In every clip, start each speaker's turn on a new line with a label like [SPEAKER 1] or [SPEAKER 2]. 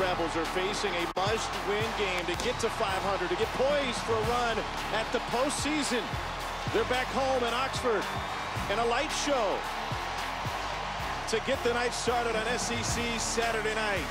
[SPEAKER 1] Rebels are facing a must-win game to get to 500, to get poised for a run at the postseason. They're back home in Oxford in a light show to get the night started on SEC Saturday night.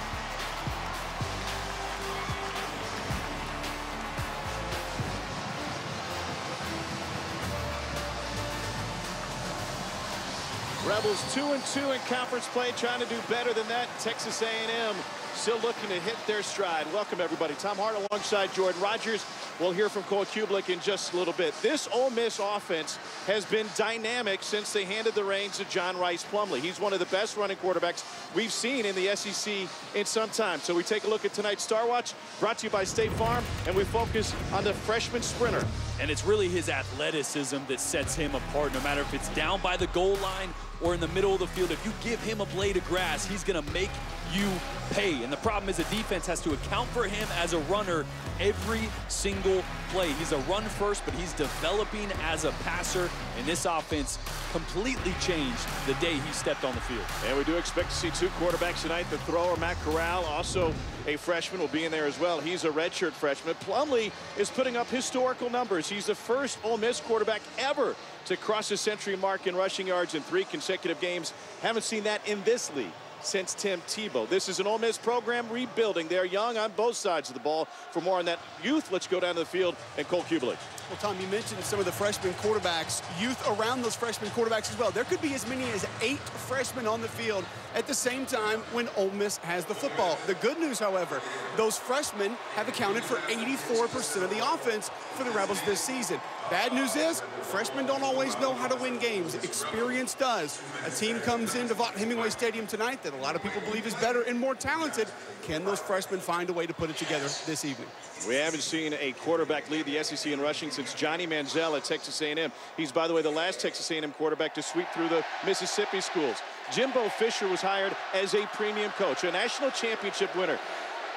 [SPEAKER 1] Rebels 2-2 in conference play, trying to do better than that. Texas A&M still looking to hit their stride. Welcome, everybody. Tom Hart alongside Jordan Rogers. We'll hear from Cole Kublik in just a little bit. This Ole Miss offense has been dynamic since they handed the reins to John Rice Plumlee. He's one of the best running quarterbacks we've seen in the SEC in some time. So we take a look at tonight's Star Watch, brought to you by State Farm, and we focus on the freshman sprinter.
[SPEAKER 2] And it's really his athleticism that sets him apart, no matter if it's down by the goal line or in the middle of the field. If you give him a blade of grass, he's going to make you pay. And the problem is the defense has to account for him as a runner every single play. He's a run first, but he's developing as a passer. And this offense completely changed the day he stepped on the field.
[SPEAKER 1] And we do expect to see two quarterbacks tonight. The thrower, Matt Corral, also a freshman, will be in there as well. He's a redshirt freshman. Plumlee is putting up historical numbers. He's the first Ole Miss quarterback ever to cross the century mark in rushing yards in 3 consecutive games. Haven't seen that in this league since Tim Tebow. This is an Ole Miss program rebuilding. They're young on both sides of the ball. For more on that youth, let's go down to the field and Cole Kublik.
[SPEAKER 3] Well, Tom, you mentioned some of the freshman quarterbacks, youth around those freshman quarterbacks as well. There could be as many as 8 freshmen on the field at the same time when Ole Miss has the football. The good news, however, those freshmen have accounted for 84% of the offense for the Rebels this season. Bad news is, freshmen don't always know how to win games. Experience does. A team comes into Vaught-Hemingway Stadium tonight that a lot of people believe is better and more talented. Can those freshmen find a way to put it together this evening?
[SPEAKER 1] We haven't seen a quarterback lead the SEC in rushing since Johnny Manziel at Texas A&M. He's, by the way, the last Texas A&M quarterback to sweep through the Mississippi schools. Jimbo Fisher was hired as a premium coach, a national championship winner.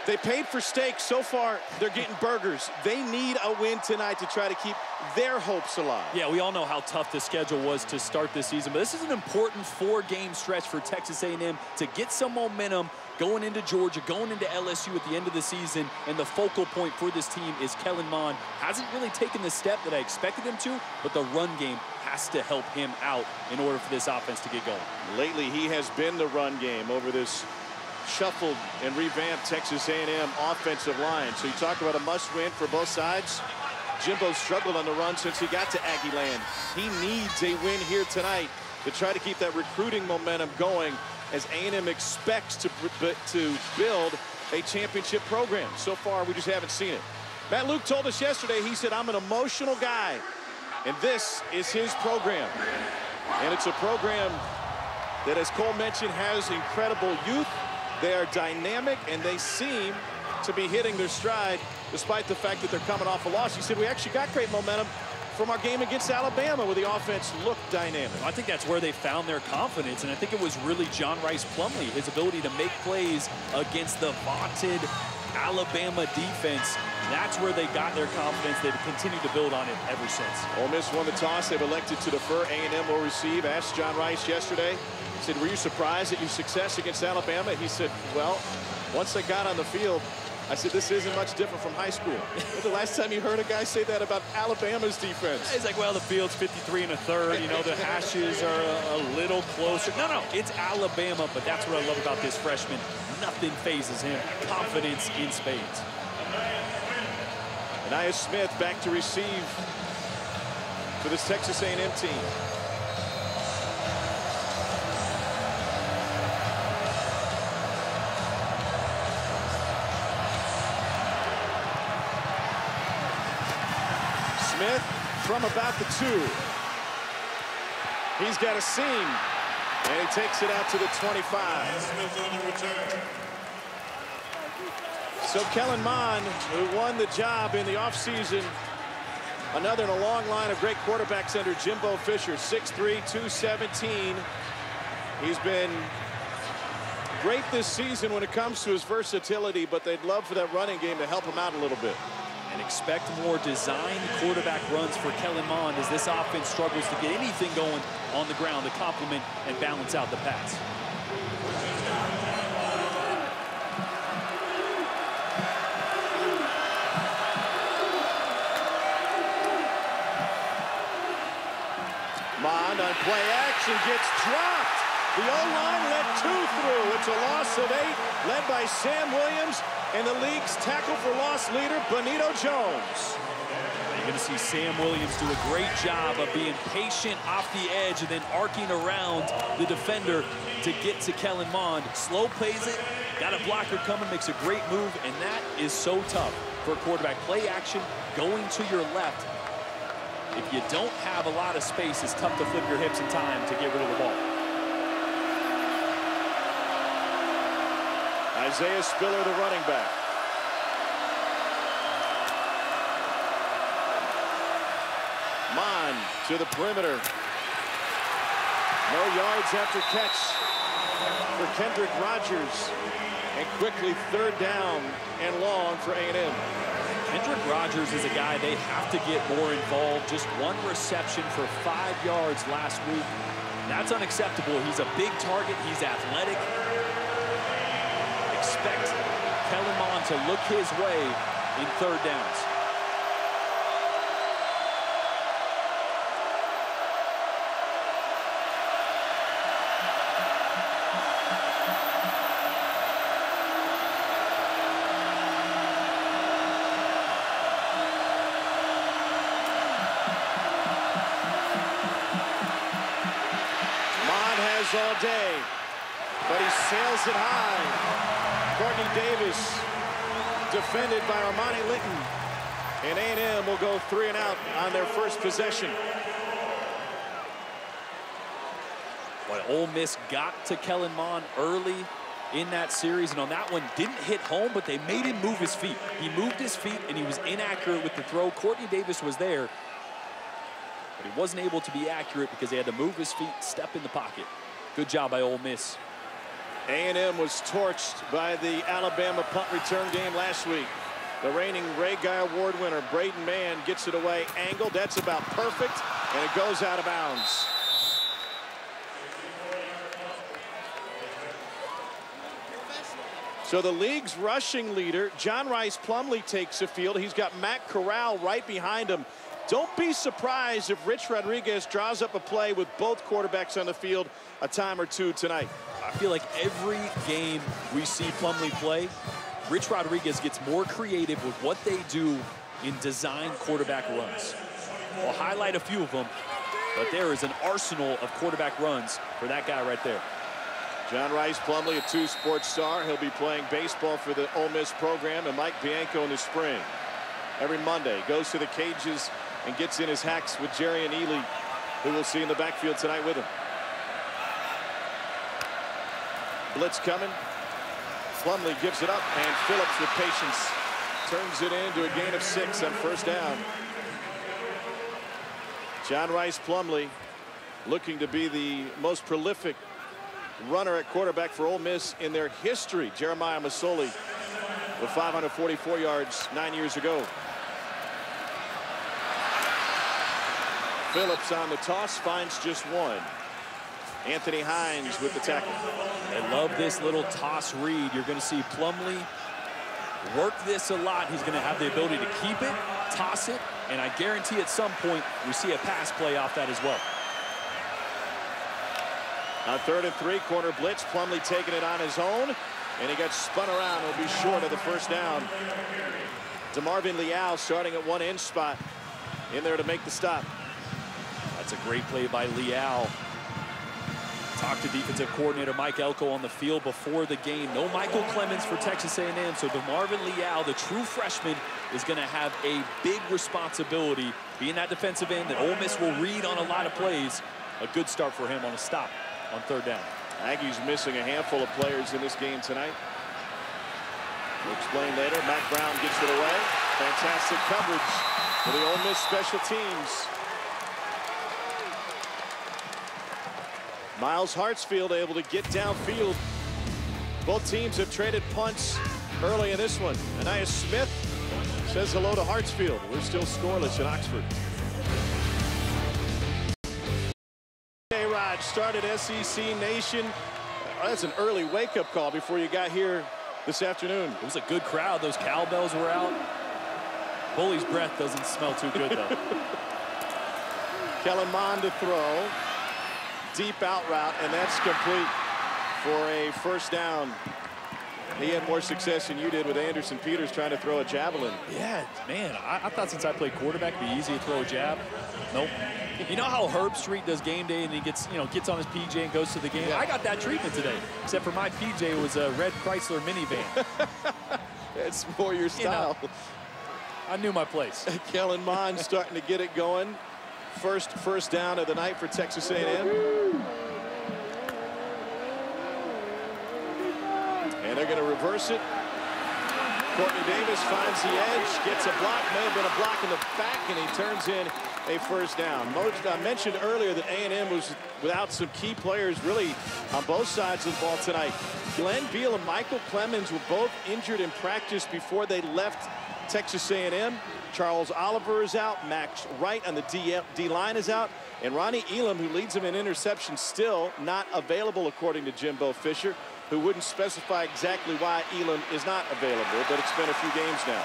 [SPEAKER 1] They paid for steak. So far, they're getting burgers. They need a win tonight to try to keep their hopes alive.
[SPEAKER 2] Yeah, we all know how tough the schedule was to start this season, but this is an important 4-game stretch for Texas A&M to get some momentum going into Georgia, going into LSU at the end of the season, and the focal point for this team is Kellen Mond. Hasn't really taken the step that I expected him to, but the run game has to help him out in order for this offense to get going.
[SPEAKER 1] Lately, he has been the run game over this shuffled and revamped Texas A&M offensive line. So you talk about a must-win for both sides. Jimbo struggled on the run since he got to Aggie land. He needs a win here tonight to try to keep that recruiting momentum going as A&M expects to build a championship program. So far, we just haven't seen it. Matt Luke told us yesterday, he said, I'm an emotional guy, and this is his program. And it's a program that, as Cole mentioned, has incredible youth. They are dynamic, and they seem to be hitting their stride despite the fact that they're coming off a loss. He said, we actually got great momentum from our game against Alabama, where the offense looked dynamic.
[SPEAKER 2] I think that's where they found their confidence, and I think it was really John Rice Plumlee, his ability to make plays against the vaunted Alabama defense. That's where they got their confidence. They've continued to build on it ever since.
[SPEAKER 1] Ole Miss won the toss. They've elected to defer. A&M will receive. Asked John Rice yesterday. He said, were you surprised at your success against Alabama? He said, well, once I got on the field, I said, this isn't much different from high school. The last time you heard a guy say that about Alabama's defense?
[SPEAKER 2] He's like, well, the field's 53 1/3. You know, the hashes are a little closer. No, it's Alabama, but that's what I love about this freshman. Nothing phases him. Confidence in spades.
[SPEAKER 1] Anaya Smith back to receive for this Texas A&M team. Smith from about the 2. He's got a seam, and he takes it out to the 25. So Kellen Mond, who won the job in the offseason, another in a long line of great quarterbacks under Jimbo Fisher, 6'3", 217. He's been great this season when it comes to his versatility, but they'd love for that running game to help him out a little bit.
[SPEAKER 2] And expect more designed quarterback runs for Kellen Mond as this offense struggles to get anything going on the ground to complement and balance out the pass.
[SPEAKER 1] The O-line let 2 through. It's a loss of 8, led by Sam Williams and the league's tackle for loss leader, Benito Jones.
[SPEAKER 2] You're going to see Sam Williams do a great job of being patient off the edge and then arcing around the defender to get to Kellen Mond. Slow plays it, got a blocker coming, makes a great move, and that is so tough for a quarterback. Play action, going to your left. If you don't have a lot of space, it's tough to flip your hips in time to get rid of the ball.
[SPEAKER 1] Isaiah Spiller, the running back. Mond to the perimeter. No yards after catch for Kendrick Rogers. And quickly 3rd down and long for A&M.
[SPEAKER 2] Kendrick Rogers is a guy they have to get more involved. Just 1 reception for 5 yards last week. That's unacceptable. He's a big target. He's athletic. Expect Kellen Mond to look his way in 3rd downs.
[SPEAKER 1] All day, but he sails it high. Courtney Davis defended by Armani Litton, and A&M will go 3 and out on their first possession.
[SPEAKER 2] But Ole Miss got to Kellen Mond early in that series, and on that one didn't hit home, but they made him move his feet. He moved his feet, and he was inaccurate with the throw. Courtney Davis was there, but he wasn't able to be accurate because he had to move his feet, step in the pocket. Good job by Ole Miss.
[SPEAKER 1] A&M was torched by the Alabama punt return game last week. The reigning Ray Guy Award winner, Braden Mann, gets it away. Angled, that's about perfect, and it goes out of bounds. So the league's rushing leader, John Rice Plumlee, takes the field. He's got Matt Corral right behind him. Don't be surprised if Rich Rodriguez draws up a play with both quarterbacks on the field a time or two tonight.
[SPEAKER 2] I feel like every game we see Plumlee play, Rich Rodriguez gets more creative with what they do in design quarterback runs. We'll highlight a few of them, but there is an arsenal of quarterback runs for that guy right there.
[SPEAKER 1] John Rice Plumlee, a 2-sport star. He'll be playing baseball for the Ole Miss program, and Mike Bianco in the spring. Every Monday, goes to the cages and gets in his hacks with Jerry and Ely, who we'll see in the backfield tonight with him. Blitz coming. Plumlee gives it up, and Phillips with patience turns it into a gain of 6 on 1st down. John Rice Plumlee looking to be the most prolific runner at quarterback for Ole Miss in their history. Jeremiah Masoli with 544 yards 9 years ago. Phillips on the toss, finds just 1. Anthony Hines with the tackle.
[SPEAKER 2] I love this little toss read. You're going to see Plumlee work this a lot. He's going to have the ability to keep it, toss it, and I guarantee at some point we see a pass play off that as well.
[SPEAKER 1] On 3rd and 3, corner blitz. Plumlee taking it on his own, and he got spun around. He'll be short of the 1st down. DeMarvin Leal starting at 1-inch spot in there to make the stop.
[SPEAKER 2] That's a great play by Leal. Talked to defensive coordinator Mike Elko on the field before the game. No Michael Clemens for Texas A&M, so DeMarvin Leal, the true freshman, is going to have a big responsibility being that defensive end that Ole Miss will read on a lot of plays. A good start for him on a stop on 3rd down.
[SPEAKER 1] Aggies missing a handful of players in this game tonight. We'll explain later. Matt Brown gets it away. Fantastic coverage for the Ole Miss special teams. Miles Hartsfield able to get downfield. Both teams have traded punts early in this one. Anaya Smith says hello to Hartsfield. We're still scoreless in Oxford. A-Rod started SEC Nation. That's an early wake-up call before you got here this afternoon.
[SPEAKER 2] It was a good crowd. Those cowbells were out. Bully's breath doesn't smell too good, though.
[SPEAKER 1] Kellen Mond to throw. deep out route, and that's complete for a first down. He had more success than you did with Anderson Peters trying to throw a javelin.
[SPEAKER 2] Yeah, man, I thought since I played quarterback it'd be easy to throw a jab. Nope. You know how Herb Street does game day and he gets on his PJ and goes to the game? Yeah. I got that treatment today, except for my PJ was a red Chrysler minivan.
[SPEAKER 1] It's more your style.
[SPEAKER 2] You know, I knew my place.
[SPEAKER 1] Kellen Mond starting to get it going. First down of the night for Texas A&M. And they're going to reverse it. Courtney Davis finds the edge, gets a block, may have been a block in the back, and he turns in a first down. I mentioned earlier that A&M was without some key players really on both sides of the ball tonight. Glenn Beal and Michael Clemens were both injured in practice before they left Texas A&M. Charles Oliver is out. Max Wright on the D-line is out. And Ronnie Elam, who leads them in interceptions, still not available, according to Jimbo Fisher, who wouldn't specify exactly why Elam is not available, but it's been a few games now.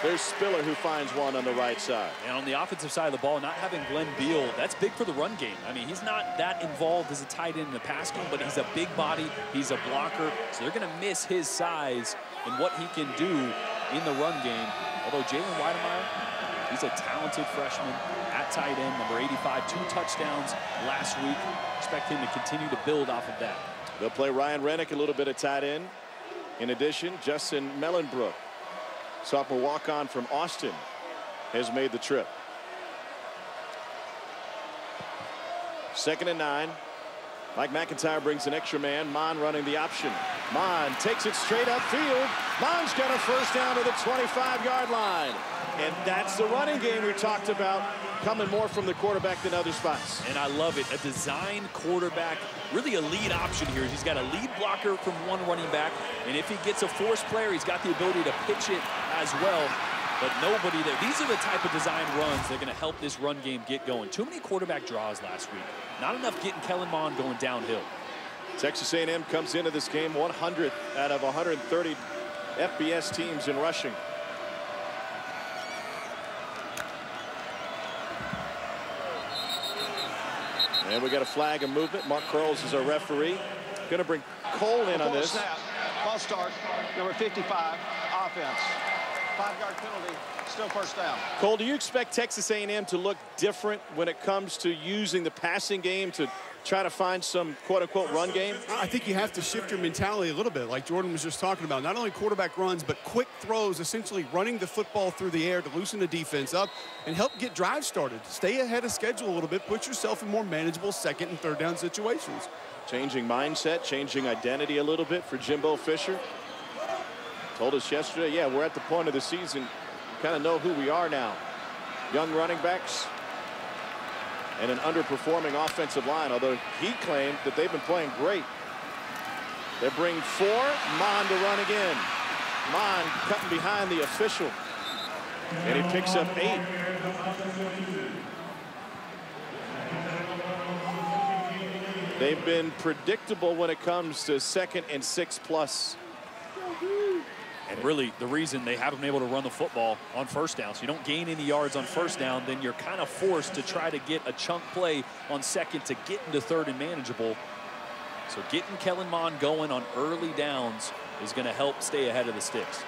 [SPEAKER 1] There's Spiller, who finds one on the right side.
[SPEAKER 2] And on the offensive side of the ball, not having Glenn Beal, that's big for the run game. I mean, he's not that involved as a tight end in the pass game, but he's a big body, he's a blocker, so they're going to miss his size and what he can do in the run game. Although Jalen Weidemeyer, he's a talented freshman at tight end, number 85, 2 touchdowns last week. Expect him to continue to build off of that.
[SPEAKER 1] They'll play Ryan Rennick a little bit at tight end. In addition, Justin Mellenbrook, sophomore walk-on from Austin, has made the trip. 2nd and 9. Mike McIntyre brings an extra man. Mon running the option. Mon takes it straight upfield. Mon's got a first down to the 25-yard line. And that's the running game we talked about, coming more from the quarterback than other spots.
[SPEAKER 2] And I love it. A design quarterback, really a lead option here. He's got a lead blocker from one running back, and if he gets a force player, he's got the ability to pitch it as well. But nobody there. These are the type of design runs that are going to help this run game get going. Too many quarterback draws last week. Not enough getting Kellen Mond going downhill.
[SPEAKER 1] Texas A&M comes into this game 100th out of 130 FBS teams in rushing. And we got a flag and movement. Mark Curls is our referee. Going to bring Cole in on this.
[SPEAKER 4] Snap. Ball start. Number 55. Offense. 5-yard penalty. Still first down.
[SPEAKER 1] Cole, do you expect Texas A&M to look different when it comes to using the passing game to try to find some quote-unquote run game?
[SPEAKER 3] I think you have to shift your mentality a little bit, like Jordan was just talking about. Not only quarterback runs, but quick throws, essentially running the football through the air to loosen the defense up and help get drives started. Stay ahead of schedule a little bit. Put yourself in more manageable 2nd and 3rd down situations.
[SPEAKER 1] Changing mindset, changing identity a little bit for Jimbo Fisher. Told us yesterday, yeah, we're at the point of the season. We kind of know who we are now. Young running backs and an underperforming offensive line, although he claimed that they've been playing great. They bring 4, Mon to run again. Mon cutting behind the official, and he picks up 8. They've been predictable when it comes to 2nd and 6+.
[SPEAKER 2] And really, the reason they haven't been able to run the football on first down, so you don't gain any yards on first down, then you're kind of forced to try to get a chunk play on 2nd to get into 3rd and manageable. So getting Kellen Mond going on early downs is going to help stay ahead of the sticks.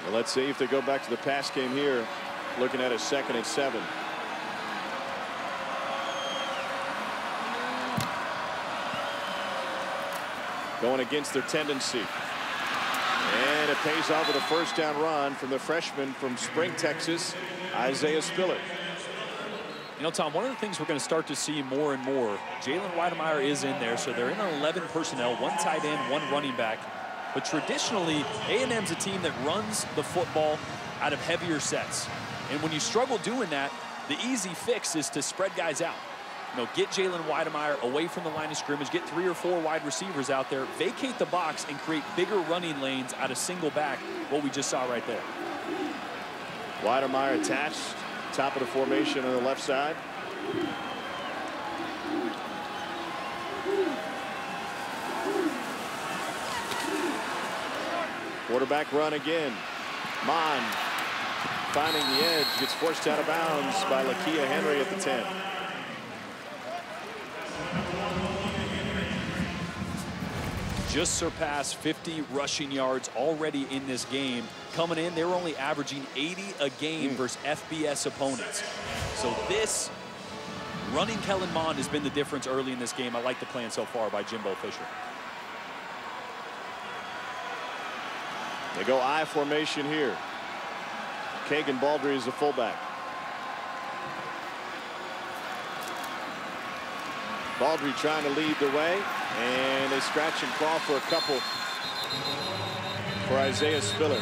[SPEAKER 1] Well, let's see if they go back to the pass game here, looking at a 2nd and 7. Going against their tendency. And it pays off with a first down run from the freshman from Spring, Texas, Isaiah Spiller.
[SPEAKER 2] You know, Tom, one of the things we're going to start to see more and more, Jalen Weidemeyer is in there, so they're in an 11 personnel, 1 tight end, 1 running back. But traditionally, A&M's a team that runs the football out of heavier sets. And when you struggle doing that, the easy fix is to spread guys out. You know, get Jalen Weidemeyer away from the line of scrimmage, get 3 or 4 wide receivers out there, vacate the box, and create bigger running lanes out of single back, what we just saw right there.
[SPEAKER 1] Weidemeyer attached, top of the formation on the left side. Quarterback run again. Mon finding the edge, gets forced out of bounds by Lakia Henry at the 10.
[SPEAKER 2] just surpassed 50 rushing yards already in this game. Coming in, they were only averaging 80 a game versus FBS opponents. So this running Kellen Mond has been the difference early in this game. I like the plan so far by Jimbo Fisher.
[SPEAKER 1] They go I formation here. Kagan Baldry is the fullback. Baldry trying to lead the way, and they scratch and claw for a couple for Isaiah Spiller.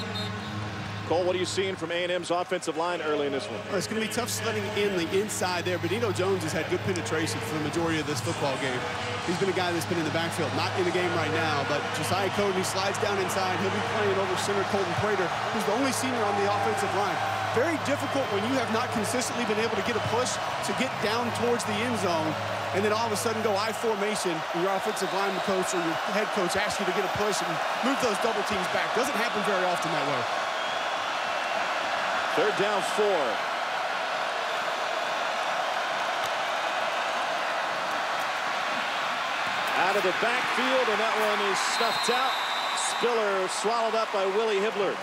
[SPEAKER 1] Cole, what are you seeing from A&M's offensive line early in this one?
[SPEAKER 3] Well, it's going to be tough sledding in the inside there. Benito Jones has had good penetration for the majority of this football game. He's been a guy that's been in the backfield, not in the game right now, but Josiah Cody slides down inside. He'll be playing over center Colton Prater, who's the only senior on the offensive line. Very difficult when you have not consistently been able to get a push to get down towards the end zone, and then all of a sudden go I formation, and your offensive lineman coach or your head coach asks you to get a push and move those double teams back. Doesn't happen very often that way.
[SPEAKER 1] 3rd down 4. Out of the backfield, and that one is snuffed out. Spiller swallowed up by Willie Hibbler.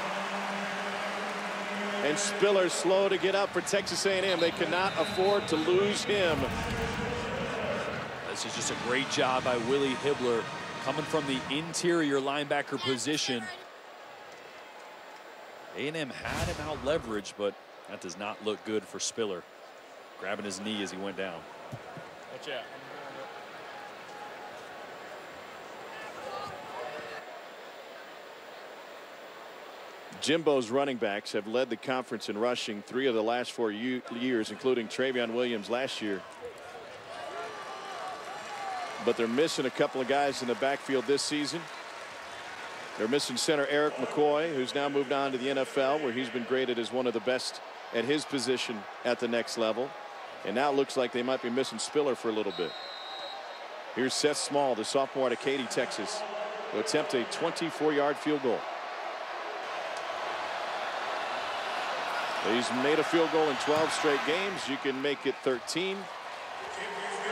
[SPEAKER 1] And Spiller slow to get up for Texas A&M. They cannot afford to lose him.
[SPEAKER 2] This is just a great job by Willie Hibbler coming from the interior linebacker position. A&M had him out leveraged, but that does not look good for Spiller. Grabbing his knee as he went down.
[SPEAKER 5] Watch out.
[SPEAKER 1] Jimbo's running backs have led the conference in rushing 3 of the last 4 years, including Travion Williams last year. But they're missing a couple of guys in the backfield this season. They're missing center Eric McCoy, who's now moved on to the NFL, where he's been graded as one of the best at his position at the next level. And now it looks like they might be missing Spiller for a little bit. Here's Seth Small, the sophomore out of Katy, Texas, to attempt a 24-yard field goal. He's made a field goal in 12 straight games. You can make it 13.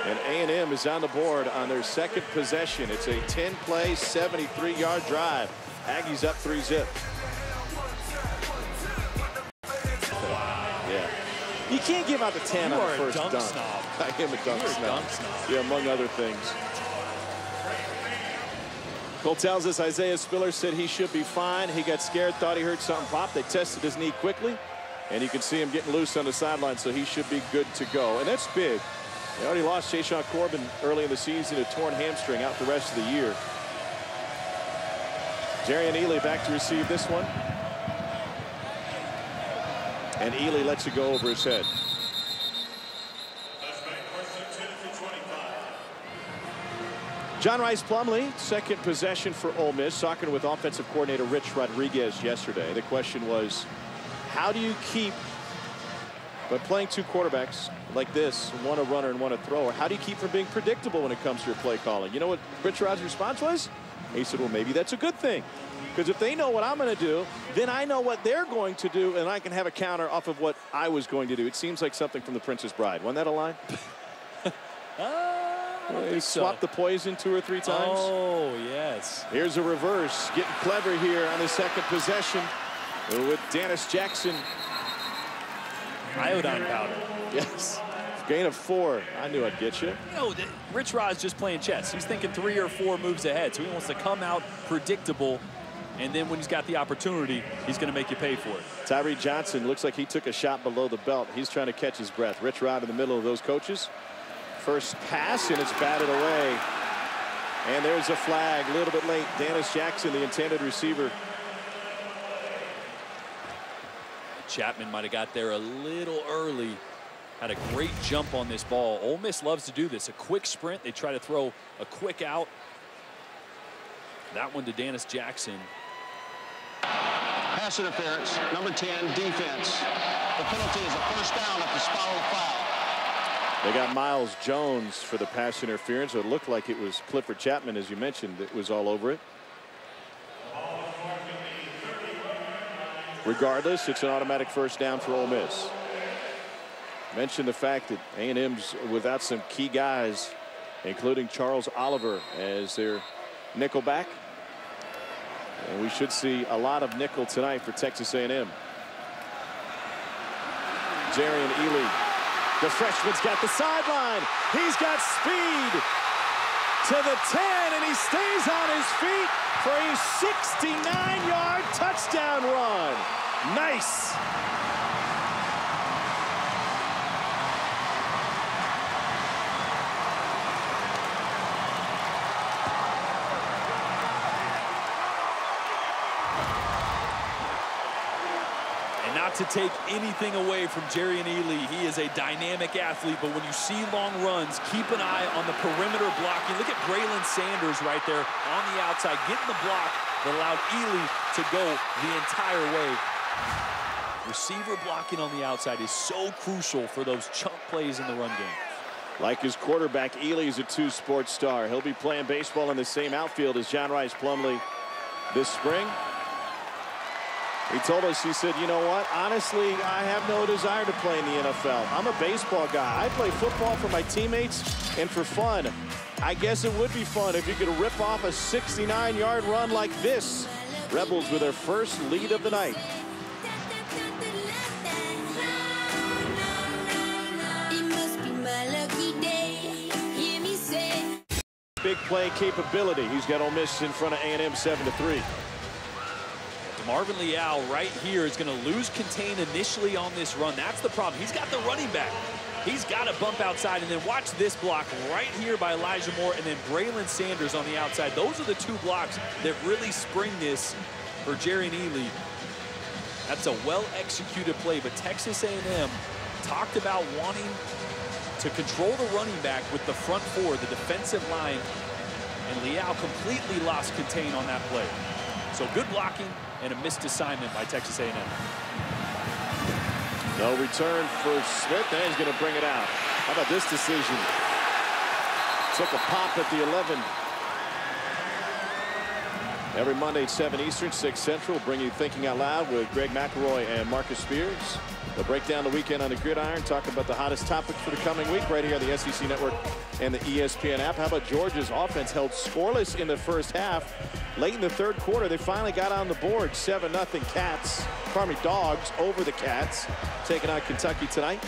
[SPEAKER 1] And A&M is on the board on their 2nd possession. It's a 10-play, 73-yard drive. Aggies up 3-zip. Yeah. You can't give out the 10 on the first dunk.
[SPEAKER 2] Snob.
[SPEAKER 1] I am a dunk snob. Yeah, among other things. Cole tells us Isaiah Spiller said he should be fine. He got scared, thought he heard something pop. They tested his knee quickly, and you can see him getting loose on the sideline, so he should be good to go. And that's big. They already lost Shayshawn Corbin early in the season, a torn hamstring, out the rest of the year. Jarian Ely back to receive this one. And Ely lets it go over his head. John Rice Plumlee, 2nd possession for Ole Miss, talking with offensive coordinator Rich Rodriguez yesterday. The question was, how do you keep, by playing 2 quarterbacks like this, one a runner and one a thrower, how do you keep from being predictable when it comes to your play calling? You know what Rich Rod's response was? He said, well, maybe that's a good thing. Because if they know what I'm going to do, then I know what they're going to do, and I can have a counter off of what I was going to do. It seems like something from The Princess Bride. Wasn't that a line? They swapped the poison 2 or 3 times.
[SPEAKER 2] Oh, yes.
[SPEAKER 1] Here's a reverse. Getting clever here on the 2nd possession with Dennis Jackson.
[SPEAKER 2] Iodine powder.
[SPEAKER 1] Yes. Gain of 4. I knew I'd get you.
[SPEAKER 2] You know, Rich Rod's just playing chess. He's thinking 3 or 4 moves ahead, so he wants to come out predictable, and then when he's got the opportunity, he's going to make you pay for it.
[SPEAKER 1] Tyree Johnson looks like he took a shot below the belt. He's trying to catch his breath. Rich Rod in the middle of those coaches. First pass, and it's batted away. And there's a flag a little bit late. Dennis Jackson, the intended receiver.
[SPEAKER 2] Chapman might have got there a little early. Had a great jump on this ball. Ole Miss loves to do this. A quick sprint. They try to throw a quick out. That one to Dennis Jackson.
[SPEAKER 4] Pass interference, number 10, defense. The penalty is a first down at the spot of the foul.
[SPEAKER 1] They got Miles Jones for the pass interference. It looked like it was Clifford Chapman, as you mentioned, that was all over it. Regardless, it's an automatic first down for Ole Miss. Mentioned the fact that A&M's without some key guys, including Charles Oliver as their nickelback. And we should see a lot of nickel tonight for Texas A&M. Jarian Ely, the freshman's got the sideline. He's got speed to the 10, and he stays on his feet for a 69-yard touchdown run. Nice.
[SPEAKER 2] Not to take anything away from Jarian Ely, he is a dynamic athlete, but when you see long runs, keep an eye on the perimeter blocking. Look at Braylon Sanders right there on the outside, getting the block that allowed Ely to go the entire way. Receiver blocking on the outside is so crucial for those chunk plays in the run game.
[SPEAKER 1] Like his quarterback, Ely is a two-sport star. He'll be playing baseball in the same outfield as John Rice Plumlee this spring. He told us, he said, you know what, honestly, I have no desire to play in the NFL. I'm a baseball guy. I play football for my teammates and for fun. I guess it would be fun if you could rip off a 69-yard run like this. Rebels with their first lead of the night. Big play capability. He's got Ole Miss in front of A&M 7-3.
[SPEAKER 2] Marvin Leal right here is going to lose contain initially on this run. That's the problem. He's got the running back. He's got to bump outside, and then watch this block right here by Elijah Moore and then Braylon Sanders on the outside. Those are the two blocks that really spring this for Jarian Ely. That's a well-executed play, but Texas A&M talked about wanting to control the running back with the front four, the defensive line, and Leal completely lost contain on that play. So good blocking and a missed assignment by Texas A&M.
[SPEAKER 1] No return for Smith, and he's going to bring it out. How about this decision? Took a pop at the 11. Every Monday at 7 Eastern, 6 Central, we'll bring you Thinking Out Loud with Greg McElroy and Marcus Spears. They'll break down the weekend on the gridiron, talk about the hottest topics for the coming week right here on the SEC Network and the ESPN app. How about Georgia's offense held scoreless in the first half? Late in the third quarter, they finally got on the board. 7-0 Cats, Dogs over the Cats, taking on Kentucky tonight.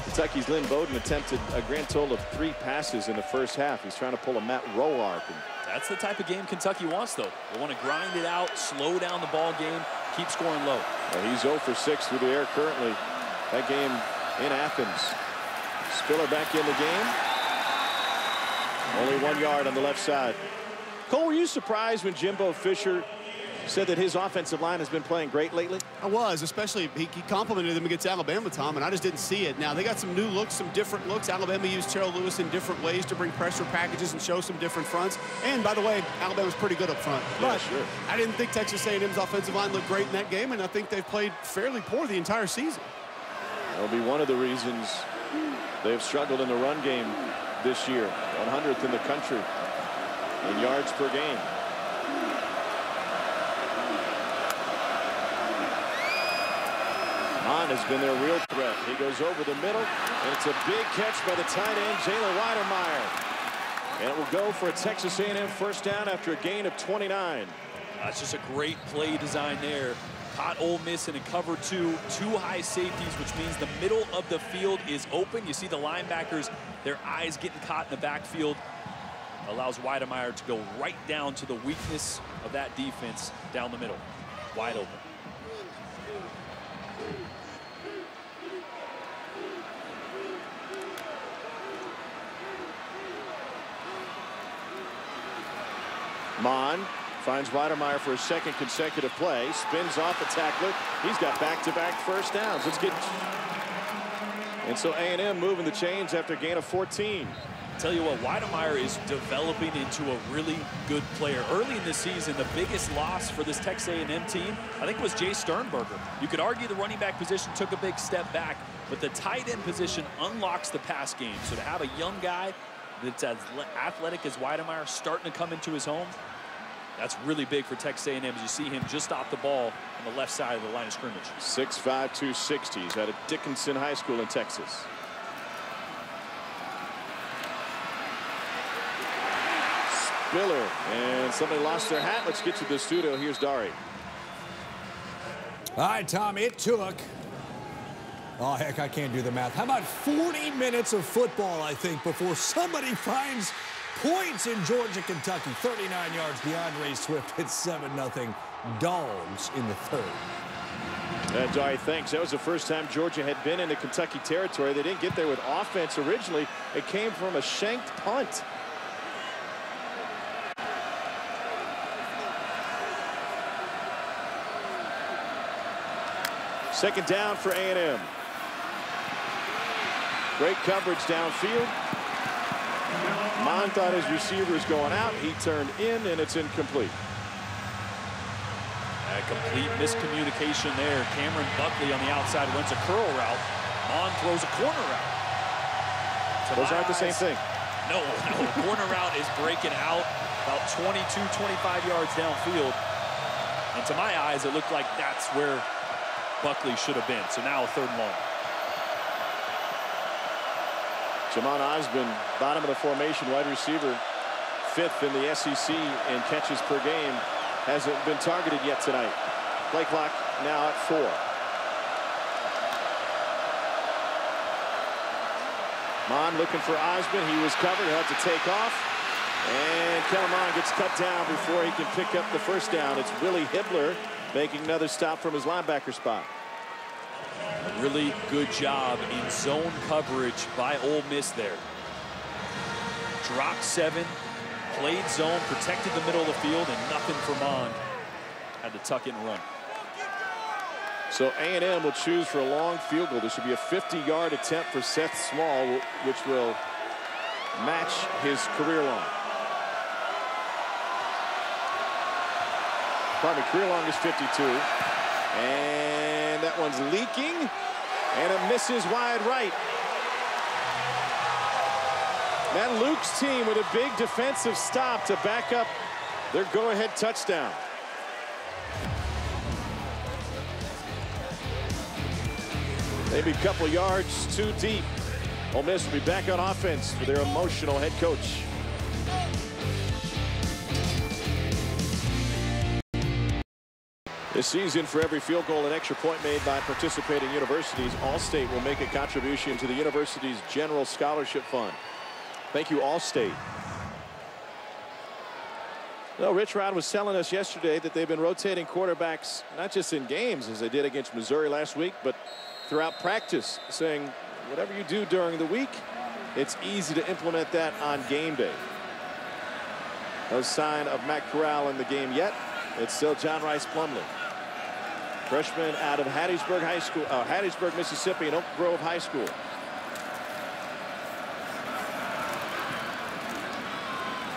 [SPEAKER 1] Kentucky's Lynn Bowden attempted a grand total of 3 passes in the first half. He's trying to pull a Matt Roark.
[SPEAKER 2] That's the type of game Kentucky wants, though. They want to grind it out, slow down the ball game, keep scoring low.
[SPEAKER 1] Well, he's 0 for 6 through the air currently. That game in Athens. Spiller back in the game. Only 1 yard on the left side. Cole, were you surprised when Jimbo Fisher said that his offensive line has been playing great lately?
[SPEAKER 3] I was, especially he complimented them against Alabama, Tom, and I just didn't see it. Now, they got some new looks, some different looks. Alabama used Terrell Lewis in different ways to bring pressure packages and show some different fronts. And, by the way, Alabama's pretty good up front.
[SPEAKER 1] Yeah,
[SPEAKER 3] but
[SPEAKER 1] sure.
[SPEAKER 3] I didn't think Texas A&M's offensive line looked great in that game, and I think they've played fairly poor the entire season.
[SPEAKER 1] That'll be one of the reasons they've struggled in the run game this year. 100th in the country in yards per game. Hahn has been their real threat. He goes over the middle, and it's a big catch by the tight end, Jalen Weidermeyer. And it will go for a Texas A&M first down after a gain of 29.
[SPEAKER 2] That's just a great play design there. Caught Ole Miss in a cover 2 high safeties, which means the middle of the field is open. You see the linebackers, their eyes getting caught in the backfield. Allows Weidermeyer to go right down to the weakness of that defense down the middle. Wide open.
[SPEAKER 1] Mon finds Weidermeyer for a second consecutive play. Spins off a tackler. He's got back-to-back first downs. Let's get... And so A&M moving the chains after a gain of 14.
[SPEAKER 2] Tell you what, Weidermeyer is developing into a really good player. Early in this season, the biggest loss for this Texas A&M team, I think, was Jay Sternberger. You could argue the running back position took a big step back, but the tight end position unlocks the pass game. So to have a young guy that's as athletic as Weidermeyer starting to come into his home, that's really big for Texas A&M as you see him just off the ball on the left side of the line of scrimmage.
[SPEAKER 1] 6'5", 260. He's out of Dickinson High School in Spiller. And somebody lost their hat. Let's get to the studio. Here's Dari.
[SPEAKER 5] All right, Tom, it took, oh, heck, I can't do the math. How about 40 minutes of football, I think, before somebody finds points in Georgia, Kentucky. 39 yards. DeAndre Swift hits 7-0. Dogs in the third.
[SPEAKER 1] Dari, thanks. That was the first time Georgia had been into Kentucky territory. They didn't get there with offense originally. It came from a shanked punt. Second down for A&M. Great coverage downfield. Mon thought his receiver was going out. He turned in, and it's incomplete.
[SPEAKER 2] A complete miscommunication there. Cameron Buckley on the outside runs a curl route. Mon throws a corner route.
[SPEAKER 1] Those aren't the same thing.
[SPEAKER 2] No. Corner route is breaking out about 22, 25 yards downfield. And to my eyes, it looked like that's where Buckley should have been. So now a 3rd and long.
[SPEAKER 1] Jamon Osborne, bottom of the formation, wide receiver, 5th in the SEC in catches per game. Hasn't been targeted yet tonight. Play clock now at 4. Mon looking for Osborne. He was covered. He'll have to take off. And Kellen Mond gets cut down before he can pick up the first down. It's Willie Hibbler making another stop from his linebacker spot.
[SPEAKER 2] A really good job in zone coverage by Ole Miss there. Dropped 7, played zone, protected the middle of the field, and nothing for Mond. Had to tuck it and run.
[SPEAKER 1] So A&M will choose for a long field goal. This will be a 50-yard attempt for Seth Small, which will match his career long. Pardon me, career long is 52. And that one's leaking. And it misses wide right. That Luke's team with a big defensive stop to back up their go-ahead touchdown. Maybe a couple yards too deep. Ole Miss will be back on offense for their emotional head coach. This season, for every field goal and extra point made by participating universities, Allstate will make a contribution to the university's general scholarship fund. Thank you, Allstate. No, Rich Rod was telling us yesterday that they've been rotating quarterbacks, not just in games as they did against Missouri last week, but throughout practice, saying whatever you do during the week, it's easy to implement that on game day. No sign of Matt Corral in the game yet. It's still John Rice Plumlee, freshman out of Hattiesburg High School, Hattiesburg, Mississippi, and Oak Grove High School.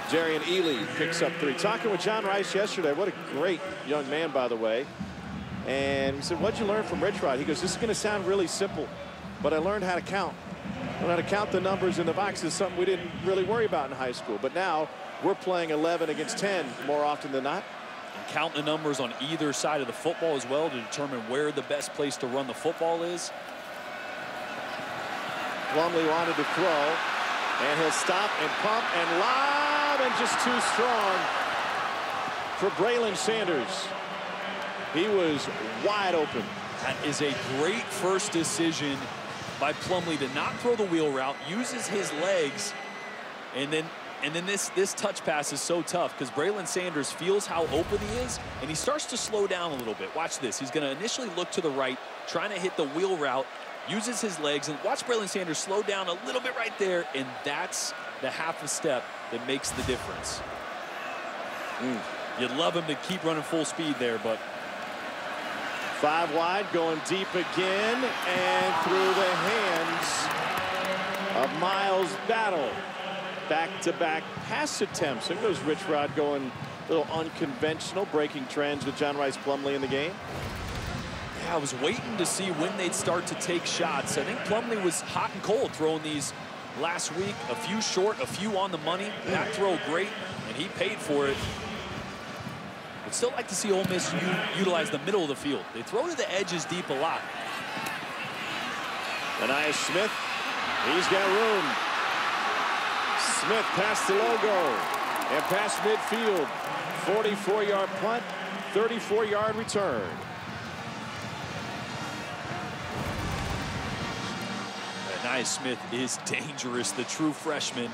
[SPEAKER 1] Jarian Ely picks up 3. Talking with John Rice yesterday, what a great young man, by the way. And he said, what'd you learn from Rich Rod? He goes, this is going to sound really simple, but I learned how to count. I learned how to count the numbers in the boxes, something we didn't really worry about in high school. But now we're playing 11 against 10 more often than not.
[SPEAKER 2] And count the numbers on either side of the football as well to determine where the best place to run the football is.
[SPEAKER 1] Plumlee wanted to throw, and he'll stop and pump and lob, and just too strong for Braylon Sanders. He was wide open.
[SPEAKER 2] That is a great first decision by Plumlee to not throw the wheel route, uses his legs, and then this touch pass is so tough because Braylon Sanders feels how open he is, and he starts to slow down a little bit. Watch this. He's going to initially look to the right, trying to hit the wheel route, uses his legs, and watch Braylon Sanders slow down a little bit right there, and that's the half a step that makes the difference. You'd love him to keep running full speed there, but
[SPEAKER 1] 5 wide, going deep again, and through the hands of Miles Battle. Back-to-back pass attempts. There goes Rich Rod going a little unconventional, breaking trends with John Rice Plumlee in the game.
[SPEAKER 2] Yeah, I was waiting to see when they'd start to take shots. I think Plumlee was hot and cold throwing these last week. A few short, a few on the money. That throw great, and he paid for it. I'd still like to see Ole Miss utilize the middle of the field. They throw to the edges deep a lot.
[SPEAKER 1] Anais Smith, he's got room. Smith past the logo. And past midfield, 44-yard punt, 34-yard return.
[SPEAKER 2] Nye Smith is dangerous, the true freshman.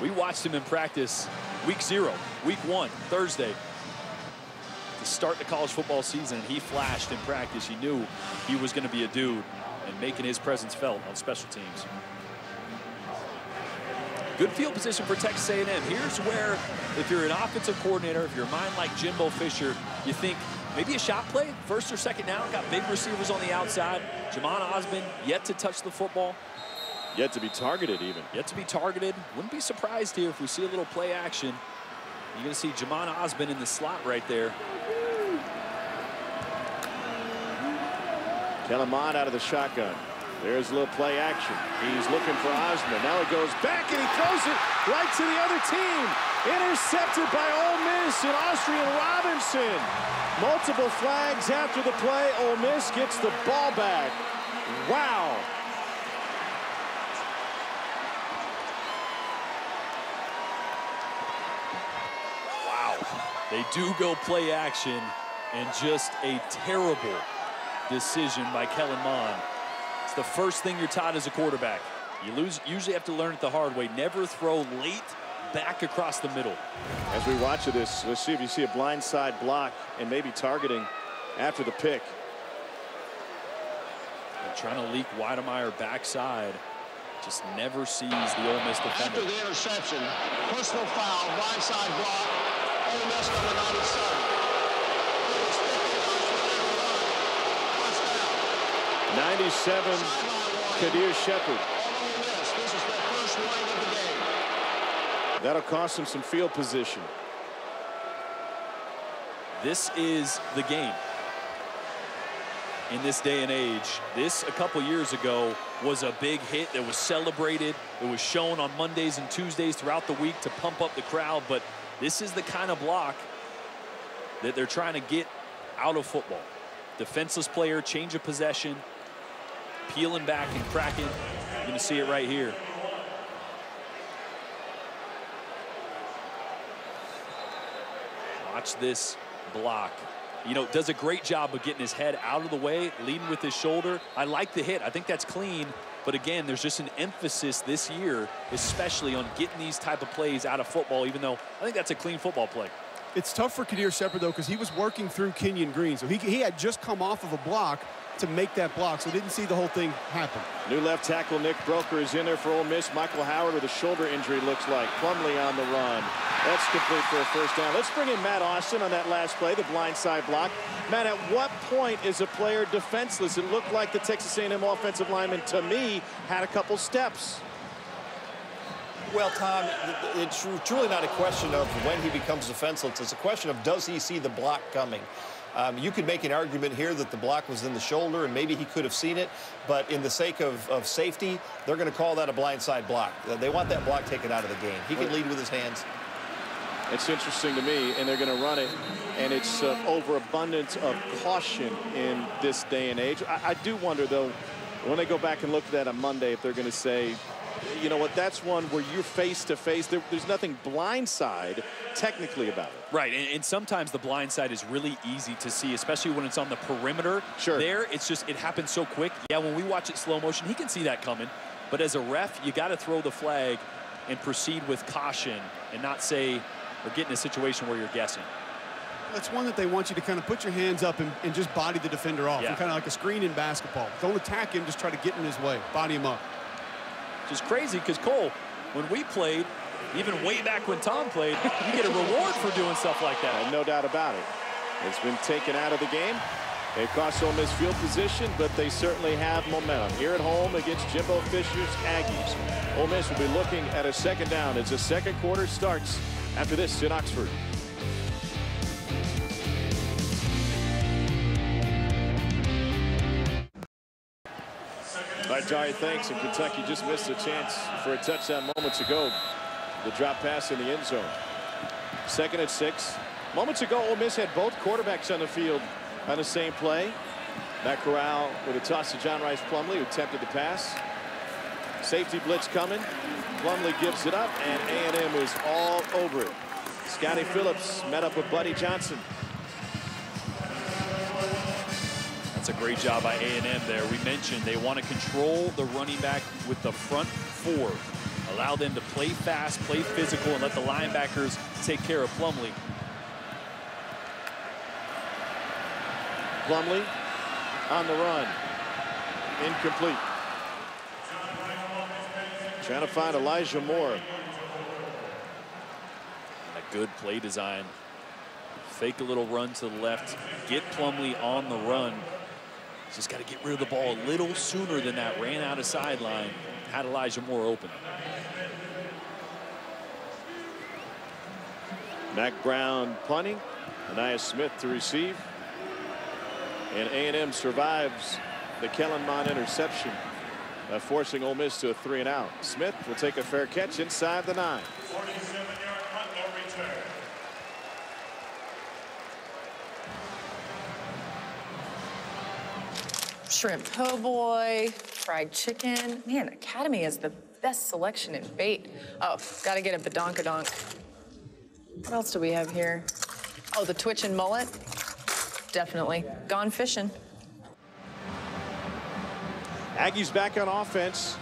[SPEAKER 2] We watched him in practice week 0, week 1, Thursday. To start the college football season, he flashed in practice. You knew he was going to be a dude and making his presence felt on special teams. Good field position for Texas A&M. Here's where, if you're an offensive coordinator, if you're a mind like Jimbo Fisher, you think maybe a shot play, first or second down, got big receivers on the outside. Jamon Osmond yet to touch the football.
[SPEAKER 1] Yet to be targeted even.
[SPEAKER 2] Yet to be targeted. Wouldn't be surprised here if we see a little play action. You're going to see Jamon Osmond in the slot right there.
[SPEAKER 1] Kellen Mond out of the shotgun. There's a little play action. He's looking for Osmond. Now he goes back and he throws it right to the other team. Intercepted by Ole Miss and Austrian Robinson. Multiple flags after the play. Ole Miss gets the ball back. Wow.
[SPEAKER 2] Wow. They do go play action, and just a terrible decision by Kellen Mond. It's the first thing you're taught as a quarterback. You usually have to learn it the hard way. Never throw late back across the middle.
[SPEAKER 1] As we watch this, let's see if you see a blindside block and maybe targeting after the pick.
[SPEAKER 2] They're trying to leak Weidemeyer backside. Just never sees the Ole Miss defender.
[SPEAKER 4] After the interception, personal foul, blindside block, Ole Miss number 97.
[SPEAKER 1] 97, Kadir Shepard.
[SPEAKER 4] This is their first warning of the game.
[SPEAKER 1] That'll cost him some field position.
[SPEAKER 2] This is the game. In this day and age, this a couple years ago was a big hit that was celebrated. It was shown on Mondays and Tuesdays throughout the week to pump up the crowd, but this is the kind of block that they're trying to get out of football. Defenseless player, change of possession, peeling back and cracking. You're going to see it right here. Watch this block. You know, does a great job of getting his head out of the way, leading with his shoulder. I like the hit. I think that's clean. But again, there's just an emphasis this year, especially on getting these type of plays out of football, even though I think that's a clean football play.
[SPEAKER 3] It's tough for Kadir Shepard, though, because he was working through Kenyon Green. So he had just come off of a block to make that block, so didn't see the whole thing happen.
[SPEAKER 1] New left tackle Nick Broker is in there for Ole Miss. Michael Howard with a shoulder injury, looks like. Plumlee on the run. That's complete for a first down. Let's bring in Matt Austin on that last play, the blindside block. Matt, at what point is a player defenseless? It looked like the Texas A&M offensive lineman, to me, had a couple steps.
[SPEAKER 6] Well, Tom, it's truly not a question of when he becomes defenseless. It's a question of, does he see the block coming? You could make an argument here that the block was in the shoulder and maybe he could have seen it, but in the sake of safety, they're going to call that a blindside block. They want that block taken out of the game. He can lead with his hands.
[SPEAKER 1] It's interesting to me, and they're going to run it, and it's overabundance of caution in this day and age. I do wonder, though, when they go back and look at that on Monday, if they're going to say, you know what, that's one where you're face-to-face. There's nothing blindside technically about it.
[SPEAKER 2] Right, and sometimes the blindside is really easy to see, especially when it's on the perimeter.
[SPEAKER 1] Sure.
[SPEAKER 2] There, it's just, it happens so quick. Yeah, when we watch it slow motion, he can see that coming. But as a ref, you got to throw the flag and proceed with caution and not say, or get in a situation where you're guessing.
[SPEAKER 3] That's one that they want you to kind of put your hands up and just body the defender off.
[SPEAKER 2] Yeah.
[SPEAKER 3] Kind of like a screen in basketball. Don't attack him, just try to get in his way. Body him up.
[SPEAKER 2] Which is crazy because, Cole, when we played, even way back when Tom played, you get a reward for doing stuff like that.
[SPEAKER 1] No doubt about it. It's been taken out of the game. It cost Ole Miss field position, but they certainly have momentum. Here at home against Jimbo Fisher's Aggies, Ole Miss will be looking at a second down as the second quarter starts after this in Oxford. All right, Jari, thanks. And Kentucky just missed a chance for a touchdown moments ago. The drop pass in the end zone. 2nd and 6. Moments ago, Ole Miss had both quarterbacks on the field on the same play. Matt Corral with a toss to John Rice Plumlee, who attempted the pass. Safety blitz coming. Plumlee gives it up, and A&M is all over it. Scotty Phillips met up with Buddy Johnson.
[SPEAKER 2] That's a great job by A&M there. We mentioned they want to control the running back with the front four. Allow them to play fast, play physical, and let the linebackers take care of Plumlee.
[SPEAKER 1] Plumlee on the run. Incomplete. Trying to find Elijah Moore.
[SPEAKER 2] A good play design. Fake a little run to the left. Get Plumlee on the run. Just got to get rid of the ball a little sooner than that. Ran out of sideline. Had Elijah Moore open.
[SPEAKER 1] Mac Brown punting. Anaya Smith to receive. And A&M survives the Kellen Mond interception, forcing Ole Miss to a 3-and-out. Smith will take a fair catch inside the 9.
[SPEAKER 7] 47-yard punt, no return.
[SPEAKER 8] Shrimp po' boy, fried chicken. Man, Academy is the best selection in bait. Oh, gotta get a badonkadonk. What else do we have here? Oh, the twitching mullet. Definitely. Gone fishing.
[SPEAKER 1] Aggies back on offense.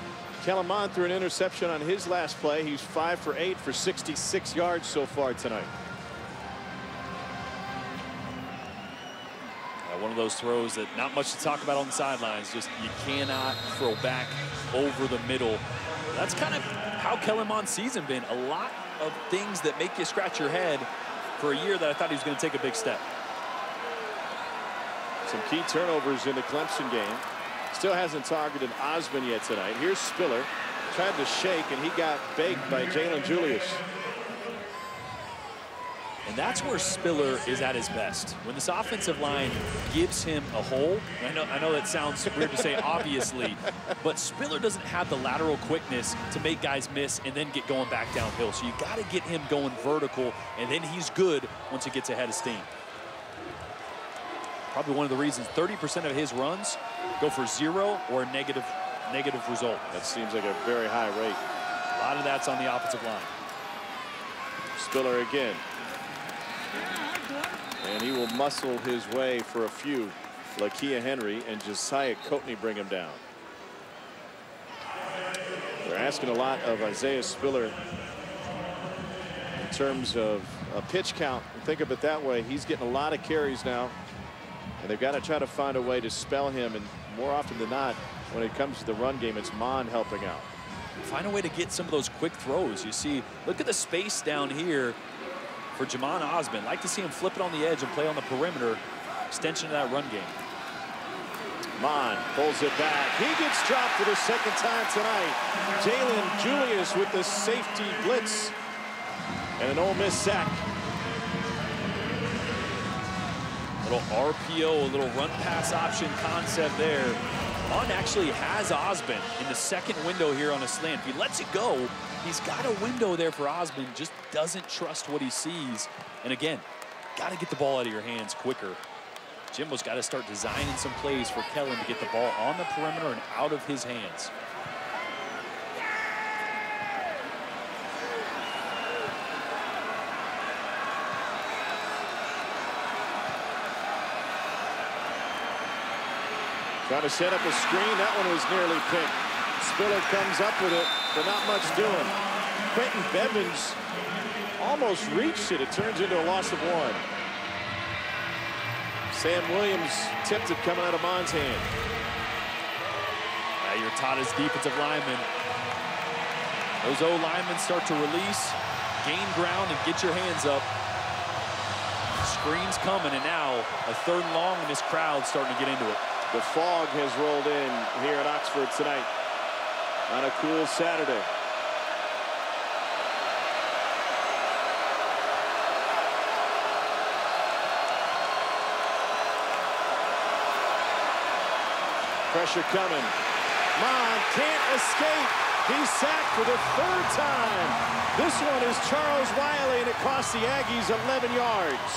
[SPEAKER 1] Kellen Mond threw an interception on his last play. He's 5 for 8 for 66 yards so far tonight.
[SPEAKER 2] One of those throws that not much to talk about on the sidelines. Just you cannot throw back over the middle. That's kind of how Kellen Mond's season been. A lot of things that make you scratch your head for a year that I thought he was going to take a big step.
[SPEAKER 1] Some key turnovers in the Clemson game. Still hasn't targeted Osmond yet tonight. Here's Spiller. Tried to shake, and he got baked by Jalen Julius.
[SPEAKER 2] And that's where Spiller is at his best. When this offensive line gives him a hole, I know that sounds weird to say obviously, but Spiller doesn't have the lateral quickness to make guys miss and then get going back downhill. So you got to get him going vertical, and then he's good once he gets ahead of steam. Probably one of the reasons 30% of his runs go for 0 or a negative result.
[SPEAKER 1] That seems like a very high rate.
[SPEAKER 2] A lot of that's on the offensive line.
[SPEAKER 1] Spiller again. And he will muscle his way for a few. Lakia Henry and Josiah Coatney bring him down. They're asking a lot of Isaiah Spiller in terms of a pitch count. Think of it that way. He's getting a lot of carries now. And they've got to try to find a way to spell him. And more often than not, when it comes to the run game, it's Mond helping out.
[SPEAKER 2] Find a way to get some of those quick throws. You see, look at the space down here for Jamon Osmond. Like to see him flip it on the edge and play on the perimeter. Extension of that run game.
[SPEAKER 1] Mond pulls it back. He gets dropped for the second time tonight. Jalen Julius with the safety blitz. And an Ole Miss sack.
[SPEAKER 2] Little RPO, a little run pass option concept there. Mond actually has Osmond in the second window here on a slant. If he lets it go, he's got a window there for Osmond, just doesn't trust what he sees. And again, got to get the ball out of your hands quicker. Jimbo's got to start designing some plays for Kellen to get the ball on the perimeter and out of his hands.
[SPEAKER 1] Trying to set up a screen. That one was nearly picked. Spiller comes up with it, but not much doing. Quentin Bevins almost reached it. It turns into a loss of 1. Sam Williams tipped it coming out of Mond's hand.
[SPEAKER 2] Now you're taught as defensive linemen. Those O linemen start to release, gain ground, and get your hands up. Screen's coming, and now a 3rd and long, and this crowd's starting to get into it.
[SPEAKER 1] The fog has rolled in here at Oxford tonight on a cool Saturday. Pressure coming. Mond can't escape. He's sacked for the 3rd time. This one is Charles Wiley, and it costs the Aggies 11 yards.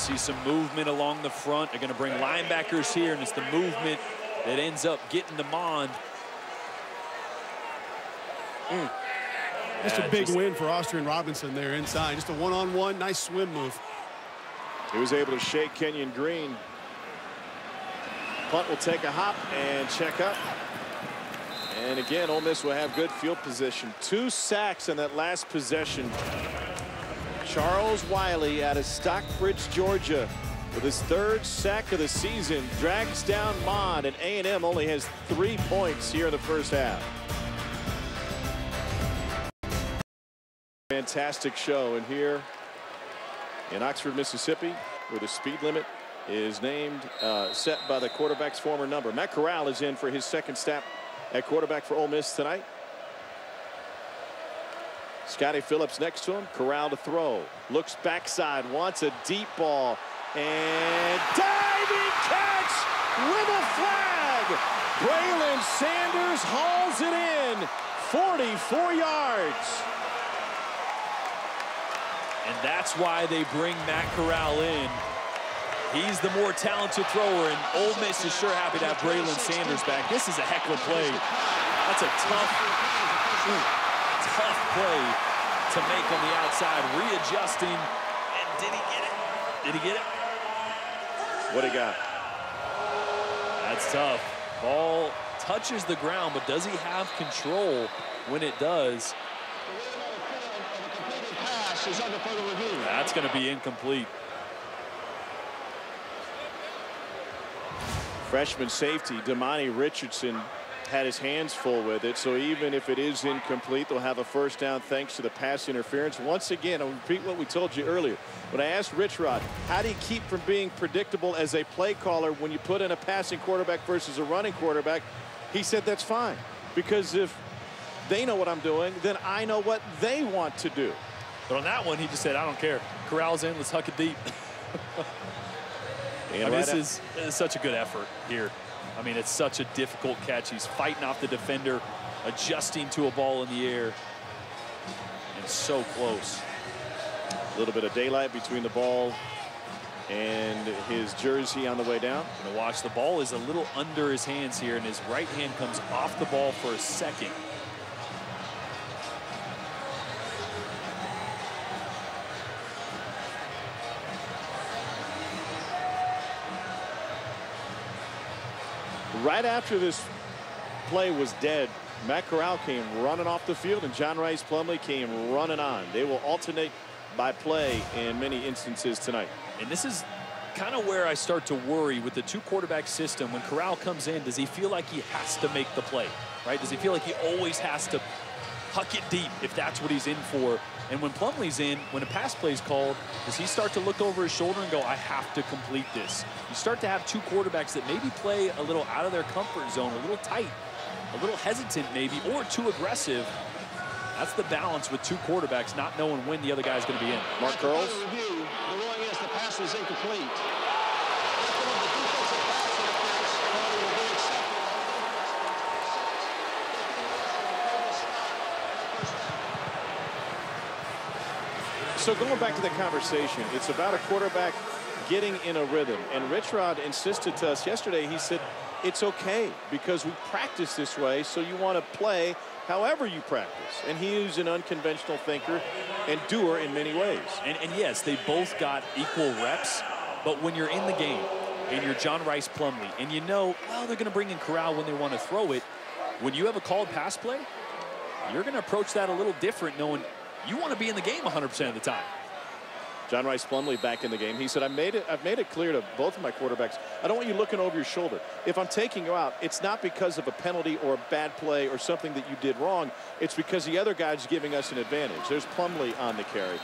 [SPEAKER 2] see some movement along the front. They're going to bring linebackers here, and it's the movement that ends up getting to Mond.
[SPEAKER 3] Just a big win for Austrian Robinson there inside. Just a one-on-one, nice swim move.
[SPEAKER 1] He was able to shake Kenyon Green. Punt will take a hop and check up. And again, Ole Miss will have good field position. 2 sacks in that last possession. Charles Wiley out of Stockbridge, Georgia, with his 3rd sack of the season, drags down Mond, and A&M only has 3 points here in the first half. Fantastic show, and here in Oxford, Mississippi, where the speed limit is named set by the quarterback's former number. Matt Corral is in for his 2nd snap at quarterback for Ole Miss tonight. Scotty Phillips next to him. Corral to throw. Looks backside. Wants a deep ball. And diving catch with a flag. Braylon Sanders hauls it in. 44 yards.
[SPEAKER 2] And that's why they bring Matt Corral in. He's the more talented thrower, and Ole Miss is sure happy to have Braylon Sanders back. This is a heck of a play. That's a tough play to make on the outside, readjusting. And did he get it? Did he get it?
[SPEAKER 1] What he got?
[SPEAKER 2] That's tough. Ball touches the ground, but does he have control when it does? That's going to be incomplete.
[SPEAKER 1] Freshman safety Damani Richardson had his hands full with it, so even if it is incomplete, they'll have a first down thanks to the pass interference. Once again, I'll repeat what we told you earlier. When I asked Rich Rod, how do you keep from being predictable as a play caller when you put in a passing quarterback versus a running quarterback? He said that's fine, because if they know what I'm doing, then I know what they want to do.
[SPEAKER 2] But on that one, he just said, I don't care. Corral's in, let's huck it deep. I mean, this is such a good effort here. I mean, it's such a difficult catch. He's fighting off the defender, adjusting to a ball in the air, and so close.
[SPEAKER 1] A little bit of daylight between the ball and his jersey on the way down.
[SPEAKER 2] Gonna watch. The ball is a little under his hands here, and his right hand comes off the ball for a second.
[SPEAKER 1] Right after this play was dead, Matt Corral came running off the field, and John Rice Plumlee came running on. They will alternate by play in many instances tonight.
[SPEAKER 2] And this is kind of where I start to worry with the 2-quarterback system. When Corral comes in, does he feel like he has to make the play, right? Does he feel like he always has to huck it deep if that's what he's in for? And when Plumlee's in, when a pass play is called, does he start to look over his shoulder and go, I have to complete this? You start to have 2 quarterbacks that maybe play a little out of their comfort zone, a little tight, a little hesitant maybe, or too aggressive. That's the balance with 2 quarterbacks not knowing when the other guy's going to be in.
[SPEAKER 1] Mark Curls.
[SPEAKER 4] The ruling is the pass was incomplete.
[SPEAKER 1] So going back to the conversation, it's about a quarterback getting in a rhythm. And Rich Rod insisted to us yesterday, he said, it's okay because we practice this way, so you want to play however you practice. And he is an unconventional thinker and doer in many ways.
[SPEAKER 2] And yes, they both got equal reps, but when you're in the game and you're John Rice Plumlee and you know, well, they're going to bring in Corral when they want to throw it, when you have a called pass play, you're going to approach that a little different, knowing you want to be in the game 100% of the time.
[SPEAKER 1] John Rice Plumlee back in the game. He said, I've made it clear to both of my quarterbacks, I don't want you looking over your shoulder. If I'm taking you out, it's not because of a penalty or a bad play or something that you did wrong. It's because the other guy's giving us an advantage. There's Plumlee on the carry.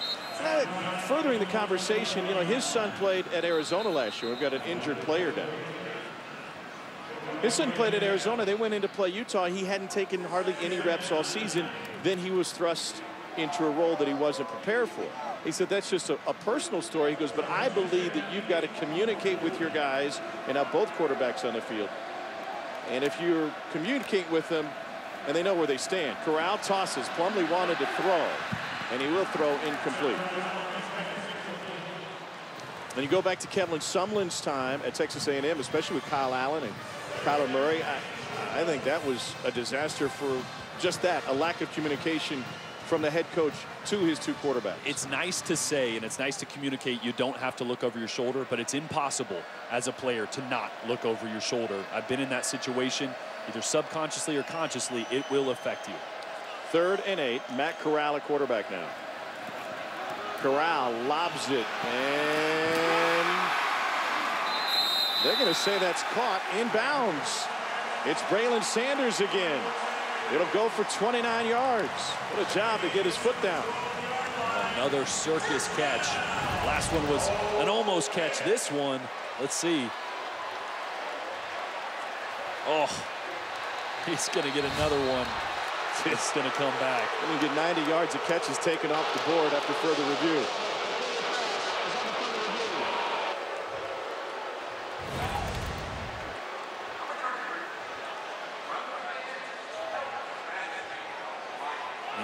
[SPEAKER 1] Furthering the conversation, you know, his son played at Arizona last year. We've got an injured player down. His son played at Arizona. They went in to play Utah. He hadn't taken hardly any reps all season. Then he was thrust into a role that he wasn't prepared for. He said that's just a personal story. He goes, but I believe that you've got to communicate with your guys and have both quarterbacks on the field. And if you communicate with them and they know where they stand. Corral tosses. Plumlee wanted to throw, and he will throw incomplete. And you go back to Kevin Sumlin's time at Texas A&M, especially with Kyle Allen and Kyler Murray. I think that was a disaster for just that, a lack of communication from the head coach to his two quarterbacks. It's nice to say, and it's nice to communicate, you don't have to look over your shoulder, but it's impossible as a player to not look over your shoulder. I've been in that situation, either subconsciously or consciously. It will affect you. 3rd and 8. Matt Corral at quarterback now. Corral lobs it, and they're going to say that's caught in bounds. It's Braylon Sanders again. It'll go for 29 yards. What a job to get his foot down. Another circus catch. Last one was an almost catch. This one, let's see. Oh, he's going to get another one. It's going to come back. Going to get 90 yards of catches taken off the board after further review.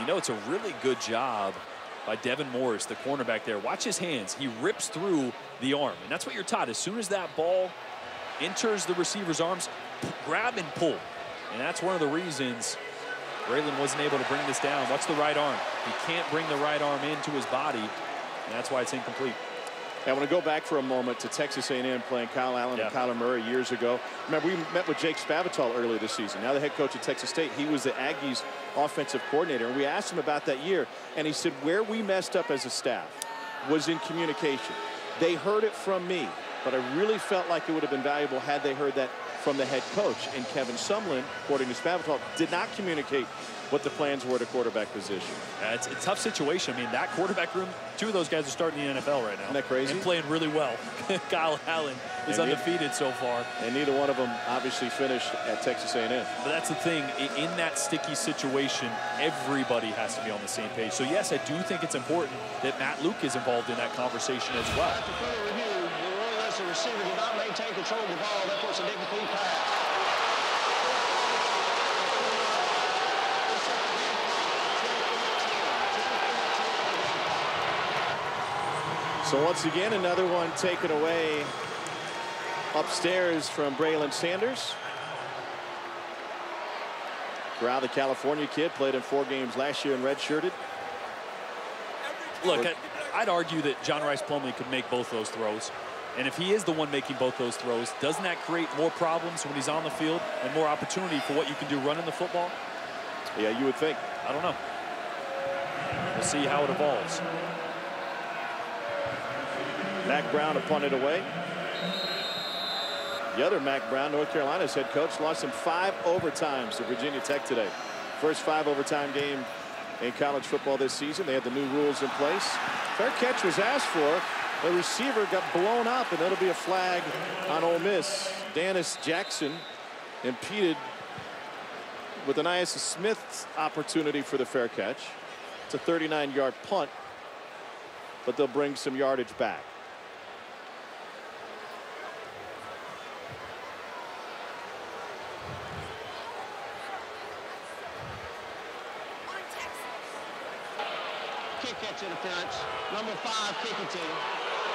[SPEAKER 1] You know, it's a really good job by Devin Morris, the cornerback there. Watch his hands. He rips through the arm. And that's what you're taught. As soon as that ball enters the receiver's arms, grab and pull. And that's one of the reasons Braylon wasn't able to bring this down. Watch the right arm. He can't bring the right arm into his body. And that's why it's incomplete. I want to go back for a moment to Texas A&M playing Kyle Allen and Kyler Murray years ago. Remember, we met with Jake Spavital earlier this season. Now the head coach at Texas State. He was the Aggies offensive coordinator. And we asked him about that year. And he said, where we messed up as a staff was in communication. They heard it from me, but I really felt like it would have been valuable had they heard that from the head coach. And Kevin Sumlin, according to Spavital, did not communicate what the plans were at a quarterback position. It's a tough situation. I mean, that quarterback room, 2 of those guys are starting the NFL right now. Isn't that crazy? And playing really well. Kyle Allen is undefeated so far. And neither one of them obviously finished at Texas A&M. But that's the thing. In that sticky situation, everybody has to be on the same page. So, yes, I do think it's important that Matt Luke is involved in that conversation as well.
[SPEAKER 4] After further review, the receiver did not maintain control of the ball. That was an incomplete pass.
[SPEAKER 1] So once again, another one taken away upstairs from Braylon Sanders. Corral, the California kid, played in 4 games last year and redshirted.
[SPEAKER 2] Look, I'd argue that John Rice Plumlee could make both those throws. And if he is the one making both those throws, doesn't that create more problems when he's on the field and more opportunity for what you can do running the football?
[SPEAKER 1] Yeah, you would think.
[SPEAKER 2] I don't know. We'll see how it evolves.
[SPEAKER 1] Mack Brown to punt it away. The other Mack Brown, North Carolina's head coach, lost in 5 overtimes to Virginia Tech today. First 5 overtime game in college football this season. They had the new rules in place. Fair catch was asked for. The receiver got blown up, and that'll be a flag on Ole Miss. Dennis Jackson impeded with an Asa Smith opportunity for the fair catch. It's a 39-yard punt, but they'll bring some yardage back.
[SPEAKER 4] Kick catch interference. Number 5 kicking team.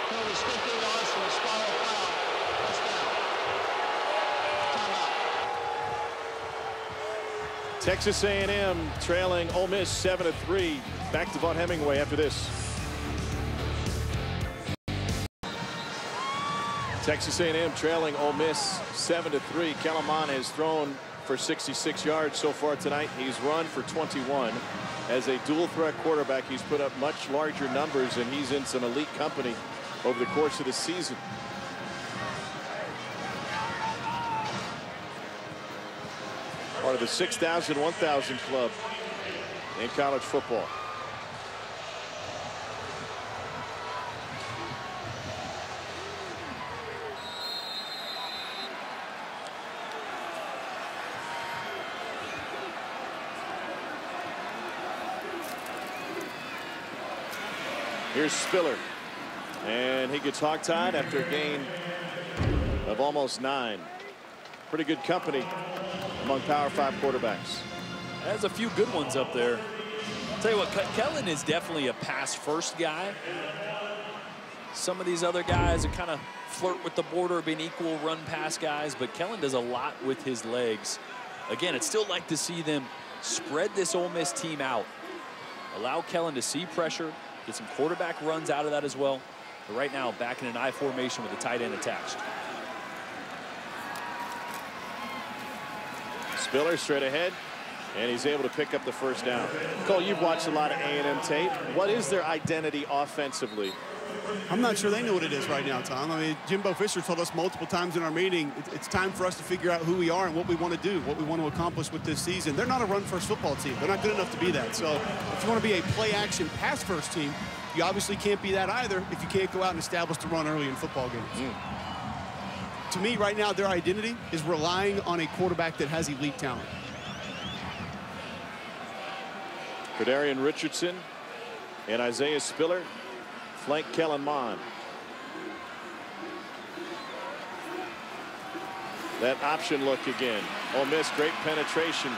[SPEAKER 4] Penalty 15 yards from the spot foul. Touchdown. Timeout.
[SPEAKER 1] Texas A&M trailing Ole Miss 7-3. Back to Vaught Hemingway after this. Texas A&M trailing Ole Miss 7-3. Kellen Mond has thrown for 66 yards so far tonight. He's run for 21. As a dual threat quarterback, he's put up much larger numbers, and he's in some elite company over the course of the season. Part of the 6,000, 1,000 club in college football. Here's Spiller, and he gets hogtied after a gain of almost 9. Pretty good company among Power 5 quarterbacks.
[SPEAKER 2] There's a few good ones up there. I'll tell you what, Kellen is definitely a pass-first guy. some of these other guys that kind of flirt with the border of being equal run-pass guys, but Kellen does a lot with his legs. Again, I'd still like to see them spread this Ole Miss team out. Allow Kellen to see pressure, get some quarterback runs out of that as well. But right now, back in an I formation with the tight end attached.
[SPEAKER 1] Spiller straight ahead, and he's able to pick up the first down. Cole, you've watched a lot of A&M tape. What is their identity offensively?
[SPEAKER 3] I'm not sure they know what it is right now, Tom. I mean, Jimbo Fisher told us multiple times in our meeting, it's time for us to figure out who we are and what we want to do, what we want to accomplish with this season. They're not a run-first football team. They're not good enough to be that. So if you want to be a play-action, pass-first team, you obviously can't be that either if you can't go out and establish the run early in football games. To me, right now, their identity is relying on a quarterback that has elite talent.
[SPEAKER 1] Kadarian Richardson and Isaiah Spiller flank Kellen Mond. That option look again. Ole Miss, great penetration.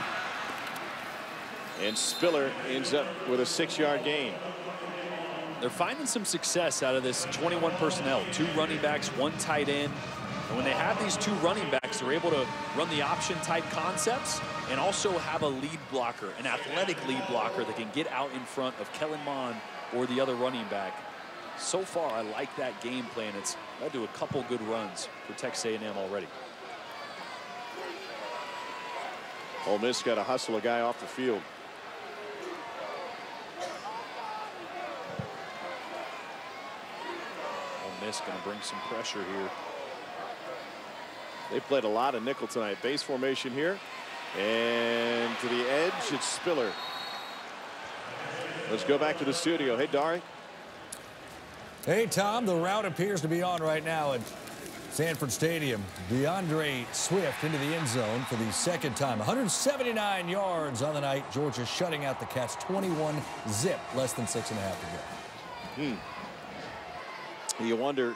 [SPEAKER 1] And Spiller ends up with a 6-yard gain.
[SPEAKER 2] They're finding some success out of this 21 personnel. 2 running backs, 1 tight end. And when they have these 2 running backs, they're able to run the option type concepts and also have a lead blocker, an athletic lead blocker that can get out in front of Kellen Mond or the other running back. So far, I like that game plan. It's led to a couple good runs for Texas A&M already.
[SPEAKER 1] Ole Miss got to hustle a guy off the field.
[SPEAKER 2] Ole Miss going to bring some pressure here.
[SPEAKER 1] They played a lot of nickel tonight. Base formation here. And to the edge, it's Spiller. Let's go back to the studio. Hey, Dari.
[SPEAKER 5] Hey, Tom, the route appears to be on right now at Sanford Stadium. DeAndre Swift into the end zone for the second time. 179 yards on the night. Georgia shutting out the Cats 21-zip, less than 6.5 to go.
[SPEAKER 1] You wonder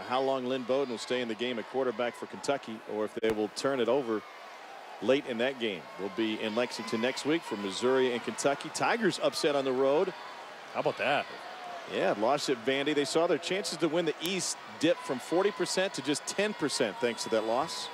[SPEAKER 1] how long Lynn Bowden will stay in the game at quarterback for Kentucky, or if they will turn it over late in that game. We'll be in Lexington next week for Missouri and Kentucky. Tigers upset on the road.
[SPEAKER 2] How about that?
[SPEAKER 1] Yeah, lost at Vandy. They saw their chances to win the East dip from 40% to just 10% thanks to that loss.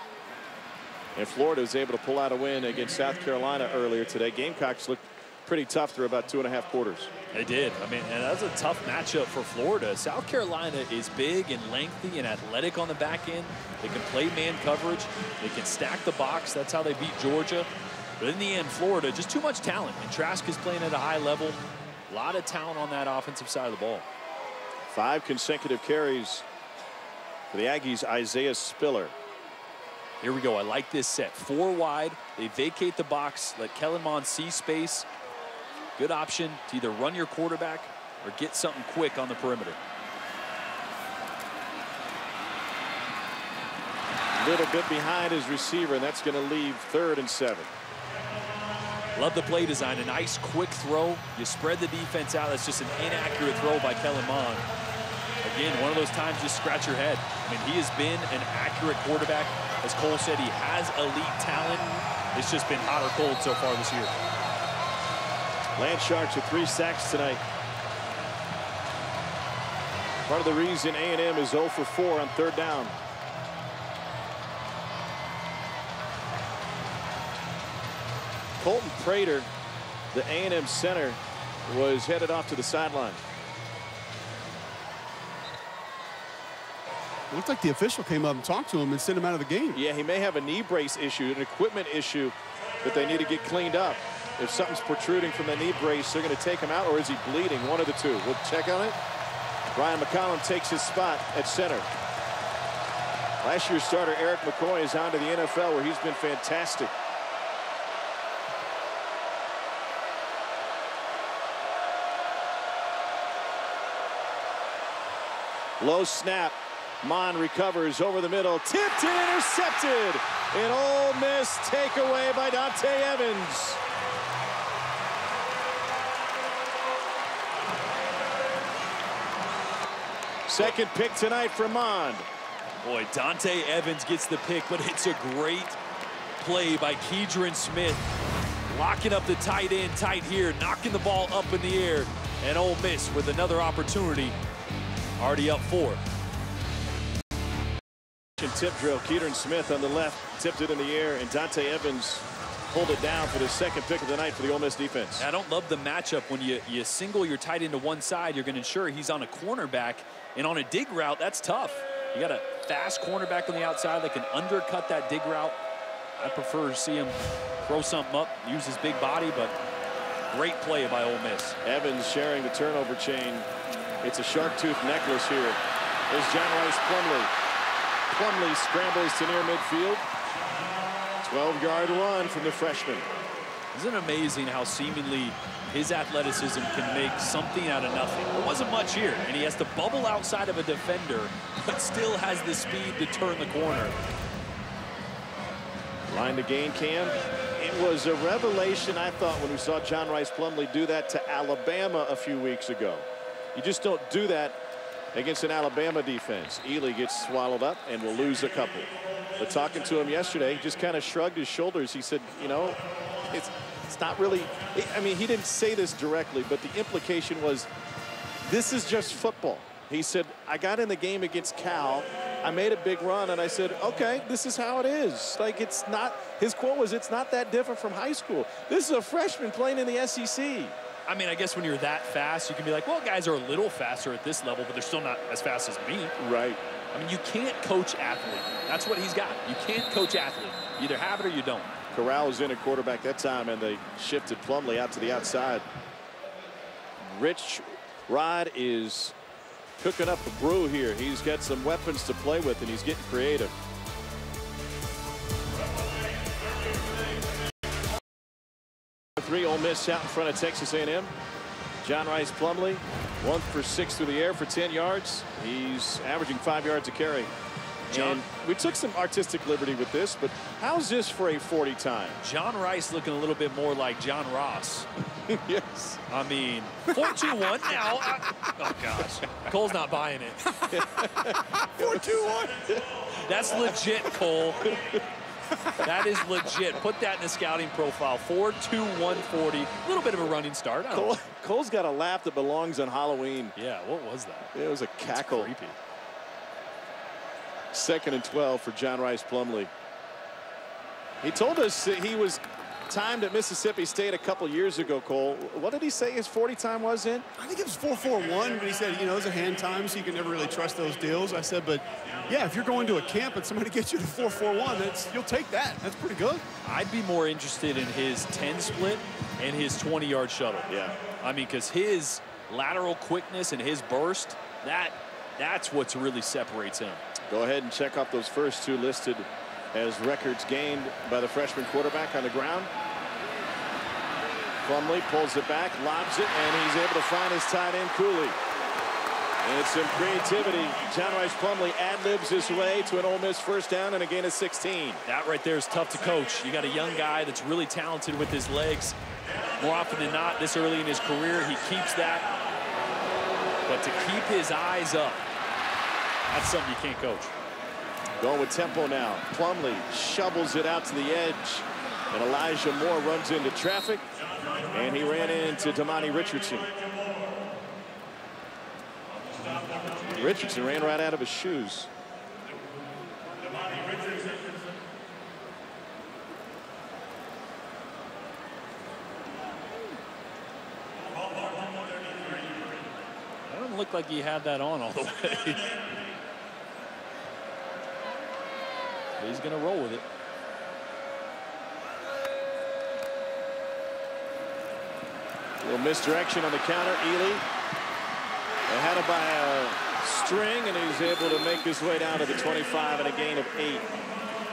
[SPEAKER 1] And Florida was able to pull out a win against South Carolina earlier today. Gamecocks looked pretty tough through about 2.5 quarters.
[SPEAKER 2] They did. I mean, and that's a tough matchup for Florida. South Carolina is big and lengthy and athletic on the back end. They can play man coverage. They can stack the box. That's how they beat Georgia. But in the end, Florida, just too much talent. And Trask is playing at a high level. A lot of talent on that offensive side of the ball.
[SPEAKER 1] 5 consecutive carries for the Aggies. Isaiah Spiller.
[SPEAKER 2] Here we go. I like this set. 4 wide. They vacate the box. Let Kellen Mond see space. Good option to either run your quarterback or get something quick on the perimeter.
[SPEAKER 1] A little bit behind his receiver, and that's going to leave 3rd and 7.
[SPEAKER 2] Love the play design. A nice quick throw. You spread the defense out. That's just an inaccurate throw by Kellen Mond. Again, one of those times you scratch your head. I mean, he has been an accurate quarterback. As Cole said, he has elite talent. It's just been hot or cold so far this year.
[SPEAKER 1] Land Sharks with 3 sacks tonight. Part of the reason A&M is 0 for 4 on 3rd down. Colton Prater, the A&M center, was headed off to the sideline.
[SPEAKER 3] It looked like the official came up and talked to him and sent him out of the game.
[SPEAKER 1] Yeah, he may have a knee brace issue, an equipment issue that they need to get cleaned up. If something's protruding from the knee brace, they're going to take him out, or is he bleeding? One of the two. We'll check on it. Ryan McCollum takes his spot at center. Last year's starter Eric McCoy is on to the NFL, where he's been fantastic. Low snap. Mond recovers over the middle. Tipped and intercepted. An Ole Miss takeaway by Dante Evans. Second pick tonight for Mond.
[SPEAKER 2] Boy, Dante Evans gets the pick, but it's a great play by Keidron Smith. Locking up the tight end tight here, knocking the ball up in the air. And Ole Miss with another opportunity Already up 4.
[SPEAKER 1] Tip drill. Keaton Smith on the left tipped it in the air, and Dante Evans pulled it down for the second pick of the night for the Ole Miss defense.
[SPEAKER 2] I don't love the matchup when you single your tight end to one side. You're going to ensure he's on a cornerback, and on a dig route, that's tough. You got a fast cornerback on the outside that can undercut that dig route. I prefer to see him throw something up, use his big body, but great play by Ole Miss.
[SPEAKER 1] Evans sharing the turnover chain. It's a shark tooth necklace here. There's John Rice Plumlee. Plumlee scrambles to near midfield. 12-yard run from the freshman.
[SPEAKER 2] Isn't it amazing how seemingly his athleticism can make something out of nothing? There wasn't much here, and he has to bubble outside of a defender, but still has the speed to turn the corner.
[SPEAKER 1] Line to gain, Cam. It was a revelation, I thought, when we saw John Rice Plumlee do that to Alabama a few weeks ago. You just don't do that against an Alabama defense. Ely gets swallowed up and will lose a couple. But talking to him yesterday, he just kind of shrugged his shoulders. He said, you know, it's not really, I mean, he didn't say this directly, but the implication was, this is just football. He said, I got in the game against Cal. I made a big run, and I said, okay, this is how it is. Like, it's not, his quote was, it's not that different from high school. This is a freshman playing in the SEC.
[SPEAKER 2] I mean, I guess when you're that fast, you can be like, well, guys are a little faster at this level, but they're still not as fast as me.
[SPEAKER 1] Right.
[SPEAKER 2] I mean, you can't coach athlete. That's what he's got. You can't coach athlete. You either have it or you don't.
[SPEAKER 1] Corral was in at quarterback that time, and they shifted Plumlee out to the outside. Rich Rod is cooking up a brew here. He's got some weapons to play with, and he's getting creative. Ole Miss out in front of Texas A&M. John Rice Plumlee, 1 for 6 through the air for 10 yards. He's averaging 5 yards a carry. And we took some artistic liberty with this, but how's this for a 40 time?
[SPEAKER 2] John Rice looking a little bit more like John Ross.
[SPEAKER 1] Yes.
[SPEAKER 2] I mean, 4-2-1 now. Oh, gosh. Cole's not buying it.
[SPEAKER 3] 4-2-1.
[SPEAKER 2] That's legit, Cole. That is legit. Put that in the scouting profile. 4-2-1-40. A little bit of a running start.
[SPEAKER 1] Cole's got a laugh that belongs on Halloween.
[SPEAKER 2] Yeah, what was that?
[SPEAKER 1] It was a cackle.
[SPEAKER 2] That's creepy.
[SPEAKER 1] 2nd and 12 for John Rice Plumlee. He told us that he was timed at Mississippi State a couple years ago, Cole. What did he say his 40 time was in?
[SPEAKER 3] I think it was 4.41, but he said, you know, it's a hand time, so you can never really trust those deals. I said, but yeah, if you're going to a camp and somebody gets you to 4.41, you'll take that. That's pretty good.
[SPEAKER 2] I'd be more interested in his 10 split and his 20-yard shuttle.
[SPEAKER 1] Yeah.
[SPEAKER 2] I mean, because his lateral quickness and his burst, that's what really separates him.
[SPEAKER 1] Go ahead and check off those first two listed as records gained by the freshman quarterback on the ground. Plumlee pulls it back, lobs it, and he's able to find his tight end Cooley. And some creativity. John Rice Plumlee ad-libs his way to an Ole Miss first down and a gain of 16.
[SPEAKER 2] That right there is tough to coach. You got a young guy that's really talented with his legs. More often than not, this early in his career, he keeps that. But to keep his eyes up, that's something you can't coach.
[SPEAKER 1] Going with tempo now. Plumlee shovels it out to the edge. And Elijah Moore runs into traffic. And he ran into Damani Richardson. Richardson ran right out of his shoes.
[SPEAKER 2] That doesn't look like he had that on all the way. He's going to roll with it.
[SPEAKER 1] A little misdirection on the counter. Ely had him by a string, and he's able to make his way down to the 25 and a gain of 8.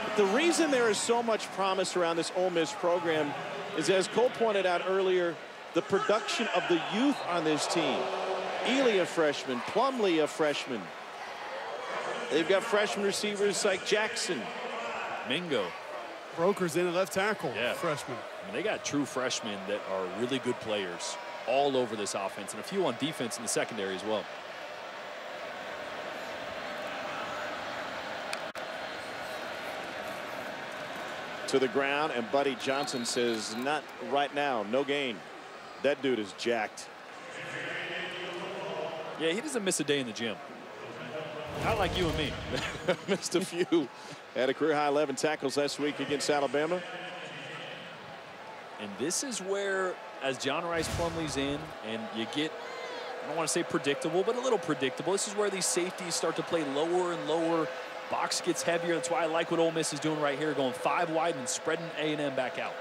[SPEAKER 1] But the reason there is so much promise around this Ole Miss program is, as Cole pointed out earlier, the production of the youth on this team. Ely a freshman, Plumlee a freshman. They've got freshman receivers like Jackson.
[SPEAKER 2] Mingo.
[SPEAKER 3] Broker's in at left tackle.
[SPEAKER 2] Yeah.
[SPEAKER 3] Freshman.
[SPEAKER 2] I mean, they got true freshmen that are really good players all over this offense, and a few on defense in the secondary as well.
[SPEAKER 1] To the ground, and Buddy Johnson says, not right now, no gain. That dude is jacked.
[SPEAKER 2] Yeah, he doesn't miss a day in the gym. Not like you and me.
[SPEAKER 1] Missed a few. Had a career high 11 tackles last week against Alabama.
[SPEAKER 2] And this is where, as John Rice Plumlee's in, and you get, I don't want to say predictable, but a little predictable. This is where these safeties start to play lower and lower. Box gets heavier. That's why I like what Ole Miss is doing right here, going 5 wide and spreading A&M back out.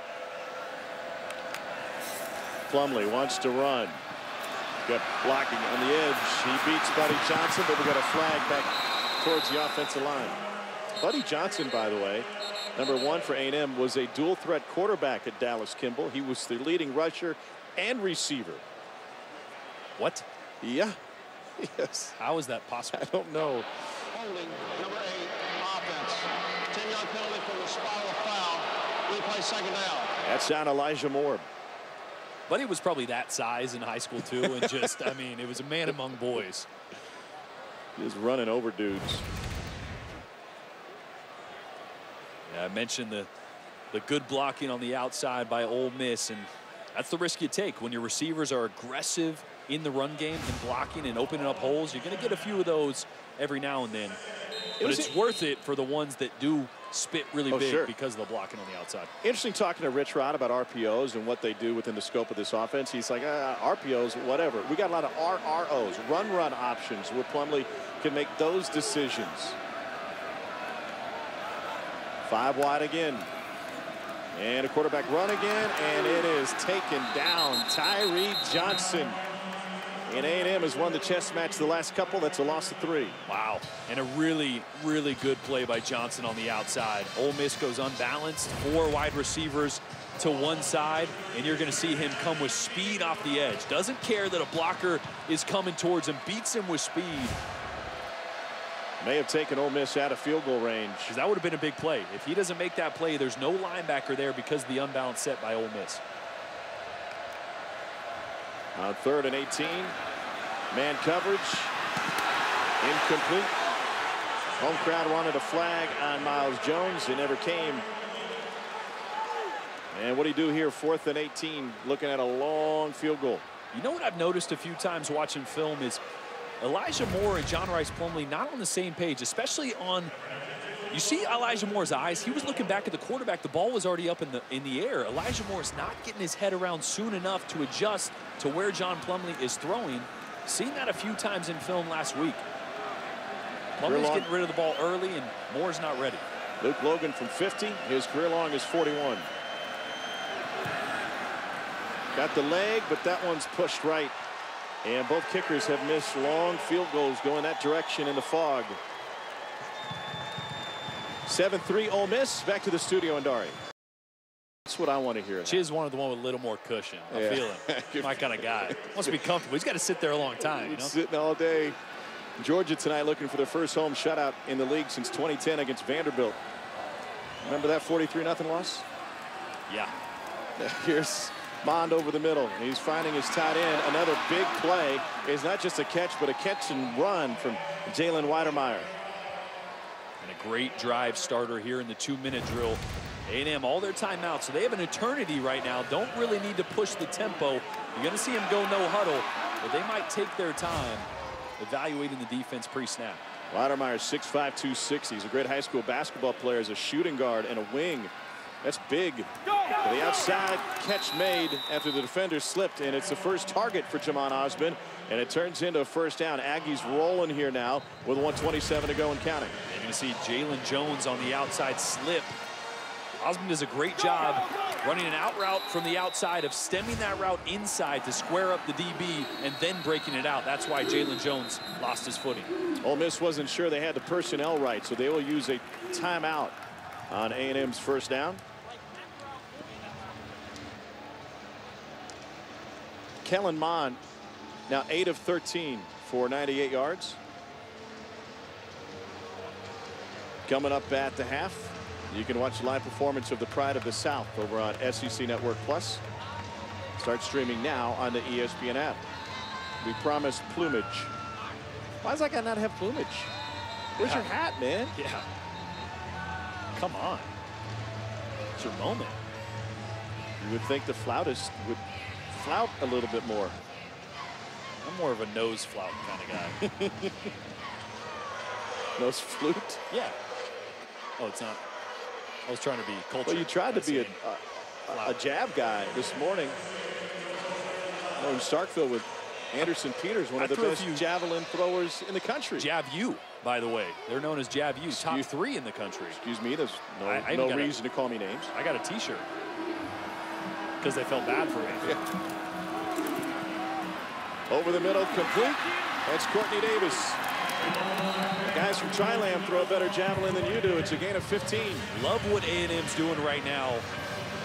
[SPEAKER 1] Plumlee wants to run. Got blocking on the edge. He beats Buddy Johnson, but we got a flag back towards the offensive line. Buddy Johnson, by the way, #1 for A&M, was a dual threat quarterback at Dallas Kimball. He was the leading rusher and receiver.
[SPEAKER 2] What?
[SPEAKER 1] Yeah. Yes.
[SPEAKER 2] How is that possible?
[SPEAKER 1] I don't know.
[SPEAKER 4] Holding, number 8, offense. 10-yard penalty for the spot of the foul. Replay second down.
[SPEAKER 1] That's on Elijah Moore.
[SPEAKER 2] Buddy was probably that size in high school, too, and just, I mean, it was a man among boys.
[SPEAKER 1] He's running over dudes.
[SPEAKER 2] Yeah, I mentioned the good blocking on the outside by Ole Miss, and that's the risk you take. When your receivers are aggressive in the run game and blocking and opening up holes, you're going to get a few of those every now and then. But it's worth it for the ones that do spit really big because of the blocking on the outside.
[SPEAKER 1] Interesting talking to Rich Rod about RPOs and what they do within the scope of this offense. He's like, RPOs, whatever. We got a lot of RROs, run options, where Plumlee can make those decisions. 5 wide again. And a quarterback run again, and it is taken down. Tyree Johnson. And A&M has won the chess match the last couple. That's a loss of 3.
[SPEAKER 2] Wow. And a really, really good play by Johnson on the outside. Ole Miss goes unbalanced. 4 wide receivers to one side, and you're going to see him come with speed off the edge. Doesn't care that a blocker is coming towards him. Beats him with speed.
[SPEAKER 1] May have taken Ole Miss out of field goal range.
[SPEAKER 2] Because that would have been a big play. If he doesn't make that play, there's no linebacker there because of the unbalanced set by Ole Miss.
[SPEAKER 1] On 3rd and 18. Man coverage. Incomplete. Home crowd wanted a flag on Miles Jones. It never came. And what do you do here? 4th and 18. Looking at a long field goal.
[SPEAKER 2] You know what I've noticed a few times watching film is Elijah Moore and John Rice Plumlee not on the same page, especially on, you see Elijah Moore's eyes. He was looking back at the quarterback. The ball was already up in the air. Elijah Moore's not getting his head around soon enough to adjust to where John Plumlee is throwing. Seen that a few times in film last week. Plumlee's getting rid of the ball early, and Moore's not ready.
[SPEAKER 1] Luke Logan from 50. His career long is 41. Got the leg, but that one's pushed right. And both kickers have missed long field goals going that direction in the fog. 7-3 Ole Miss. Back to the studio in Dari. That's what I want to hear.
[SPEAKER 2] Chiz wanted the one with a little more cushion. I feel it. My kind of guy. Wants to be comfortable. He's got to sit there a long time. You know?
[SPEAKER 1] Sitting all day. Georgia tonight looking for their first home shutout in the league since 2010 against Vanderbilt. Remember that 43-0 loss?
[SPEAKER 2] Yeah.
[SPEAKER 1] Here's Mond over the middle. He's finding his tight end. Another big play. It's not just a catch, but a catch and run from Jalen Weidermeyer.
[SPEAKER 2] And a great drive starter here in the 2-minute drill. A&M all their timeouts, so they have an eternity right now. Don't really need to push the tempo. You're going to see them go no huddle, but they might take their time evaluating the defense pre-snap.
[SPEAKER 1] Weidermeyer's 6'5", 260. He's a great high school basketball player as a shooting guard and a wing. That's big. To the outside, catch made after the defender slipped, and it's the first target for Jamon Osmond, and it turns into a first down. Aggies rolling here now with 1:27 to go and counting.
[SPEAKER 2] You're going to see Jalen Jones on the outside slip. Osmond does a great job running an out route from the outside of stemming that route inside to square up the DB and then breaking it out. That's why Jalen Jones lost his footing.
[SPEAKER 1] Ole Miss wasn't sure they had the personnel right, so they will use a timeout on A&M's first down. Kellen Mond now 8 of 13 for 98 yards. Coming up at the half, you can watch the live performance of the Pride of the South over on SEC Network Plus. Start streaming now on the ESPN app. We promised plumage. Why does that guy not have plumage? Where's your hat, man?
[SPEAKER 2] Yeah. Come on. It's your moment.
[SPEAKER 1] You would think the flautist would flout a little bit more.
[SPEAKER 2] I'm more of a nose flout kind of guy.
[SPEAKER 1] Nose flute?
[SPEAKER 2] Yeah. Oh, it's not. I was trying to be cultured.
[SPEAKER 1] Well, you tried to be a jab guy this morning. No, in Starkville with Anderson Peters, one of the best javelin throwers in the country.
[SPEAKER 2] Jab U, by the way. They're known as Jab U, top 3 in the country.
[SPEAKER 1] Excuse me, there's no reason to call me names.
[SPEAKER 2] I got a T-shirt because they felt bad for me.
[SPEAKER 1] Yeah. Over the middle, complete. That's Courtney Davis. The guys from Tri-Lam throw a better javelin than you do. It's a gain of 15.
[SPEAKER 2] Love what A&M's doing right now.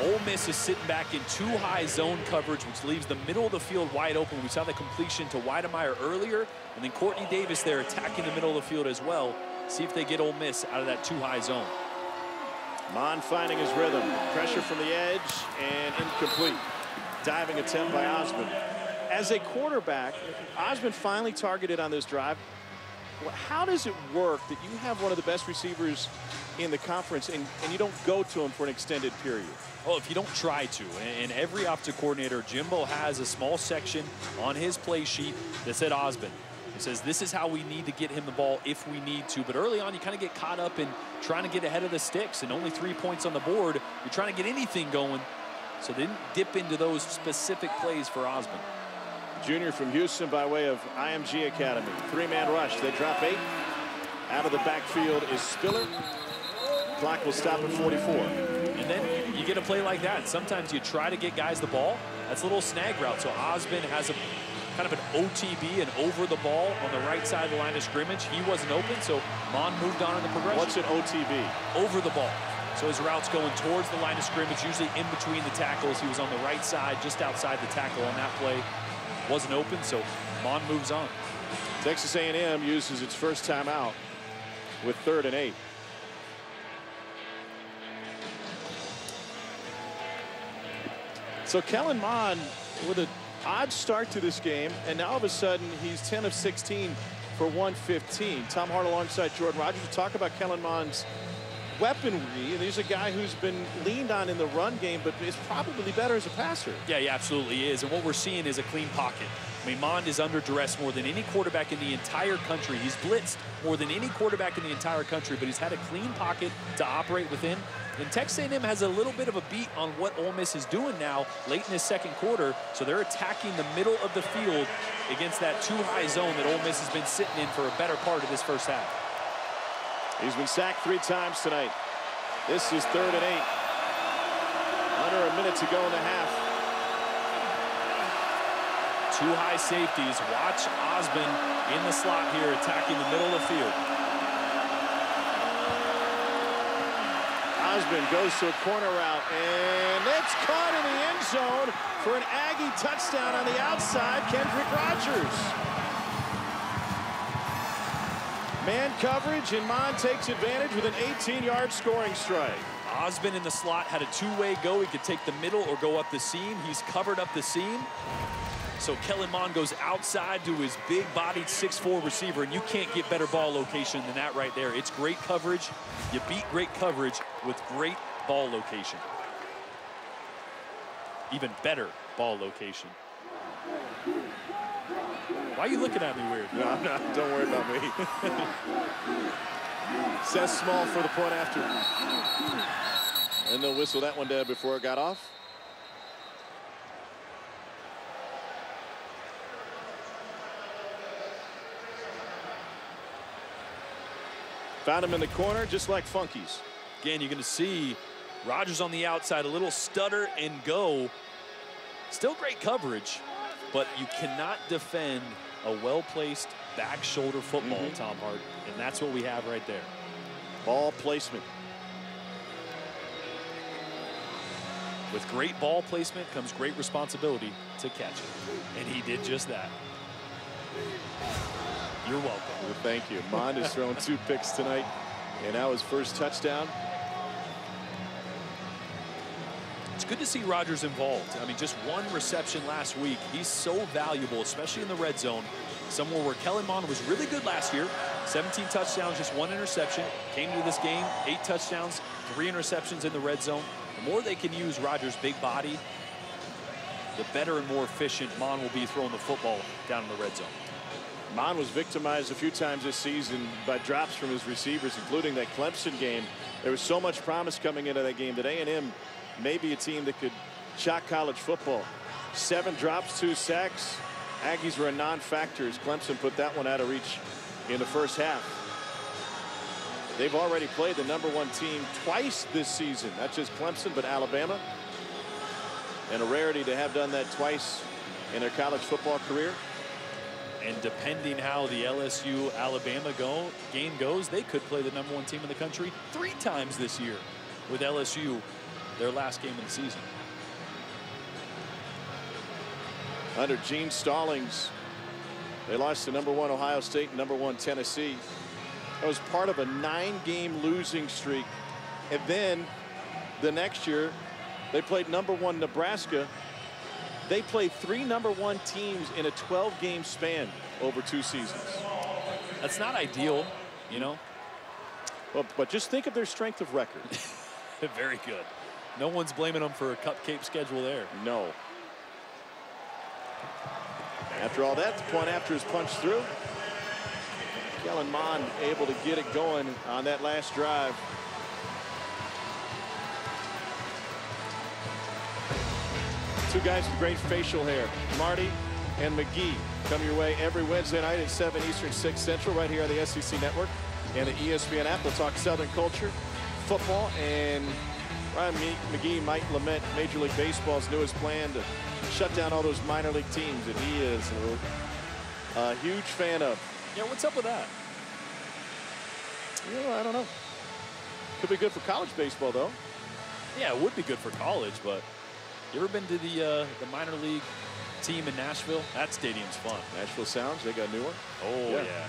[SPEAKER 2] Ole Miss is sitting back in too high zone coverage, which leaves the middle of the field wide open. We saw the completion to Weidemeyer earlier, and then Courtney Davis there attacking the middle of the field as well. See if they get Ole Miss out of that too high zone.
[SPEAKER 1] Mon finding his rhythm. Pressure from the edge and incomplete. Diving attempt by Osmond. As a quarterback, Osmond finally targeted on this drive. How does it work that you have one of the best receivers in the conference and you don't go to him for an extended period?
[SPEAKER 2] Well, if you don't try to, and every offensive coordinator, Jimbo has a small section on his play sheet that said Osmond. It says this is how we need to get him the ball if we need to. But early on, you kind of get caught up in trying to get ahead of the sticks, and only 3 points on the board. You're trying to get anything going. So they didn't dip into those specific plays for Osmond.
[SPEAKER 1] Junior from Houston by way of IMG Academy. 3-man rush. They drop 8. Out of the backfield is Spiller. Clock will stop at 44.
[SPEAKER 2] And then you get a play like that. Sometimes you try to get guys the ball. That's a little snag route. So Osmond has a kind of an OTB and over the ball on the right side of the line of scrimmage. He wasn't open, so Mon moved on in the progression.
[SPEAKER 1] What's an OTB?
[SPEAKER 2] Over the ball. So his route's going towards the line of scrimmage, usually in between the tackles. He was on the right side, just outside the tackle on that play. Wasn't open, so Mon moves on.
[SPEAKER 1] Texas A&M uses its first timeout with 3rd and 8. So Kellen Mond with an odd start to this game, and now all of a sudden he's 10 of 16 for 115. Tom Hart alongside Jordan Rogers. We talk about Kellen Mond's weaponry, and he's a guy who's been leaned on in the run game, but is probably better as a passer.
[SPEAKER 2] Yeah, he absolutely is. And what we're seeing is a clean pocket. I mean, Mond is under duress more than any quarterback in the entire country. He's blitzed more than any quarterback in the entire country, but he's had a clean pocket to operate within. And Texas A&M has a little bit of a beat on what Ole Miss is doing now late in his second quarter. So they're attacking the middle of the field against that too high zone that Ole Miss has been sitting in for a better part of this first half.
[SPEAKER 1] He's been sacked 3 times tonight. This is 3rd and 8. Under a minute to go in the half.
[SPEAKER 2] 2 high safeties. Watch Osmond in the slot here attacking the middle of the field.
[SPEAKER 1] Osmond goes to a corner route, and it's caught in the end zone for an Aggie touchdown on the outside. Kendrick Rogers. Man coverage, and Mond takes advantage with an 18-yard scoring strike.
[SPEAKER 2] Osmond in the slot had a 2-way go. He could take the middle or go up the seam. He's covered up the seam. So Kellen Mond goes outside to his big-bodied 6'4" receiver, and you can't get better ball location than that right there. It's great coverage. You beat great coverage with great ball location. Even better ball location. Why are you looking at me weird?
[SPEAKER 1] No, I'm not. Don't worry about me. Says small for the point after. And they'll whistle that one down before it got off. Found him in the corner, just like Funky's.
[SPEAKER 2] Again, you're going to see Rogers on the outside, a little stutter and go. Still great coverage, but you cannot defend a well-placed back shoulder football, Tom Hart, and that's what we have right there.
[SPEAKER 1] Ball placement.
[SPEAKER 2] With great ball placement comes great responsibility to catch it, and he did just that. You're welcome.
[SPEAKER 1] Well, thank you. Mond has thrown 2 picks tonight, and now his first touchdown.
[SPEAKER 2] It's good to see Rogers involved. I mean, just 1 reception last week. He's so valuable, especially in the red zone. Somewhere where Kellen Mond was really good last year. 17 touchdowns, just 1 interception. Came to this game, 8 touchdowns, 3 interceptions in the red zone. The more they can use Rogers' big body, the better and more efficient Mond will be throwing the football down in the red zone.
[SPEAKER 1] Mon was victimized a few times this season by drops from his receivers, including that Clemson game. There was so much promise coming into that game that A&M may be a team that could shock college football. 7 drops, 2 sacks. Aggies were a non-factor as Clemson put that one out of reach in the first half. They've already played the #1 team twice this season, not just Clemson, but Alabama. And a rarity to have done that twice in their college football career.
[SPEAKER 2] And depending how the LSU-Alabama game goes, they could play the #1 team in the country 3 times this year with LSU, their last game of the season.
[SPEAKER 1] Under Gene Stallings, they lost to #1 Ohio State and #1 Tennessee. That was part of a 9-game losing streak. And then the next year, they played #1 Nebraska. They played 3 #1 teams in a 12-game span over 2 seasons.
[SPEAKER 2] That's not ideal, you know.
[SPEAKER 1] Well, but just think of their strength of record.
[SPEAKER 2] Very good. No one's blaming them for a cupcake schedule there.
[SPEAKER 1] No. After all that, the point after is punched through. Kellen Mond able to get it going on that last drive. Two guys with great facial hair, Marty and McGee, come your way every Wednesday night at 7 Eastern, 6 Central, right here on the SEC Network and the ESPN app. We'll talk Southern culture, football, and Ryan McGee might lament Major League Baseball's newest plan to shut down all those minor league teams that he is a huge fan of.
[SPEAKER 2] Yeah, what's up with that?
[SPEAKER 1] You know, I don't know. Could be good for college baseball, though.
[SPEAKER 2] Yeah, it would be good for college, but you ever been to the minor league team in Nashville? That stadium's fun.
[SPEAKER 1] Nashville Sounds, they got a new one.
[SPEAKER 2] Oh, yeah.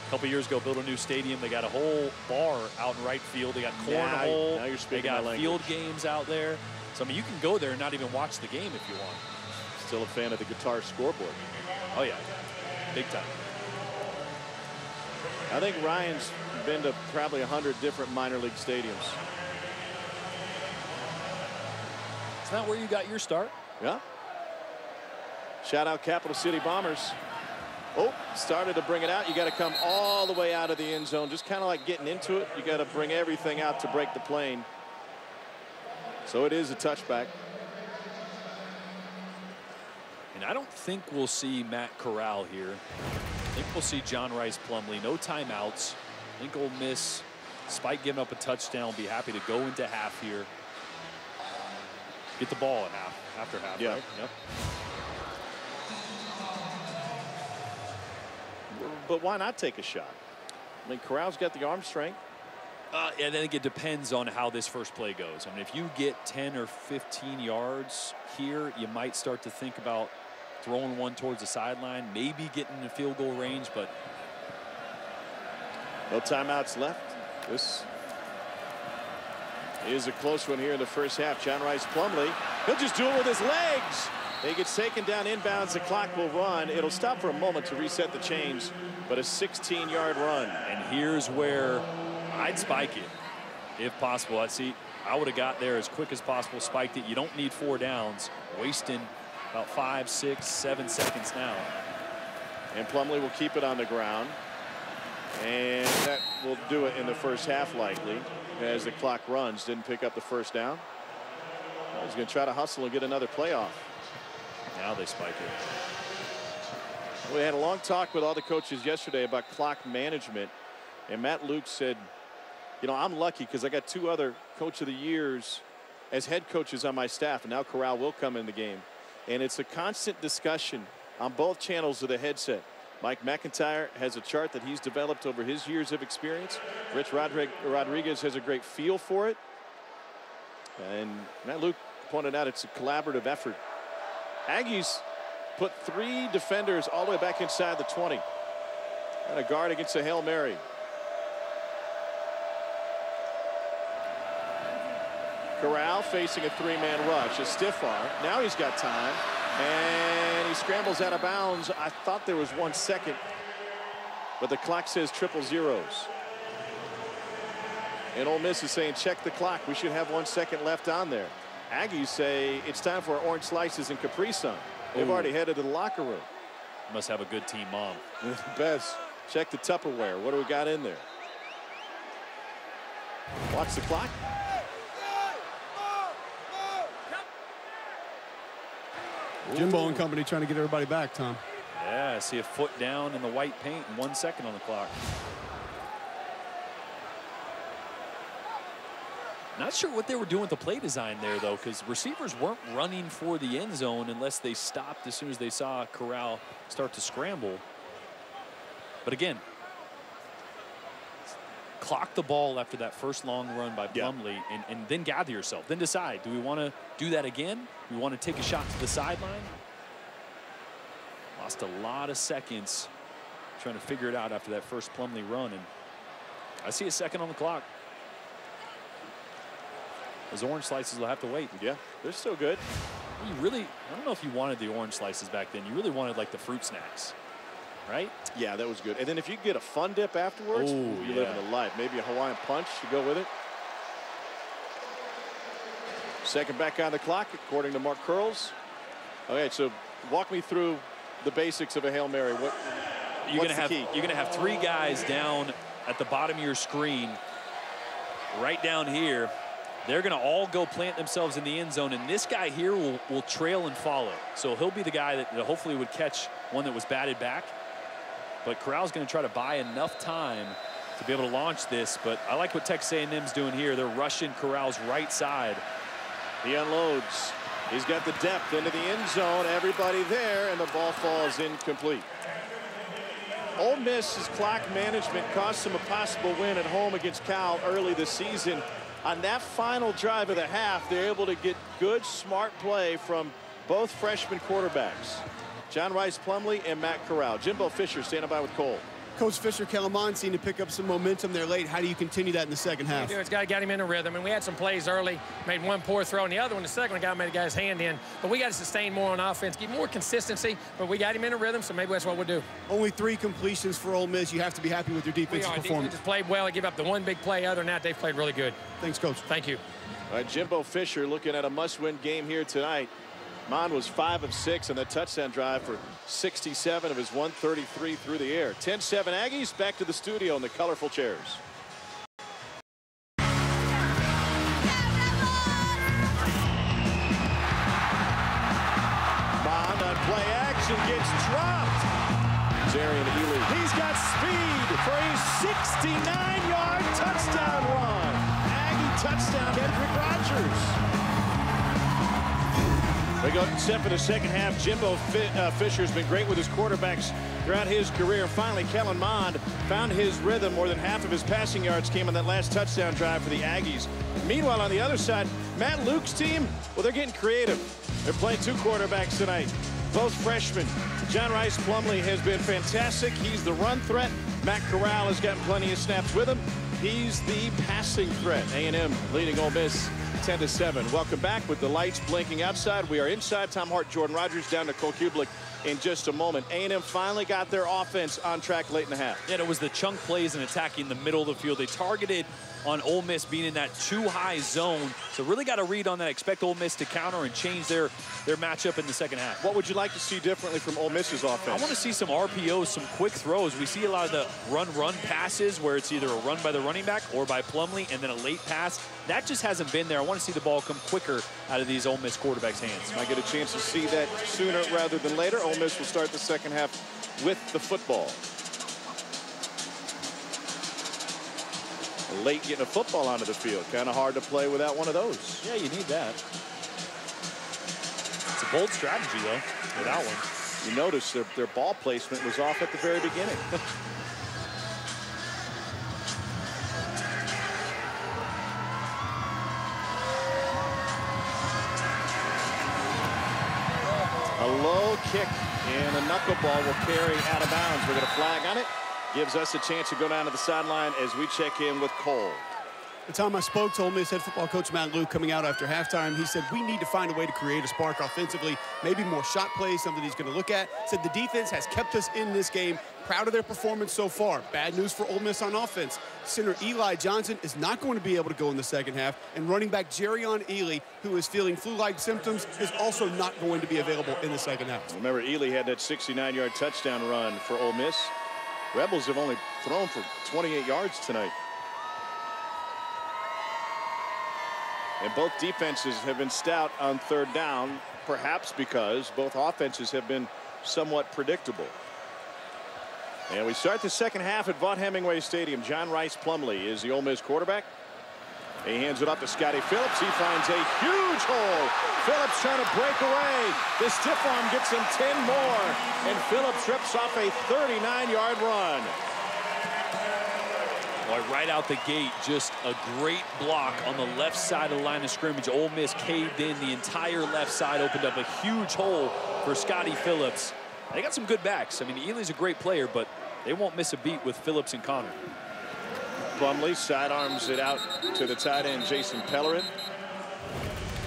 [SPEAKER 2] A couple years ago, built a new stadium. They got a whole bar out in right field. They got cornhole.
[SPEAKER 1] Now you're speaking
[SPEAKER 2] they got
[SPEAKER 1] my
[SPEAKER 2] field
[SPEAKER 1] language.
[SPEAKER 2] games out there. So, I mean, you can go there and not even watch the game if you want.
[SPEAKER 1] Still a fan of the guitar scoreboard.
[SPEAKER 2] Oh, yeah. Big time.
[SPEAKER 1] I think Ryan's been to probably 100 different minor league stadiums.
[SPEAKER 2] Isn't that where you got your start?
[SPEAKER 1] Yeah. Shout out Capital City Bombers. Oh, started to bring it out. You got to come all the way out of the end zone. Just kind of like getting into it. You got to bring everything out to break the plane. So it is a touchback.
[SPEAKER 2] And I don't think we'll see Matt Corral here. I think we'll see John Rice Plumlee. No timeouts. I think Ole Miss, despite giving up a touchdown, will be happy to go into half here. Get the ball at half, after half,
[SPEAKER 1] yeah.
[SPEAKER 2] Right? Yep.
[SPEAKER 1] But why not take a shot? I mean, Corral's got the arm strength.
[SPEAKER 2] And I think it depends on how this first play goes. I mean, if you get 10 or 15 yards here, you might start to think about throwing one towards the sideline, maybe getting in the field goal range, but
[SPEAKER 1] no timeouts left. This is a close one here in the first half. John Rice Plumlee, he'll just do it with his legs. He gets taken down inbounds. The clock will run. It'll stop for a moment to reset the chains, but a 16-yard run.
[SPEAKER 2] And here's where I'd spike it if possible. I would have got there as quick as possible, spiked it. You don't need 4 downs, wasting about 5, 6, 7 seconds now.
[SPEAKER 1] And Plumlee will keep it on the ground. And that will do it in the first half likely as the clock runs. Didn't pick up the first down. He's going to try to hustle and get another playoff.
[SPEAKER 2] Now they spike it.
[SPEAKER 1] We had a long talk with all the coaches yesterday about clock management. And Matt Luke said, you know, I'm lucky because I got 2 other Coach of the Years as head coaches on my staff. And now Corral will come in the game. And it's a constant discussion on both channels of the headset. Mike McIntyre has a chart that he's developed over his years of experience. Rich Rodriguez has a great feel for it. And Matt Luke pointed out it's a collaborative effort. Aggies put 3 defenders all the way back inside the 20. And a guard against a Hail Mary. Corral facing a 3-man rush, a stiff arm. Now he's got time. And he scrambles out of bounds. I thought there was 1 second, but the clock says 000. And Ole Miss is saying, check the clock. We should have 1 second left on there. Aggies say it's time for our orange slices and Capri Sun. They've already headed to the locker room.
[SPEAKER 2] Must have a good team mom.
[SPEAKER 1] Best. Check the Tupperware. What do we got in there? Watch the clock.
[SPEAKER 3] Jimbo and company trying to get everybody back, Tom.
[SPEAKER 2] Yeah, I see a foot down in the white paint and 1 second on the clock. Not sure what they were doing with the play design there, though, because receivers weren't running for the end zone unless they stopped as soon as they saw Corral start to scramble. But again, clock the ball after that first long run by Plumlee, and then gather yourself. Then decide, do we want to do that again? Do we want to take a shot to the sideline? Lost a lot of seconds trying to figure it out after that first Plumlee run, and I see a second on the clock. Those orange slices will have to wait.
[SPEAKER 1] Yeah, they're still good.
[SPEAKER 2] You really, I don't know if you wanted the orange slices back then. You really wanted like the fruit snacks, right?
[SPEAKER 1] Yeah, that was good. And then if you get a fun dip afterwards, you're living a life. Maybe a Hawaiian punch to go with it. Second back on the clock, according to Mark Curls. Okay, so walk me through the basics of a Hail Mary. What's the key?
[SPEAKER 2] You're gonna have three guys down at the bottom of your screen, right down here. They're going to all go plant themselves in the end zone, and this guy here will trail and follow. So he'll be the guy that hopefully would catch one that was batted back. But Corral's going to try to buy enough time to be able to launch this. But I like what Texas A&M's doing here. They're rushing Corral's right side.
[SPEAKER 1] He unloads. He's got the depth into the end zone. Everybody there, and the ball falls incomplete. Ole Miss's clock management cost them a possible win at home against Cal early this season. On that final drive of the half, they're able to get good, smart play from both freshman quarterbacks, John Rice Plumlee and Matt Corral. Jimbo Fisher standing by with Cole.
[SPEAKER 3] Coach Fisher, Kellerman seemed to pick up some momentum there late. How do you continue that in the second half?
[SPEAKER 9] It's got to get him in a rhythm. And we had some plays early, made one poor throw, and the other one, the second one, made a guy's hand in. But we got to sustain more on offense, get more consistency. But we got him in a rhythm, so maybe that's what we'll do.
[SPEAKER 3] Only 3 completions for Ole Miss. You have to be happy with your defensive performance.
[SPEAKER 9] Defense played well. They give up the one big play. Other than that, they've played really good.
[SPEAKER 3] Thanks, Coach.
[SPEAKER 9] Thank you.
[SPEAKER 1] All right, Jimbo Fisher looking at a must-win game here tonight. Mond was 5 of 6 on that touchdown drive for 67 of his 133 through the air. 10-7 Aggies. Back to the studio in the colorful chairs. Mond on play action gets dropped. Zarian Ely. He's got speed for a 69-yard touchdown run. Aggie touchdown, Kendrick Rogers. We go set for the second half. Jimbo Fisher's been great with his quarterbacks throughout his career. Finally, Kellen Mond found his rhythm. More than half of his passing yards came on that last touchdown drive for the Aggies. Meanwhile, on the other side, Matt Luke's team, well, they're getting creative. They're playing 2 quarterbacks tonight, both freshmen. John Rice Plumlee has been fantastic. He's the run threat. Matt Corral has gotten plenty of snaps with him. He's the passing threat. A&M leading Ole Miss 10-7. Welcome back with the lights blinking outside. We are inside. Tom Hart, Jordan Rogers, down to Cole Kublik in just a moment. A&M finally got their offense on track late in the half.
[SPEAKER 2] Yeah, it was the chunk plays and attacking the middle of the field. They targeted on Ole Miss being in that too high zone. So really got to read on that. Expect Ole Miss to counter and change their matchup in the second half.
[SPEAKER 1] What would you like to see differently from Ole Miss's offense?
[SPEAKER 2] I want to see some RPOs, some quick throws. We see a lot of the run passes where it's either a run by the running back or by Plumlee and then a late pass. That just hasn't been there. I want to see the ball come quicker out of these Ole Miss quarterbacks' hands.
[SPEAKER 1] Might get a chance to see that sooner rather than later. Ole Miss will start the second half with the football. Late getting a football onto the field. Kind of hard to play without one of those.
[SPEAKER 2] Yeah, you need that. It's a bold strategy, though, without one.
[SPEAKER 1] You notice their ball placement was off at the very beginning. A low kick and a knuckleball will carry out of bounds. We're going to flag on it. Gives us a chance to go down to the sideline as we check in with Cole.
[SPEAKER 3] The time I spoke to Ole Miss head football coach Matt Luke coming out after halftime, he said, we need to find a way to create a spark offensively, maybe more shot plays, something he's going to look at. Said the defense has kept us in this game. Proud of their performance so far. Bad news for Ole Miss on offense. Center Eli Johnson is not going to be able to go in the second half, and running back Jerrion Ely, who is feeling flu-like symptoms, is also not going to be available in the second half.
[SPEAKER 1] Remember, Ely had that 69-yard touchdown run for Ole Miss. Rebels have only thrown for 28 yards tonight. And both defenses have been stout on third down, perhaps because both offenses have been somewhat predictable. And we start the second half at Vaught Hemingway Stadium. John Rice Plumlee is the Ole Miss quarterback. He hands it off to Scotty Phillips. He finds a huge hole. Phillips trying to break away. The stiff arm gets him 10 more. And Phillips rips off a 39-yard run.
[SPEAKER 2] Boy, right out the gate, just a great block on the left side of the line of scrimmage. Ole Miss caved in. The entire left side opened up a huge hole for Scotty Phillips. They got some good backs. I mean, Ely's a great player, but they won't miss a beat with Phillips and Connor.
[SPEAKER 1] Plumlee sidearms it out to the tight end, Jason Pellerin.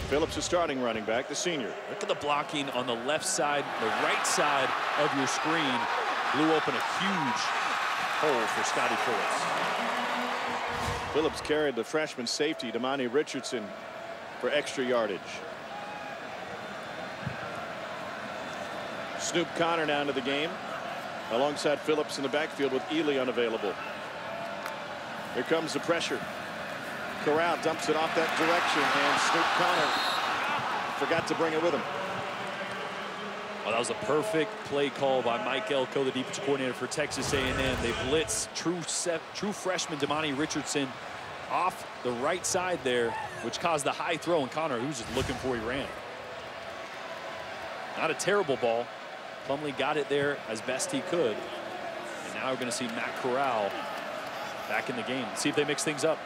[SPEAKER 1] Phillips, a starting running back, the senior.
[SPEAKER 2] Look at the blocking on the left side, the right side of your screen. Blew open a huge hole for Scotty Phillips.
[SPEAKER 1] Phillips carried the freshman safety, Damani Richardson, for extra yardage. Snoop Connor now into the game, alongside Phillips in the backfield with Ely unavailable. Here comes the pressure. Corral dumps it off that direction, and Snoop Connor forgot to bring it with him.
[SPEAKER 2] Well, that was a perfect play call by Mike Elko, the defensive coordinator for Texas A&M. They blitz true freshman Damani Richardson off the right side there, which caused the high throw, and Connor, who was just looking for, he ran. Not a terrible ball. Plumlee got it there as best he could. And now we're going to see Matt Corral back in the game. See if they mix things up.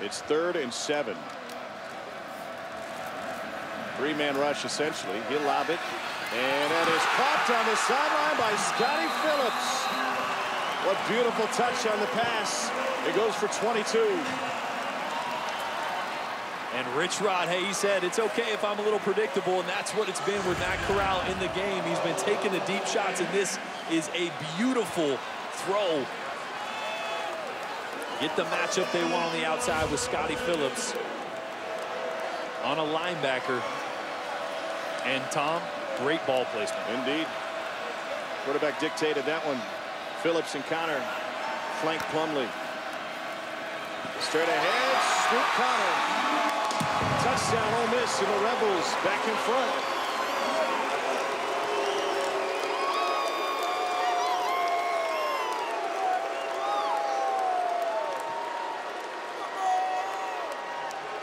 [SPEAKER 1] It's 3rd and 7. Three-man rush, essentially. He'll lob it. And that is caught on the sideline by Scotty Phillips. What beautiful touch on the pass. It goes for 22.
[SPEAKER 2] And Rich Rod, hey, he said, it's okay if I'm a little predictable, and that's what it's been with Matt Corral in the game. He's been taking the deep shots, and this is a beautiful throw. Get the matchup they want on the outside with Scotty Phillips on a linebacker. And Tom, great ball placement.
[SPEAKER 1] Indeed. Quarterback dictated that one. Phillips and Connor flank Plumlee. Straight ahead, Snoop Connor. Touchdown Ole Miss, and the Rebels back in front.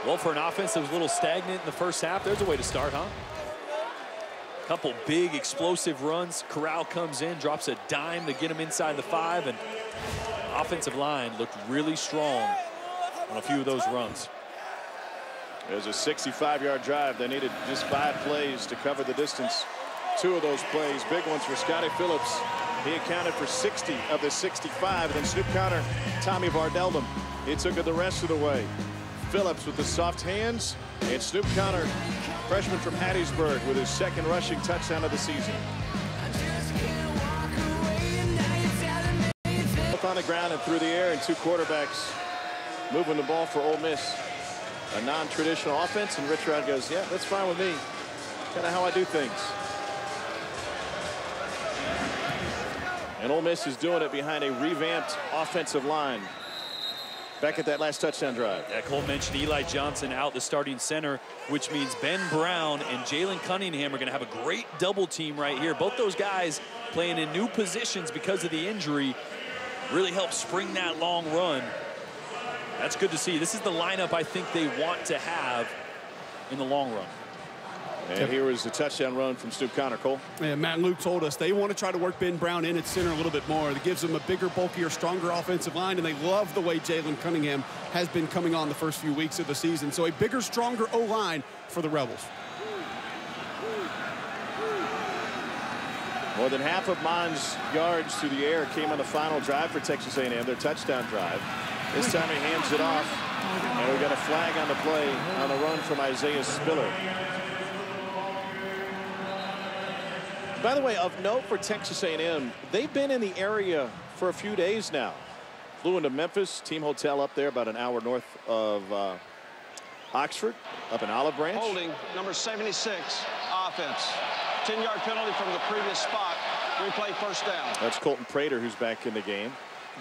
[SPEAKER 2] Well, for an offense that was a little stagnant in the first half, there's a way to start, huh? Couple big explosive runs. Corral comes in, drops a dime to get him inside the 5, and offensive line looked really strong on a few of those runs.
[SPEAKER 1] It was a 65-yard drive. They needed just 5 plays to cover the distance. 2 of those plays, big ones for Scotty Phillips. He accounted for 60 of the 65. And then Snoop Connor, Tommy Vardeldum, he took it the rest of the way. Phillips with the soft hands, and Snoop Connor, freshman from Hattiesburg, with his 2nd rushing touchdown of the season. Both on the ground and through the air, and 2 quarterbacks moving the ball for Ole Miss. A non-traditional offense, and Rich Rod goes, yeah, that's fine with me. Kind of how I do things. And Ole Miss is doing it behind a revamped offensive line. Back at that last touchdown drive.
[SPEAKER 2] Yeah, Cole mentioned Eli Johnson out, the starting center, which means Ben Brown and Jalen Cunningham are going to have a great double team right here. Both those guys playing in new positions because of the injury really helped spring that long run. That's good to see. This is the lineup I think they want to have in the long run.
[SPEAKER 1] And here was the touchdown run from Snoop Connor. Cole.
[SPEAKER 3] Yeah, Matt and Luke told us they want to try to work Ben Brown in at center a little bit more. It gives them a bigger, bulkier, stronger offensive line, and they love the way Jalen Cunningham has been coming on the first few weeks of the season. So a bigger, stronger O-line for the Rebels.
[SPEAKER 1] More than half of Mond's yards through the air came on the final drive for Texas A&M, their touchdown drive. This time he hands it off And we got a flag on the play on the run from Isaiah Spiller. By the way, of note for Texas A&M, they've been in the area for a few days now. Flew into Memphis, team hotel up there about an hour north of Oxford, up in Olive Branch.
[SPEAKER 4] Holding, number 76, offense. 10-yard penalty from the previous spot. Replay first down.
[SPEAKER 1] That's Colton Prater who's back in the game.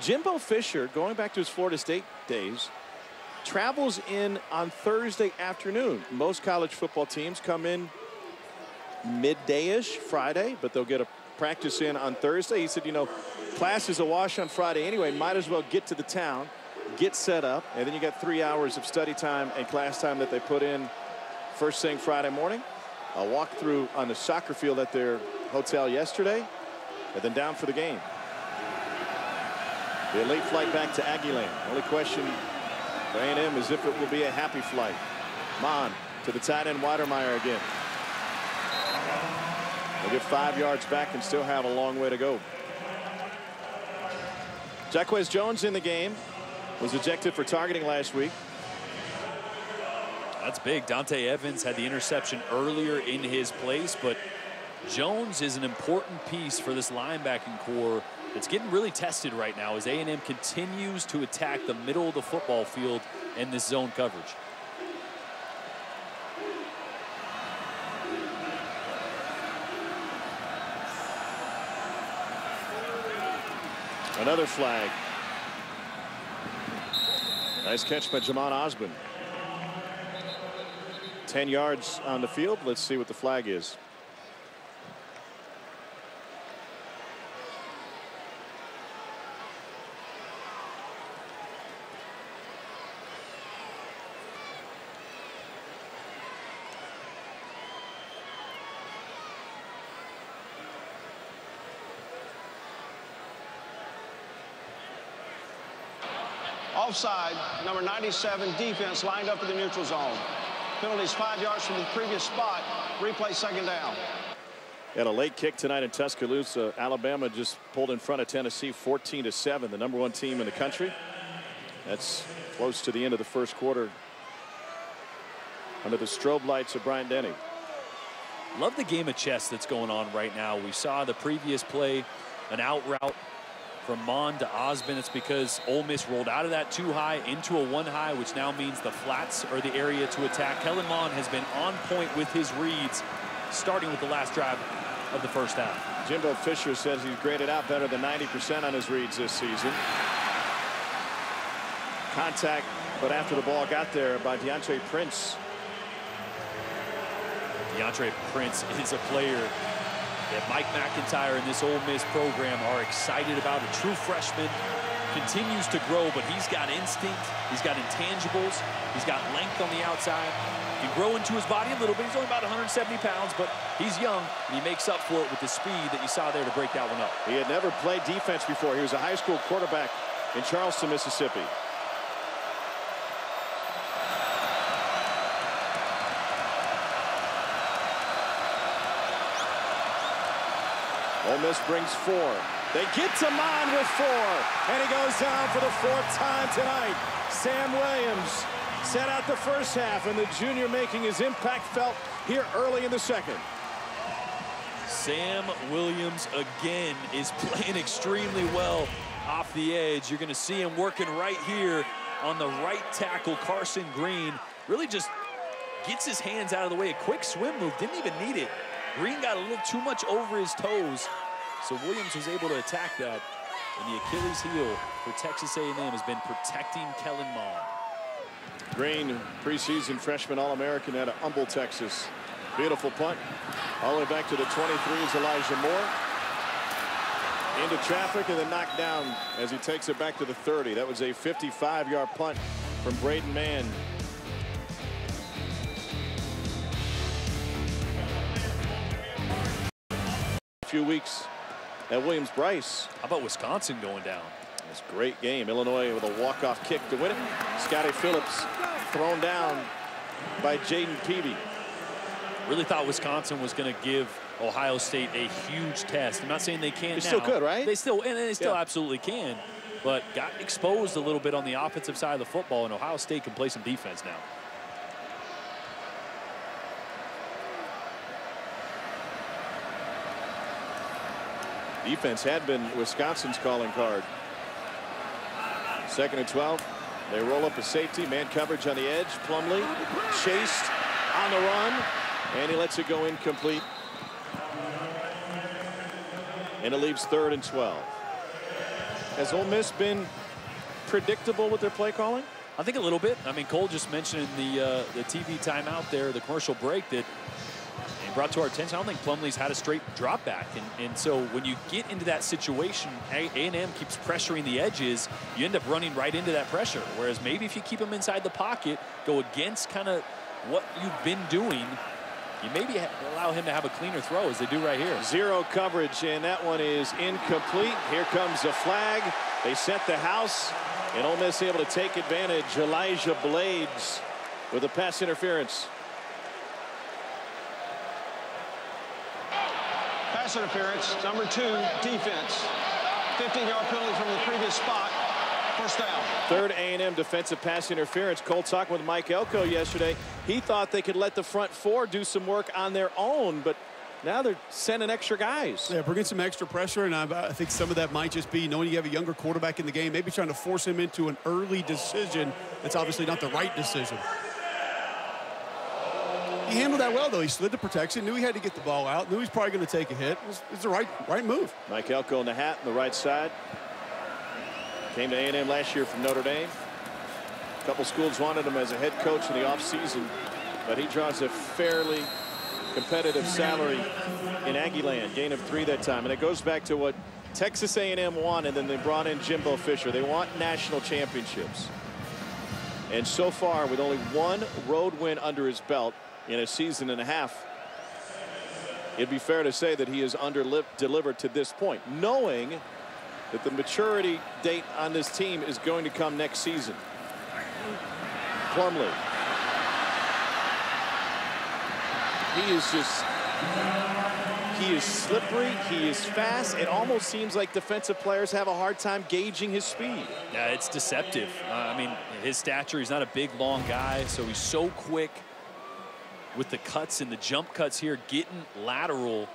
[SPEAKER 1] Jimbo Fisher, going back to his Florida State days, travels in on Thursday afternoon. Most college football teams come in midday-ish Friday, but they'll get a practice in on Thursday. He said, you know, class is a wash on Friday anyway. Might as well get to the town, get set up, and then you got 3 hours of study time and class time that they put in first thing Friday morning. A walkthrough on the soccer field at their hotel yesterday, and then down for the game. The late flight back to Aggie Land. Only question for A&M is if it will be a happy flight. Mon to the tight end Weidermeyer again. They'll get 5 yards back and still have a long way to go. Jaquez Jones in the game. Was ejected for targeting last week.
[SPEAKER 2] That's big. Dante Evans had the interception earlier in his place, but Jones is an important piece for this linebacking core. It's getting really tested right now as A&M continues to attack the middle of the football field in this zone coverage.
[SPEAKER 1] Another flag. Nice catch by Jamon Osborne. 10 yards on the field. Let's see what the flag is.
[SPEAKER 4] Offside, number 97, defense lined up in the neutral zone. Penalties 5 yards from the previous spot. Replay second down.
[SPEAKER 1] Had a late kick tonight in Tuscaloosa. Alabama just pulled in front of Tennessee 14-7, the #1 team in the country. That's close to the end of the first quarter under the strobe lights of Bryant Denny.
[SPEAKER 2] Love the game of chess that's going on right now. We saw the previous play, an out route from Mon to Osborne. It's because Ole Miss rolled out of that 2 high into a 1 high, which now means the flats are the area to attack. Kellen Mond has been on point with his reads, starting with the last drive of the first half.
[SPEAKER 1] Jimbo Fisher says he's graded out better than 90% on his reads this season. Contact, but after the ball got there by DeAndre Prince.
[SPEAKER 2] DeAndre Prince is a player that Mike McIntyre and this Ole Miss program are excited about. A true freshman, continues to grow, but he's got instinct, he's got intangibles, he's got length on the outside. He can grow into his body a little bit. He's only about 170 pounds, but he's young, and he makes up for it with the speed that you saw there to break that one up.
[SPEAKER 1] He had never played defense before. He was a high school quarterback in Charleston, Mississippi. Ole Miss brings 4. They get to Mon with 4, and he goes down for the 4th time tonight. Sam Williams set out the first half, and the junior making his impact felt here early in the second.
[SPEAKER 2] Sam Williams again is playing extremely well off the edge. You're going to see him working right here on the right tackle. Carson Green really just gets his hands out of the way. A quick swim move, didn't even need it. Green got a little too much over his toes, so Williams was able to attack that. And the Achilles heel for Texas A&M has been protecting Kellen Mond.
[SPEAKER 1] Green, preseason freshman All-American out of Humble, Texas. Beautiful punt. All the way back to the 23 is Elijah Moore. Into traffic and then knocked down as he takes it back to the 30. That was a 55-yard punt from Braden Mann. Few weeks at Williams-Brice.
[SPEAKER 2] How about Wisconsin going down?
[SPEAKER 1] It's a great game. Illinois with a walk-off kick to win it. Scotty Phillips thrown down by Jaden Peavy.
[SPEAKER 2] Really thought Wisconsin was going to give Ohio State a huge test. I'm not saying they can't now.
[SPEAKER 1] They still could, right?
[SPEAKER 2] They still absolutely can. but got exposed a little bit on the offensive side of the football, and Ohio State can play some defense now.
[SPEAKER 1] Defense had been Wisconsin's calling card. 2nd and 12. They roll up a safety. Man coverage on the edge. Plumlee chased on the run. And he lets it go incomplete. And it leaves 3rd and 12. Has Ole Miss been predictable with their play calling?
[SPEAKER 2] I think a little bit. I mean, Cole just mentioned in the TV timeout there, the commercial break, that he brought to our attention. I don't think Plumlee's had a straight drop back. And so when you get into that situation, A&M keeps pressuring the edges, you end up running right into that pressure. Whereas maybe if you keep him inside the pocket, go against kind of what you've been doing, you maybe allow him to have a cleaner throw, as they do right here.
[SPEAKER 1] Zero coverage, and that one is incomplete. Here comes a flag. They set the house, and Ole Miss able to take advantage. Elijah Blades with a pass interference.
[SPEAKER 4] Pass interference, number 2, defense. 15-yard penalty from the previous spot. First down.
[SPEAKER 1] 3rd A&M defensive pass interference. Cole talking with Mike Elko yesterday. He thought they could let the front 4 do some work on their own, but now they're sending extra guys.
[SPEAKER 3] Yeah, bringing some extra pressure, and I think some of that might just be knowing you have a younger quarterback in the game, maybe trying to force him into an early decision that's obviously not the right decision. He handled that well, though. He slid the protection, knew he had to get the ball out, knew he was probably going to take a hit. It was the right move.
[SPEAKER 1] Mike Elko in the hat on the right side. Came to A&M last year from Notre Dame. A couple schools wanted him as a head coach in the offseason, but he draws a fairly competitive salary in Aggie land. Gain of 3 that time. And it goes back to what Texas A&M wanted, and then they brought in Jimbo Fisher. They want national championships. And so far, with only 1 road win under his belt in a season and a half, it'd be fair to say that he has under-delivered to this point, knowing that the maturity date on this team is going to come next season. Plumlee. He is slippery, he is fast. It almost seems like defensive players have a hard time gauging his speed.
[SPEAKER 2] Yeah, it's deceptive. I mean, his stature, he's not a big, long guy, so he's so quick with the cuts and the jump cuts here, getting lateral.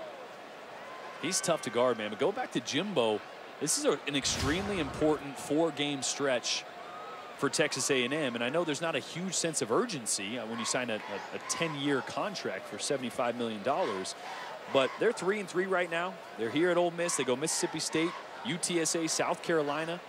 [SPEAKER 2] He's tough to guard, man. But go back to Jimbo. This is an extremely important 4-game stretch for Texas A&M, and I know there's not a huge sense of urgency when you sign a 10-year contract for $75 million, but they're 3-3 right now. They're here at Ole Miss. They go Mississippi State, UTSA, South Carolina.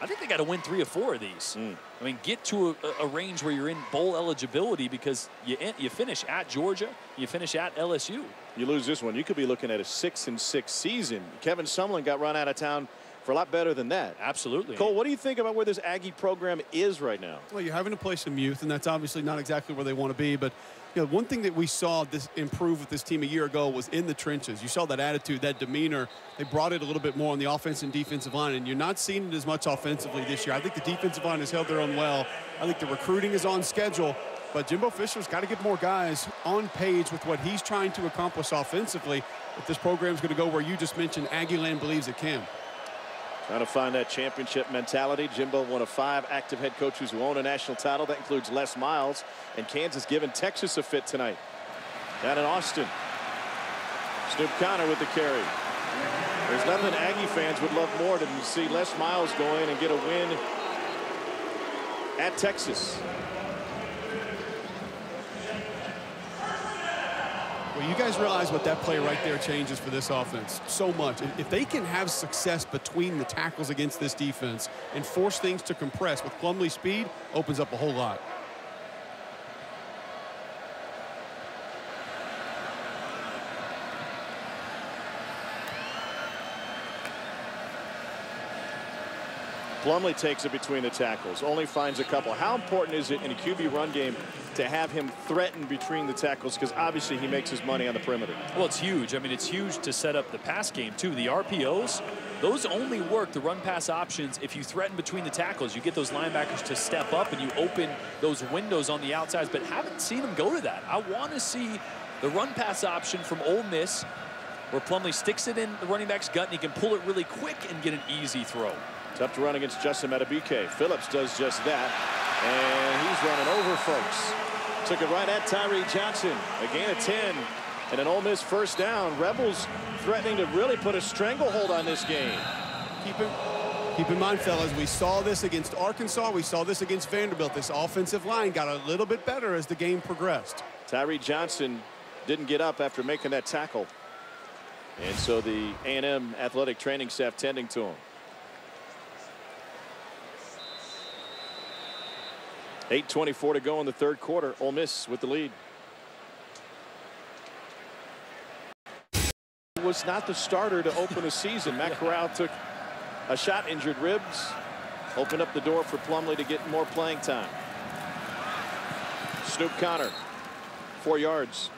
[SPEAKER 2] I think they got to win 3 or 4 of these. I mean, get to a range where you're in bowl eligibility, because you finish at Georgia, you finish at LSU.
[SPEAKER 1] You lose this one, you could be looking at a 6-6 season. Kevin Sumlin got run out of town for a lot better than that.
[SPEAKER 2] Absolutely.
[SPEAKER 1] Cole, what do you think about where this Aggie program is right now?
[SPEAKER 3] Well, you're having to play some youth, and that's obviously not exactly where they want to be. But you know, one thing that we saw this improve with this team a year ago was in the trenches. You saw that attitude, that demeanor. They brought it a little bit more on the offense and defensive line, and you're not seeing it as much offensively this year. I think the defensive line has held their own well. I think the recruiting is on schedule. But Jimbo Fisher's got to get more guys on page with what he's trying to accomplish offensively if this program's going to go where you just mentioned Aggieland believes it can.
[SPEAKER 1] Trying to find that championship mentality. Jimbo, one of 5 active head coaches who own a national title. That includes Les Miles. And Kansas giving Texas a fit tonight. Down in Austin. Snoop Connor with the carry. There's nothing Aggie fans would love more than to see Les Miles go in and get a win at Texas.
[SPEAKER 3] Well, you guys realize what that play right there changes for this offense so much. If they can have success between the tackles against this defense and force things to compress with Plumlee's speed, opens up a whole lot.
[SPEAKER 1] Plumlee takes it between the tackles, only finds a couple. How important is it in a QB run game to have him threaten between the tackles? Because obviously he makes his money on the perimeter.
[SPEAKER 2] Well, it's huge. I mean, it's huge to set up the pass game, too. The RPOs, those only work, the run-pass options, if you threaten between the tackles. You get those linebackers to step up and you open those windows on the outsides, but haven't seen them go to that. I want to see the run-pass option from Ole Miss where Plumlee sticks it in the running back's gut and he can pull it really quick and get an easy throw.
[SPEAKER 1] Tough to run against Justin Madubuike. Phillips does just that, and he's running over folks. Took it right at Tyree Johnson. A gain of 10 and an Ole Miss first down. Rebels threatening to really put a stranglehold on this game.
[SPEAKER 3] Keep in mind, fellas, we saw this against Arkansas. We saw this against Vanderbilt. This offensive line got a little bit better as the game progressed.
[SPEAKER 1] Tyree Johnson didn't get up after making that tackle. And so the A&M athletic training staff tending to him. 8:24 to go in the third quarter. Ole Miss with the lead. Was not the starter to open the season. Matt Corral took a shot, injured ribs, opened up the door for Plumlee to get more playing time. Snoop Connor, 4 yards.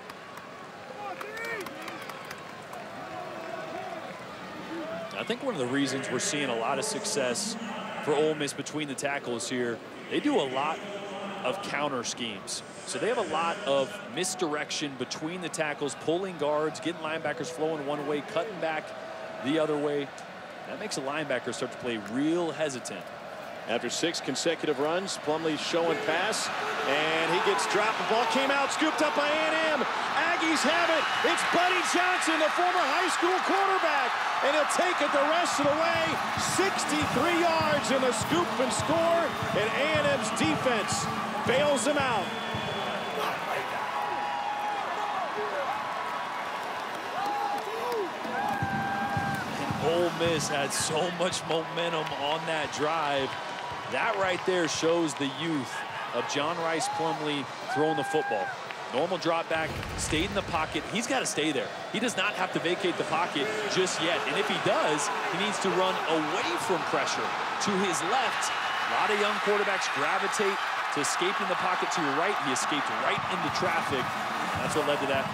[SPEAKER 2] I think one of the reasons we're seeing a lot of success for Ole Miss between the tackles here, they do a lot of counter schemes. So they have a lot of misdirection between the tackles, pulling guards, getting linebackers flowing one way, cutting back the other way. That makes a linebacker start to play real hesitant.
[SPEAKER 1] After 6 consecutive runs, Plumlee showing pass, and he gets dropped. The ball came out, scooped up by A&M. Aggies have it. It's Buddy Johnson, the former high school quarterback, and he'll take it the rest of the way. 63 yards in the scoop and score, and A&M's defense bails him out.
[SPEAKER 2] Ole Miss had so much momentum on that drive. That right there shows the youth of John Rice Plumlee throwing the football. Normal drop back, stayed in the pocket. He's got to stay there. He does not have to vacate the pocket just yet. And if he does, he needs to run away from pressure to his left. A lot of young quarterbacks gravitate to escaping the pocket to your right. He escaped right into traffic. That's what led to that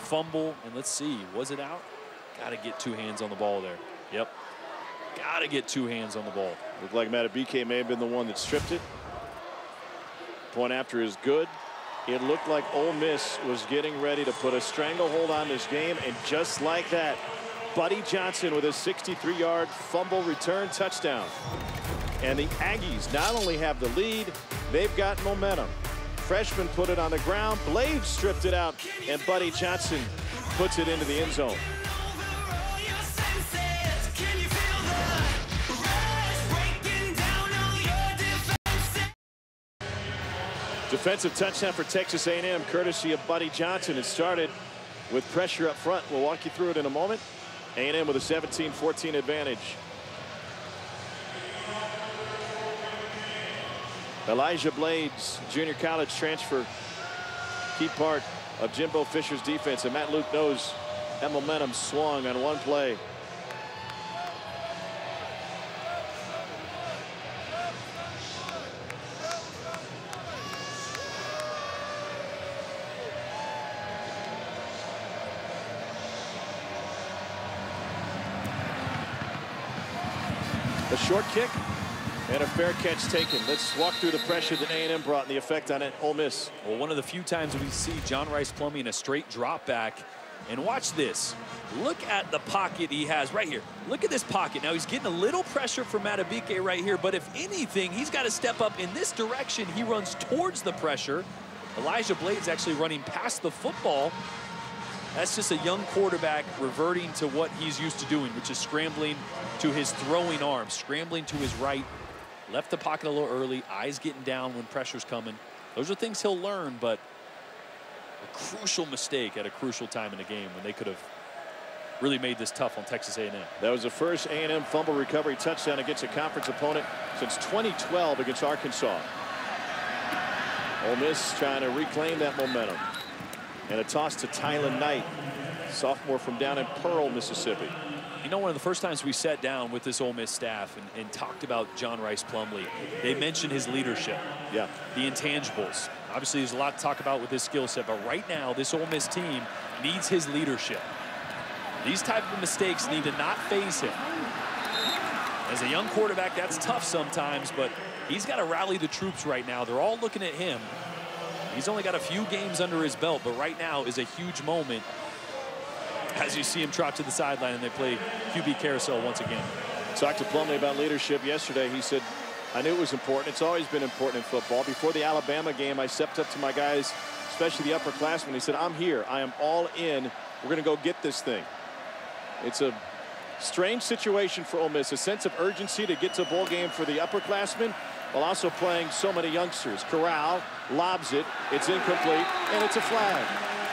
[SPEAKER 2] fumble. And let's see, was it out? Got to get 2 hands on the ball there. Yep. Got to get 2 hands on the ball.
[SPEAKER 1] Looked like Madubuike may have been the one that stripped it. Point after is good. It looked like Ole Miss was getting ready to put a stranglehold on this game, and just like that, Buddy Johnson with a 63-yard fumble return touchdown. And the Aggies not only have the lead, they've got momentum. Freshman put it on the ground, Blades stripped it out, and Buddy Johnson puts it into the end zone. Defensive touchdown for Texas A&M, courtesy of Buddy Johnson. It started with pressure up front. We'll walk you through it in a moment. A&M with a 17-14 advantage. Elijah Blades, junior college transfer, key part of Jimbo Fisher's defense, and Matt Luke knows that momentum swung on one play. A short kick and a fair catch taken. Let's walk through the pressure that A&M brought and the effect on it. Ole Miss.
[SPEAKER 2] Well, one of the few times we see John Rice Plumlee in a straight drop back. And watch this. Look at the pocket he has right here. Look at this pocket. Now he's getting a little pressure from Madubuike right here, but if anything, he's got to step up in this direction. He runs towards the pressure. Elijah Blades actually running past the football. That's just a young quarterback reverting to what he's used to doing, which is scrambling to his throwing arm, scrambling to his right. Left the pocket a little early, eyes getting down when pressure's coming. Those are things he'll learn, but a crucial mistake at a crucial time in the game when they could have really made this tough on Texas A&M.
[SPEAKER 1] That was the first A&M fumble recovery touchdown against a conference opponent since 2012 against Arkansas. Ole Miss trying to reclaim that momentum. And a toss to Tylen Knight, sophomore from down in Pearl, Mississippi.
[SPEAKER 2] You know, one of the first times we sat down with this Ole Miss staff and talked about John Rice Plumlee, they mentioned his leadership.
[SPEAKER 1] Yeah.
[SPEAKER 2] The intangibles. Obviously, there's a lot to talk about with his skill set, but right now, this Ole Miss team needs his leadership. These type of mistakes need to not faze him. As a young quarterback, that's tough sometimes, but he's got to rally the troops right now. They're all looking at him. He's only got a few games under his belt, but right now is a huge moment. as you see him trot to the sideline and they play QB carousel once again.
[SPEAKER 1] Talked to Plumlee about leadership yesterday. He said, I knew it was important. It's always been important in football. Before the Alabama game, I stepped up to my guys, especially the upperclassmen. He said, I'm here. I am all in. We're going to go get this thing. It's a strange situation for Ole Miss, a sense of urgency to get to a bowl game for the upperclassmen while also playing so many youngsters. Corral lobs it. It's incomplete, and it's a flag.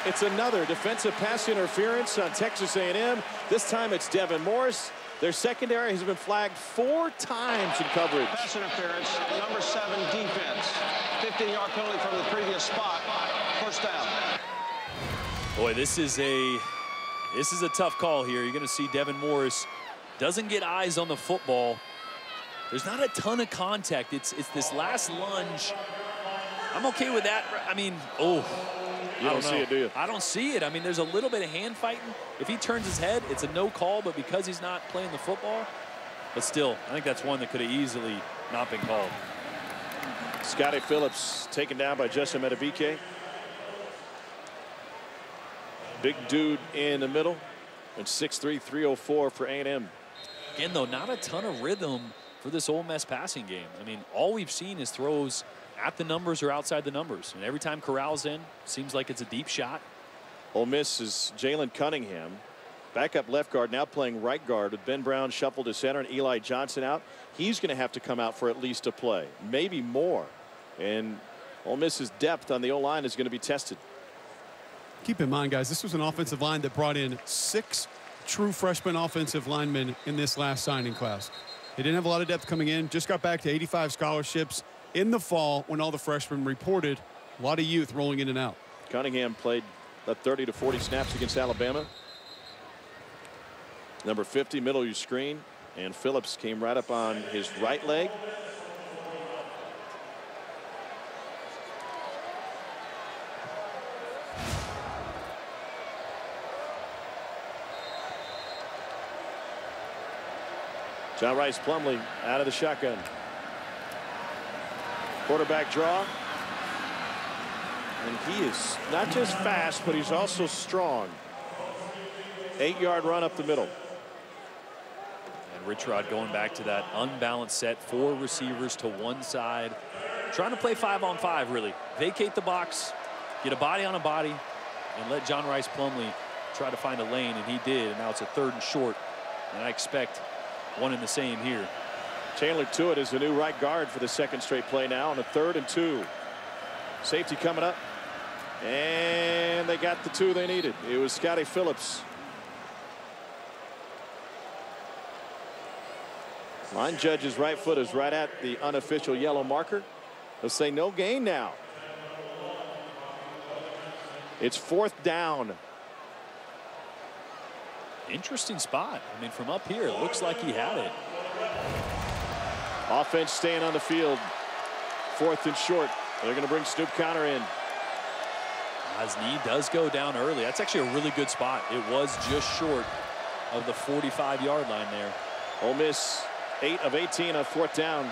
[SPEAKER 1] It's another defensive pass interference on Texas A&M. This time it's Devin Morris. Their secondary has been flagged 4 times in coverage.
[SPEAKER 4] Pass interference, number 7 defense. 15-yard penalty from the previous spot. First down.
[SPEAKER 2] Boy, this is a tough call here. You're going to see Devin Morris doesn't get eyes on the football. There's not a ton of contact. It's this last lunge. I'm okay with that. I mean,
[SPEAKER 1] You don't see it, do you?
[SPEAKER 2] I don't see it. I mean, there's a little bit of hand fighting. If he turns his head, it's a no call, but because he's not playing the football, but still, I think that's one that could have easily not been called.
[SPEAKER 1] Scotty Phillips taken down by Justin Madubuike. Big dude in the middle, and 6'3", 304 for A&M.
[SPEAKER 2] Again, though, not a ton of rhythm for this Ole Miss passing game. I mean, all we've seen is throws at the numbers or outside the numbers. And every time Corral's in, seems like it's a deep shot.
[SPEAKER 1] Ole Miss is Jalen Cunningham, backup left guard, now playing right guard with Ben Brown shuffled to center and Eli Johnson out. He's going to have to come out for at least a play, maybe more. And Ole Miss's depth on the O-line is going to be tested.
[SPEAKER 3] Keep in mind, guys, this was an offensive line that brought in 6 true freshman offensive linemen in this last signing class. They didn't have a lot of depth coming in, just got back to 85 scholarships in the fall when all the freshmen reported. A lot of youth rolling in and out.
[SPEAKER 1] Cunningham played 30 to 40 snaps against Alabama. Number 50, middle of your screen, and Phillips came right up on his right leg. John Rice Plumlee out of the shotgun. Quarterback draw. And he is not just fast, but he's also strong. 8-yard run up the middle.
[SPEAKER 2] And Rich Rod going back to that unbalanced set, 4 receivers to one side. Trying to play 5-on-5, really. Vacate the box, get a body on a body, and let John Rice Plumlee try to find a lane, and he did. And now it's a 3rd and short. And I expect one and the same here.
[SPEAKER 1] Chandler Tuitt is the new right guard for the 2nd straight play now on a 3rd and 2. Safety coming up. And they got the 2 they needed. It was Scotty Phillips. Line judge's right foot is right at the unofficial yellow marker. They'll say no gain now. It's 4th down.
[SPEAKER 2] Interesting spot. I mean, from up here, it looks like he had it.
[SPEAKER 1] Offense staying on the field. 4th and short. They're going to bring Snoop Conner in.
[SPEAKER 2] His knee does go down early. That's actually a really good spot. It was just short of the 45-yard line there.
[SPEAKER 1] Ole Miss 8 of 18 on 4th down.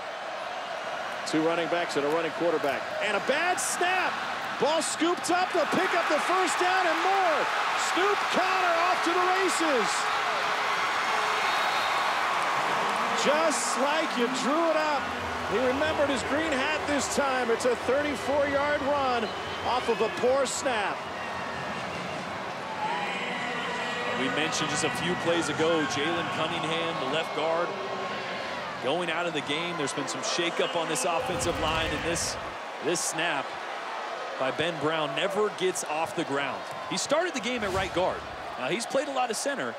[SPEAKER 1] 2 running backs and a running quarterback. And a bad snap. Ball scooped up. They'll pick up the 1st down and more. Snoop Conner off to the races. Just like you drew it up. He remembered his green hat this time. It's a 34-yard run off of a poor snap.
[SPEAKER 2] We mentioned just a few plays ago, Jalen Cunningham, the left guard, going out of the game. There's been some shakeup on this offensive line, and this snap by Ben Brown never gets off the ground. He started the game at right guard. Now, he's played a lot of center,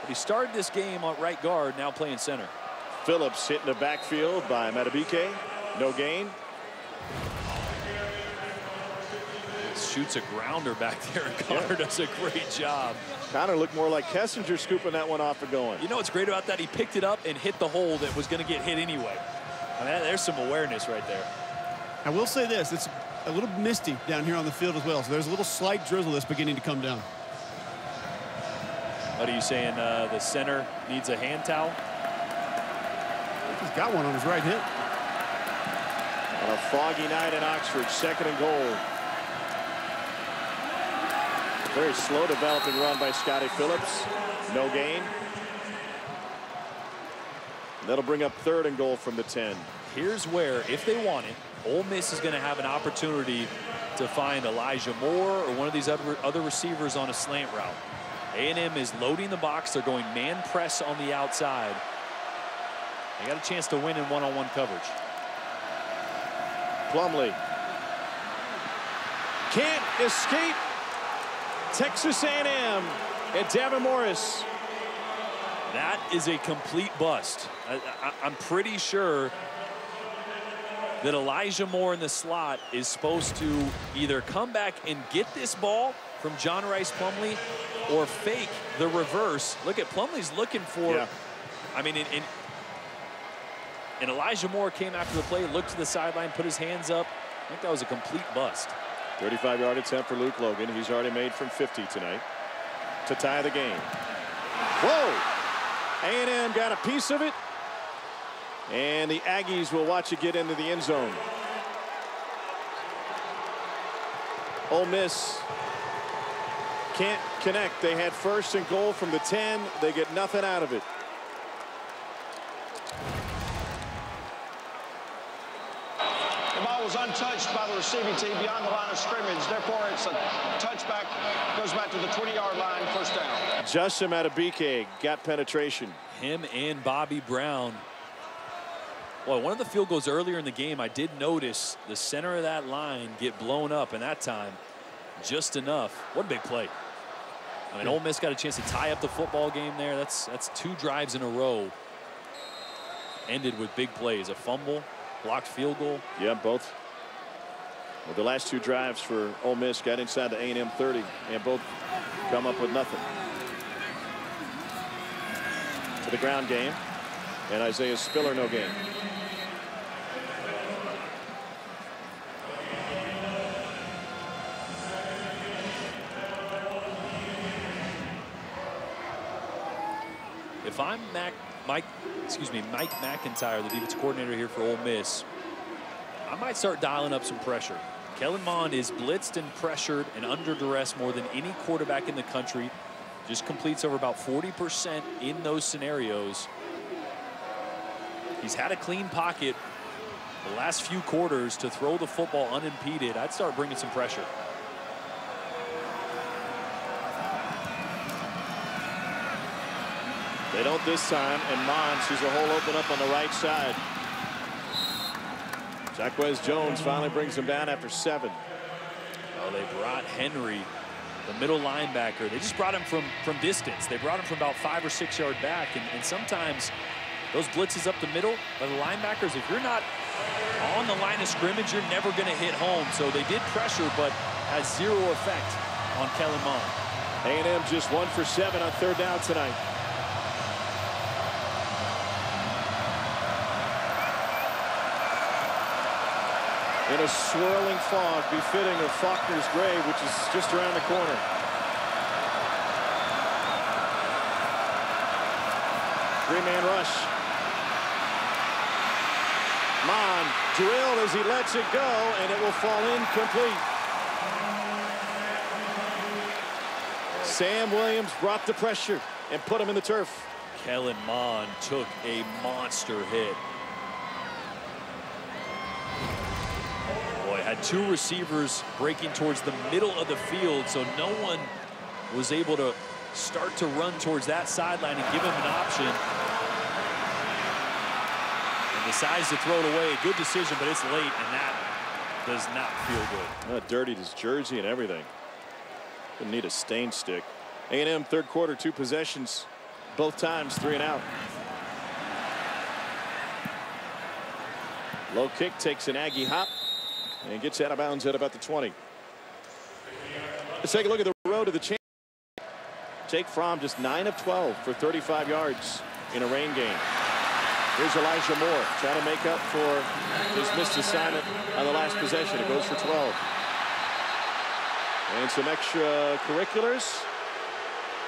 [SPEAKER 2] but he started this game at right guard, now playing center.
[SPEAKER 1] Phillips hit in the backfield by Madubuike. No gain.
[SPEAKER 2] Shoots a grounder back there, and Conner does a great job.
[SPEAKER 1] Conner looked more like Kessinger scooping that one off and going.
[SPEAKER 2] You know what's great about that? He picked it up and hit the hole that was going to get hit anyway. I mean, there's some awareness right there.
[SPEAKER 3] I will say this. It's a little misty down here on the field as well, so there's a little slight drizzle that's beginning to come down.
[SPEAKER 2] What are you saying? The center needs a hand towel?
[SPEAKER 3] He's got one on his right hip.
[SPEAKER 1] On a foggy night in Oxford, 2nd and goal. Very slow developing run by Scotty Phillips. No gain. That'll bring up 3rd and goal from the 10.
[SPEAKER 2] Here's where, if they want it, Ole Miss is going to have an opportunity to find Elijah Moore or one of these other receivers on a slant route. A&M is loading the box. They're going man press on the outside. They got a chance to win in one-on-one coverage.
[SPEAKER 1] Plumlee can't escape Texas A&M and Davin Morris.
[SPEAKER 2] That is a complete bust. I'm pretty sure that Elijah Moore in the slot is supposed to either come back and get this ball from John Rice Plumlee or fake the reverse. Look at Plumlee's looking for,
[SPEAKER 1] yeah.
[SPEAKER 2] I mean, and Elijah Moore came after the play, looked to the sideline, put his hands up. I think that was a complete bust.
[SPEAKER 1] 35-yard attempt for Luke Logan. He's already made from 50 tonight to tie the game. Whoa! A&M got a piece of it. And the Aggies will watch it get into the end zone. Ole Miss can't connect. They had 1st and goal from the 10. They get nothing out of it.
[SPEAKER 4] The ball was untouched by the receiving team beyond the line of scrimmage. Therefore, it's a touchback. Goes back to the 20-yard line, 1st down.
[SPEAKER 1] Justin Matabike got penetration.
[SPEAKER 2] Him and Bobby Brown. Well, one of the field goals earlier in the game, I did notice the center of that line get blown up, and that time, just enough. What a big play. I mean, Ole Miss got a chance to tie up the football game there. That's 2 drives in a row. Ended with big plays. A fumble, blocked field goal.
[SPEAKER 1] Yeah, both. Well, the last 2 drives for Ole Miss got inside the A&M 30, and both come up with nothing. To the ground game, and Isaiah Spiller, no gain.
[SPEAKER 2] If I'm Mike McIntyre, the defensive coordinator here for Ole Miss, I might start dialing up some pressure. Kellen Mond is blitzed and pressured and under duress more than any quarterback in the country. Just completes over about 40% in those scenarios. He's had a clean pocket the last few quarters to throw the football unimpeded. I'd start bringing some pressure.
[SPEAKER 1] They don't this time, and Mond sees a hole open up on the right side. Jacquez Jones finally brings him down after 7.
[SPEAKER 2] Oh, they brought Henry, the middle linebacker. They just brought him from distance. They brought him from about 5 or 6 yard back, and sometimes those blitzes up the middle by the linebackers, if you're not on the line of scrimmage, you're never going to hit home. So they did pressure, but has 0 effect on Kellen Mond.
[SPEAKER 1] A&M just 1 for 7 on 3rd down tonight. In a swirling fog befitting of Faulkner's grave, which is just around the corner. Three-man rush. Mond drilled as he lets it go, and it will fall incomplete. Sam Williams brought the pressure and put him in the turf.
[SPEAKER 2] Kellen Mond took a monster hit. Boy, had 2 receivers breaking towards the middle of the field, so no one was able to start to run towards that sideline and give him an option. And decides to throw it away. A good decision, but it's late, and that does not feel good.
[SPEAKER 1] Dirtied his jersey and everything. Didn't need a stain stick. A&M 3rd quarter, 2 possessions, both times 3 and out. Low kick takes an Aggie hop and gets out of bounds at about the 20. Let's take a look at the road to the championship. Jake Fromm just 9 of 12 for 35 yards in a rain game. Here's Elijah Moore trying to make up for his missed assignment on the last possession. It goes for 12. And some extracurriculars.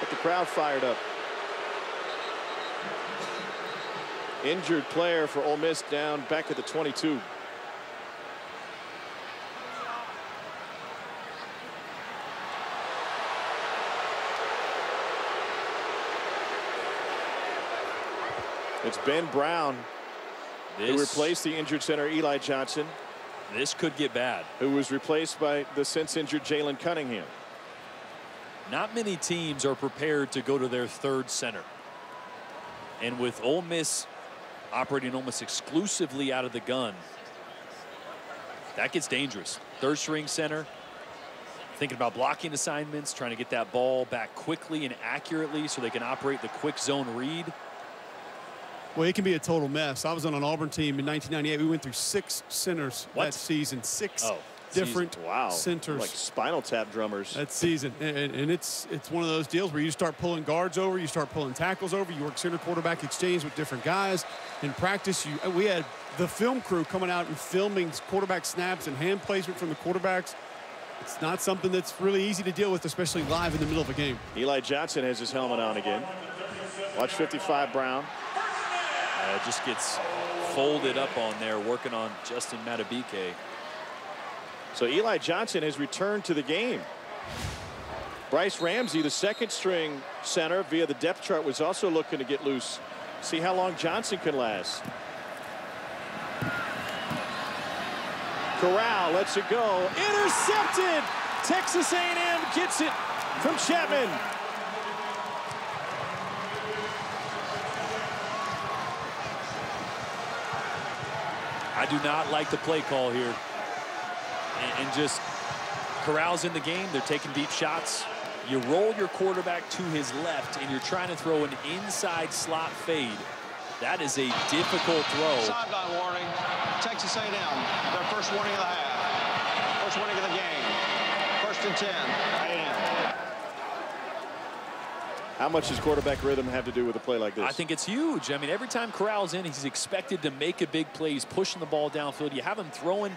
[SPEAKER 1] Get the crowd fired up. Injured player for Ole Miss down back at the 22. It's Ben Brown who replaced the injured center Eli Johnson.
[SPEAKER 2] This could get bad.
[SPEAKER 1] Who was replaced by the since injured Jalen Cunningham.
[SPEAKER 2] Not many teams are prepared to go to their third center. And with Ole Miss operating almost exclusively out of the gun, that gets dangerous. Third string center, thinking about blocking assignments, trying to get that ball back quickly and accurately so they can operate the quick zone read.
[SPEAKER 3] Well, it can be a total mess. I was on an Auburn team in 1998. We went through 6 centers that season. 6 different centers.
[SPEAKER 1] Like Spinal Tap drummers.
[SPEAKER 3] That season. And it's one of those deals where you start pulling guards over, you start pulling tackles over, you work center quarterback exchange with different guys. In practice, we had the film crew coming out and filming quarterback snaps and hand placement from the quarterbacks. It's not something that's really easy to deal with, especially live in the middle of a game.
[SPEAKER 1] Eli Johnson has his helmet on again. Watch 55 Brown.
[SPEAKER 2] Just gets folded up on there, working on Justin Matabike.
[SPEAKER 1] So Eli Johnson has returned to the game. Bryce Ramsey, the second string center via the depth chart, was also looking to get loose. See how long Johnson can last. Corral lets it go. Intercepted. Texas A&M gets it from Chapman.
[SPEAKER 2] I do not like the play call here. And just Corral's in the game. They're taking deep shots. You roll your quarterback to his left, and you're trying to throw an inside slot fade. That is a difficult throw.
[SPEAKER 4] Sideline warning. Texas A&M. Their first warning of the half. First warning of the game. 1st and 10. A&M.
[SPEAKER 1] How much does quarterback rhythm have to do with a play like this?
[SPEAKER 2] I think it's huge. I mean, every time Corral's in, he's expected to make a big play. He's pushing the ball downfield. You have him throwing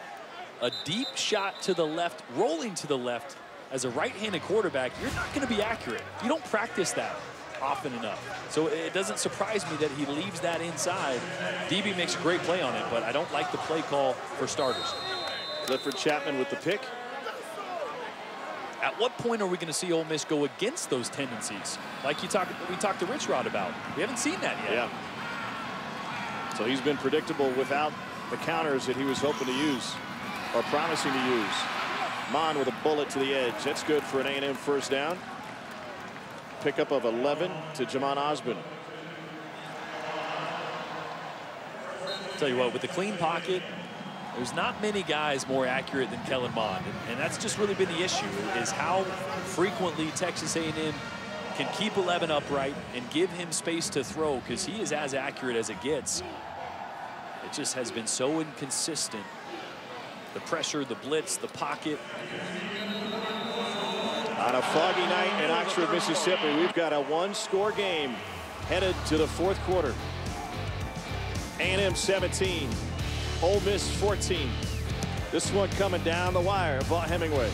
[SPEAKER 2] a deep shot to the left, rolling to the left. As a right-handed quarterback, you're not going to be accurate. You don't practice that often enough. So it doesn't surprise me that he leaves that inside. DB makes a great play on it, but I don't like the play call for starters.
[SPEAKER 1] Clifford Chapman with the pick.
[SPEAKER 2] At what point are we going to see Ole Miss go against those tendencies? Like we talked to Rich Rod about. We haven't seen that yet.
[SPEAKER 1] Yeah. So he's been predictable without the counters that he was hoping to use or promising to use. Mon with a bullet to the edge. That's good for an A&M first down. Pickup of 11 to Jamon Osborne.
[SPEAKER 2] Tell you what, with the clean pocket, there's not many guys more accurate than Kellen Mond, and that's just really been the issue, is how frequently Texas A&M can keep 11 upright and give him space to throw, because he is as accurate as it gets. It just has been so inconsistent. The pressure, the blitz, the pocket.
[SPEAKER 1] On a foggy night in Oxford, Mississippi, we've got a one-score game headed to the fourth quarter. A&M 17, Ole Miss 14. This one coming down the wire. Vaught Hemingway.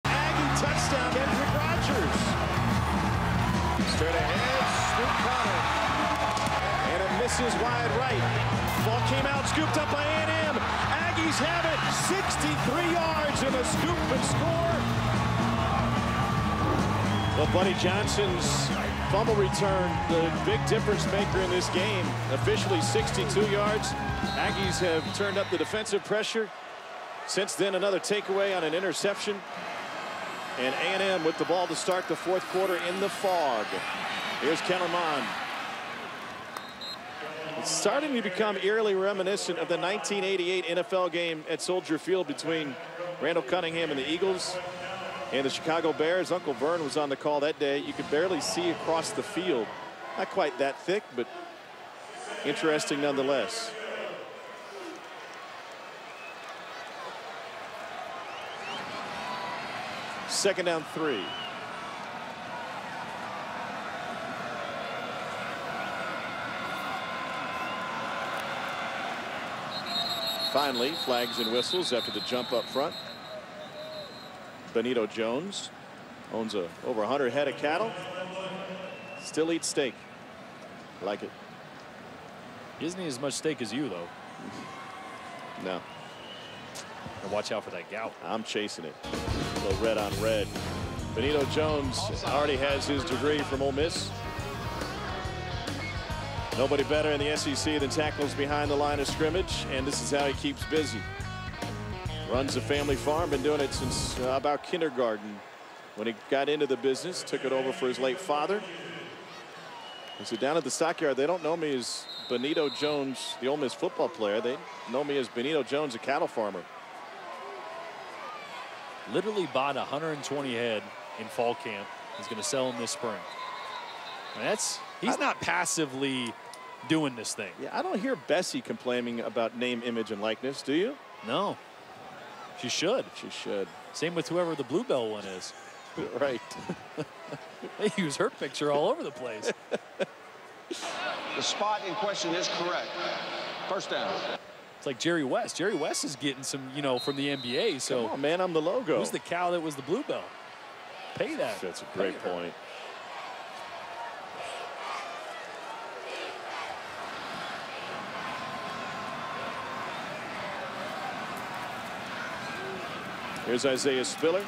[SPEAKER 1] Aggie touchdown, Kendrick Rogers. Straight ahead, Snoop Connor. And it misses wide right. Ball came out, scooped up by A&M. Aggies have it, 63 yards in a scoop and score. Well, Buddy Johnson's fumble return, the big difference maker in this game. Officially 62 yards. Aggies have turned up the defensive pressure. Since then, another takeaway on an interception. And A&M with the ball to start the fourth quarter in the fog. Here's Kellen Mond. It's starting to become eerily reminiscent of the 1988 NFL game at Soldier Field between Randall Cunningham and the Eagles and the Chicago Bears. Uncle Vern was on the call that day. You could barely see across the field. Not quite that thick, but interesting nonetheless. Second down 3. Finally, flags and whistles after the jump up front. Benito Jones owns over 100 head of cattle. Still eats steak. Like it.
[SPEAKER 2] He doesn't eat as much steak as you, though.
[SPEAKER 1] No.
[SPEAKER 2] And watch out for that gout.
[SPEAKER 1] I'm chasing it. A little red on red. Benito Jones already has his degree from Ole Miss. Nobody better in the SEC than tackles behind the line of scrimmage, and this is how he keeps busy. Runs a family farm, been doing it since about kindergarten. When he got into the business, took it over for his late father. And so down at the stockyard, they don't know me as Benito Jones, the Ole Miss football player. They know me as Benito Jones, a cattle farmer.
[SPEAKER 2] Literally bought 120 head in fall camp. He's going to sell them this spring. And he's not passively doing this thing.
[SPEAKER 1] Yeah, I don't hear Bessie complaining about name, image, and likeness, do you?
[SPEAKER 2] No. She should.
[SPEAKER 1] She should.
[SPEAKER 2] Same with whoever the Bluebell one is.
[SPEAKER 1] Right.
[SPEAKER 2] They use her picture all over the place.
[SPEAKER 4] The spot in question is correct. First down.
[SPEAKER 2] It's like Jerry West. Jerry West is getting some, from the NBA. So,
[SPEAKER 1] come on, man, I'm the logo.
[SPEAKER 2] Who's the cow that was the Bluebell? Pay that.
[SPEAKER 1] That's a great point. Here's Isaiah Spiller.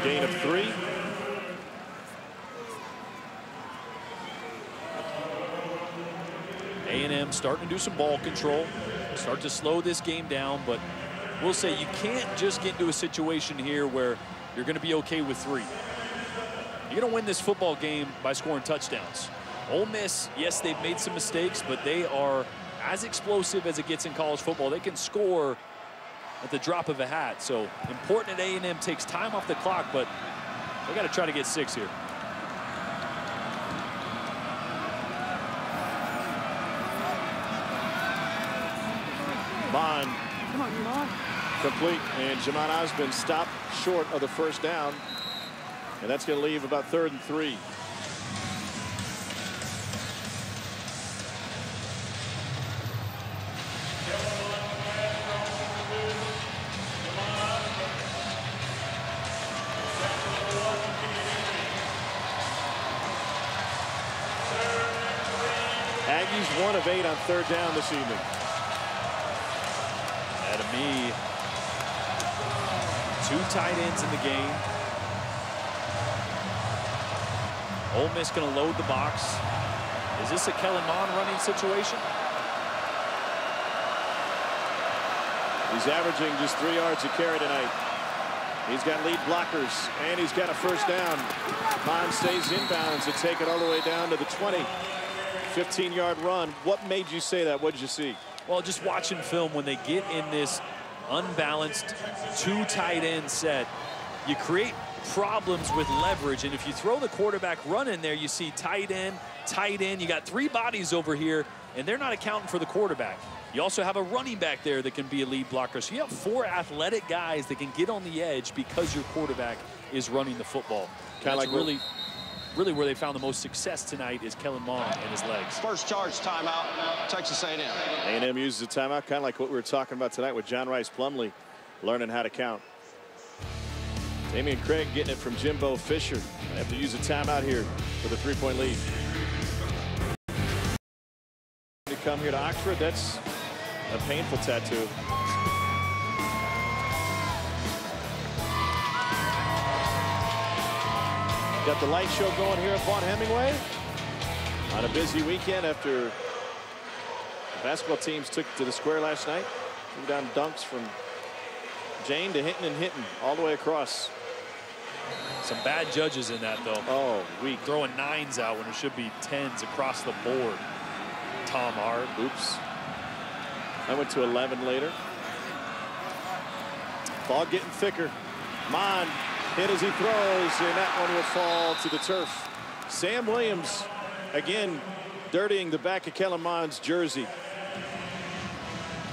[SPEAKER 1] Gain of 3.
[SPEAKER 2] A&M starting to do some ball control. Start to slow this game down, but we'll say you can't just get into a situation here where you're going to be okay with 3. You're going to win this football game by scoring touchdowns. Ole Miss, yes, they've made some mistakes, but they are as explosive as it gets in college football. They can score at the drop of a hat. So important that A&M takes time off the clock, but they got to try to get 6 here.
[SPEAKER 1] Bond complete, and Jamon Osmond stopped short of the first down, and that's going to leave about 3rd and 3. Aggies 1 of 8 on 3rd down this evening.
[SPEAKER 2] Me. 2 tight ends in the game. Ole Miss going to load the box. Is this a Kellen Mond running situation?
[SPEAKER 1] He's averaging just 3 yards a carry tonight. He's got lead blockers, and he's got a first down. Mond stays inbounds to take it all the way down to the 20. 15-yard run. What made you say that? What did you see?
[SPEAKER 2] Well, just watching film, when they get in this unbalanced 2 tight end set, you create problems with leverage. And if you throw the quarterback run in there, you see tight end. You got 3 bodies over here, and they're not accounting for the quarterback. You also have a running back there that can be a lead blocker. So you have 4 athletic guys that can get on the edge because your quarterback is running the football.
[SPEAKER 1] Kind of like
[SPEAKER 2] really where they found the most success tonight is Kellen Mond and his legs.
[SPEAKER 4] First charge timeout, Texas A&M.
[SPEAKER 1] A&M uses a timeout, kind of like what we were talking about tonight with John Rice Plumlee, learning how to count. Damian Craig getting it from Jimbo Fisher. They have to use a timeout here for the 3-point lead. To come here to Oxford, that's a painful tattoo. Got the light show going here at Vaughn Hemingway on a busy weekend after the basketball teams took it to the square last night. Threw down dunks from Jane to Hinton and Hinton all the way across.
[SPEAKER 2] Some bad judges in that, though.
[SPEAKER 1] Oh, weak.
[SPEAKER 2] Throwing 9s out when it should be 10s across the board. Tom Hart.
[SPEAKER 1] Oops. I went to 11 later. Ball getting thicker. Mond hit as he throws, and that one will fall to the turf. Sam Williams, again, dirtying the back of Kellen Mond's jersey.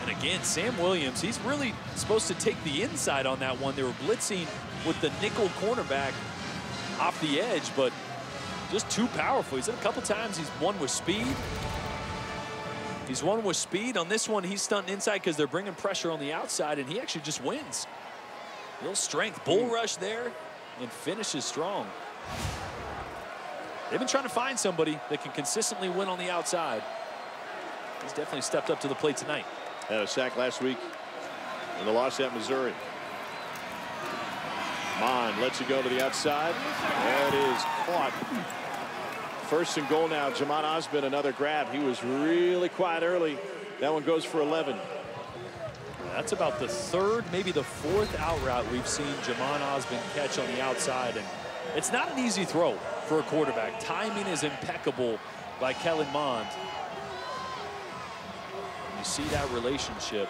[SPEAKER 2] And again, Sam Williams, he's really supposed to take the inside on that one. They were blitzing with the nickel cornerback off the edge, but just too powerful. He's done a couple times. He's won with speed. He's won with speed. On this one, he's stunting inside because they're bringing pressure on the outside, and he actually just wins. A little strength, bull rush there, and finishes strong. They've been trying to find somebody that can consistently win on the outside. He's definitely stepped up to the plate tonight.
[SPEAKER 1] Had a sack last week in the loss at Missouri. Mond lets it go to the outside. That is caught. First and goal now. Jamon Osmond, another grab. He was really quiet early. That one goes for 11.
[SPEAKER 2] That's about the third, maybe the fourth out route we've seen Jamon Osmond catch on the outside. And it's not an easy throw for a quarterback. Timing is impeccable by Kellen Mond. You see that relationship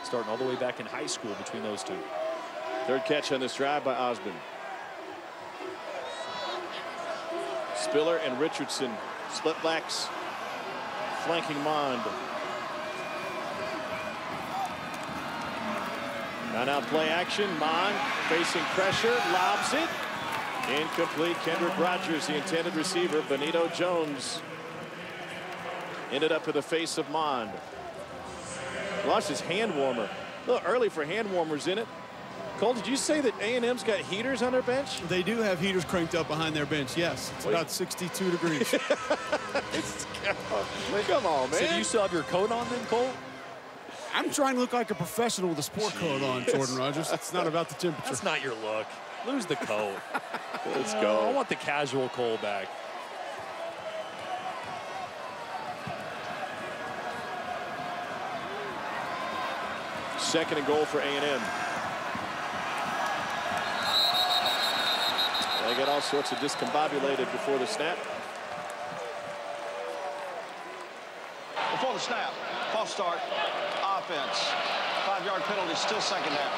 [SPEAKER 2] starting all the way back in high school between those two.
[SPEAKER 1] Third catch on this drive by Osmond. Spiller and Richardson, split backs, flanking Mond. Now play action. Mond facing pressure, lobs it. Incomplete. Kendrick Rogers, the intended receiver. Benito Jones ended up in the face of Mond. Lost his hand warmer. A little early for hand warmers, isn't it? Cole, did you say that A&M's got heaters on their bench?
[SPEAKER 3] They do have heaters cranked up behind their bench, yes. It's about 62 degrees.
[SPEAKER 1] Come on, man.
[SPEAKER 2] So do you still have your coat on then, Cole?
[SPEAKER 3] I'm trying to look like a professional with a sport coat on, Jordan Rogers. It's not about the temperature.
[SPEAKER 2] That's not your look. Lose the coat.
[SPEAKER 1] Let's go.
[SPEAKER 2] I want the casual Cole back.
[SPEAKER 1] Second and goal for A&M. They got all sorts of discombobulated before the snap.
[SPEAKER 4] Before the snap, false start, offense. 5-yard penalty, still second down.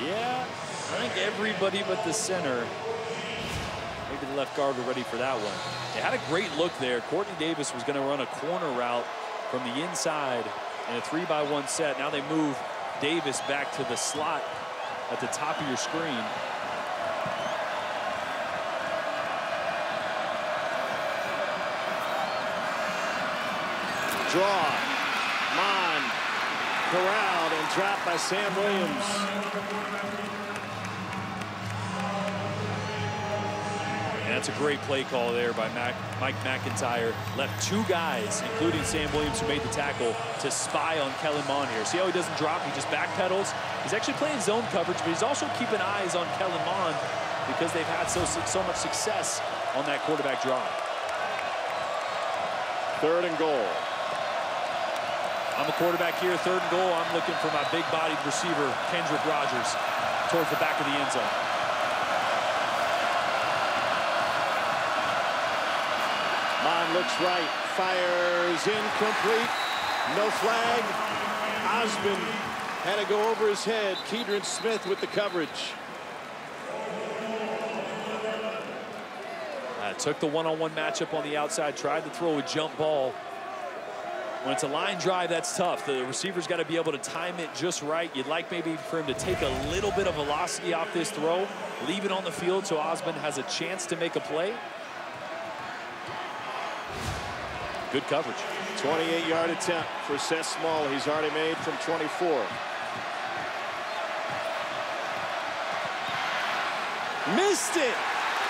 [SPEAKER 2] Yeah, I think everybody but the center. Maybe the left guard were ready for that one. They had a great look there. Courtney Davis was going to run a corner route from the inside in a 3-by-1 set. Now they move Davis back to the slot at the top of your screen.
[SPEAKER 1] Draw. Mond corralled and dropped by Sam Williams.
[SPEAKER 2] And that's a great play call there by Mike McIntyre. Left two guys, including Sam Williams, who made the tackle, to spy on Kellen Mond here. See how he doesn't drop? He just backpedals. He's actually playing zone coverage, but he's also keeping eyes on Kellen Mond because they've had so much success on that quarterback draw.
[SPEAKER 1] Third and goal.
[SPEAKER 2] I'm a quarterback here, third and goal. I'm looking for my big-bodied receiver, Kendrick Rogers, towards the back of the end zone.
[SPEAKER 1] Mond looks right, fires incomplete, no flag. Osmond had to go over his head. Keedron Smith with the coverage.
[SPEAKER 2] Took the one-on-one matchup on the outside, tried to throw a jump ball. When it's a line drive, that's tough. The receiver's got to be able to time it just right. You'd like maybe for him to take a little bit of velocity off this throw, leave it on the field so Osmond has a chance to make a play. Good coverage.
[SPEAKER 1] 28-yard attempt for Seth Small. He's already made from 24. Missed it.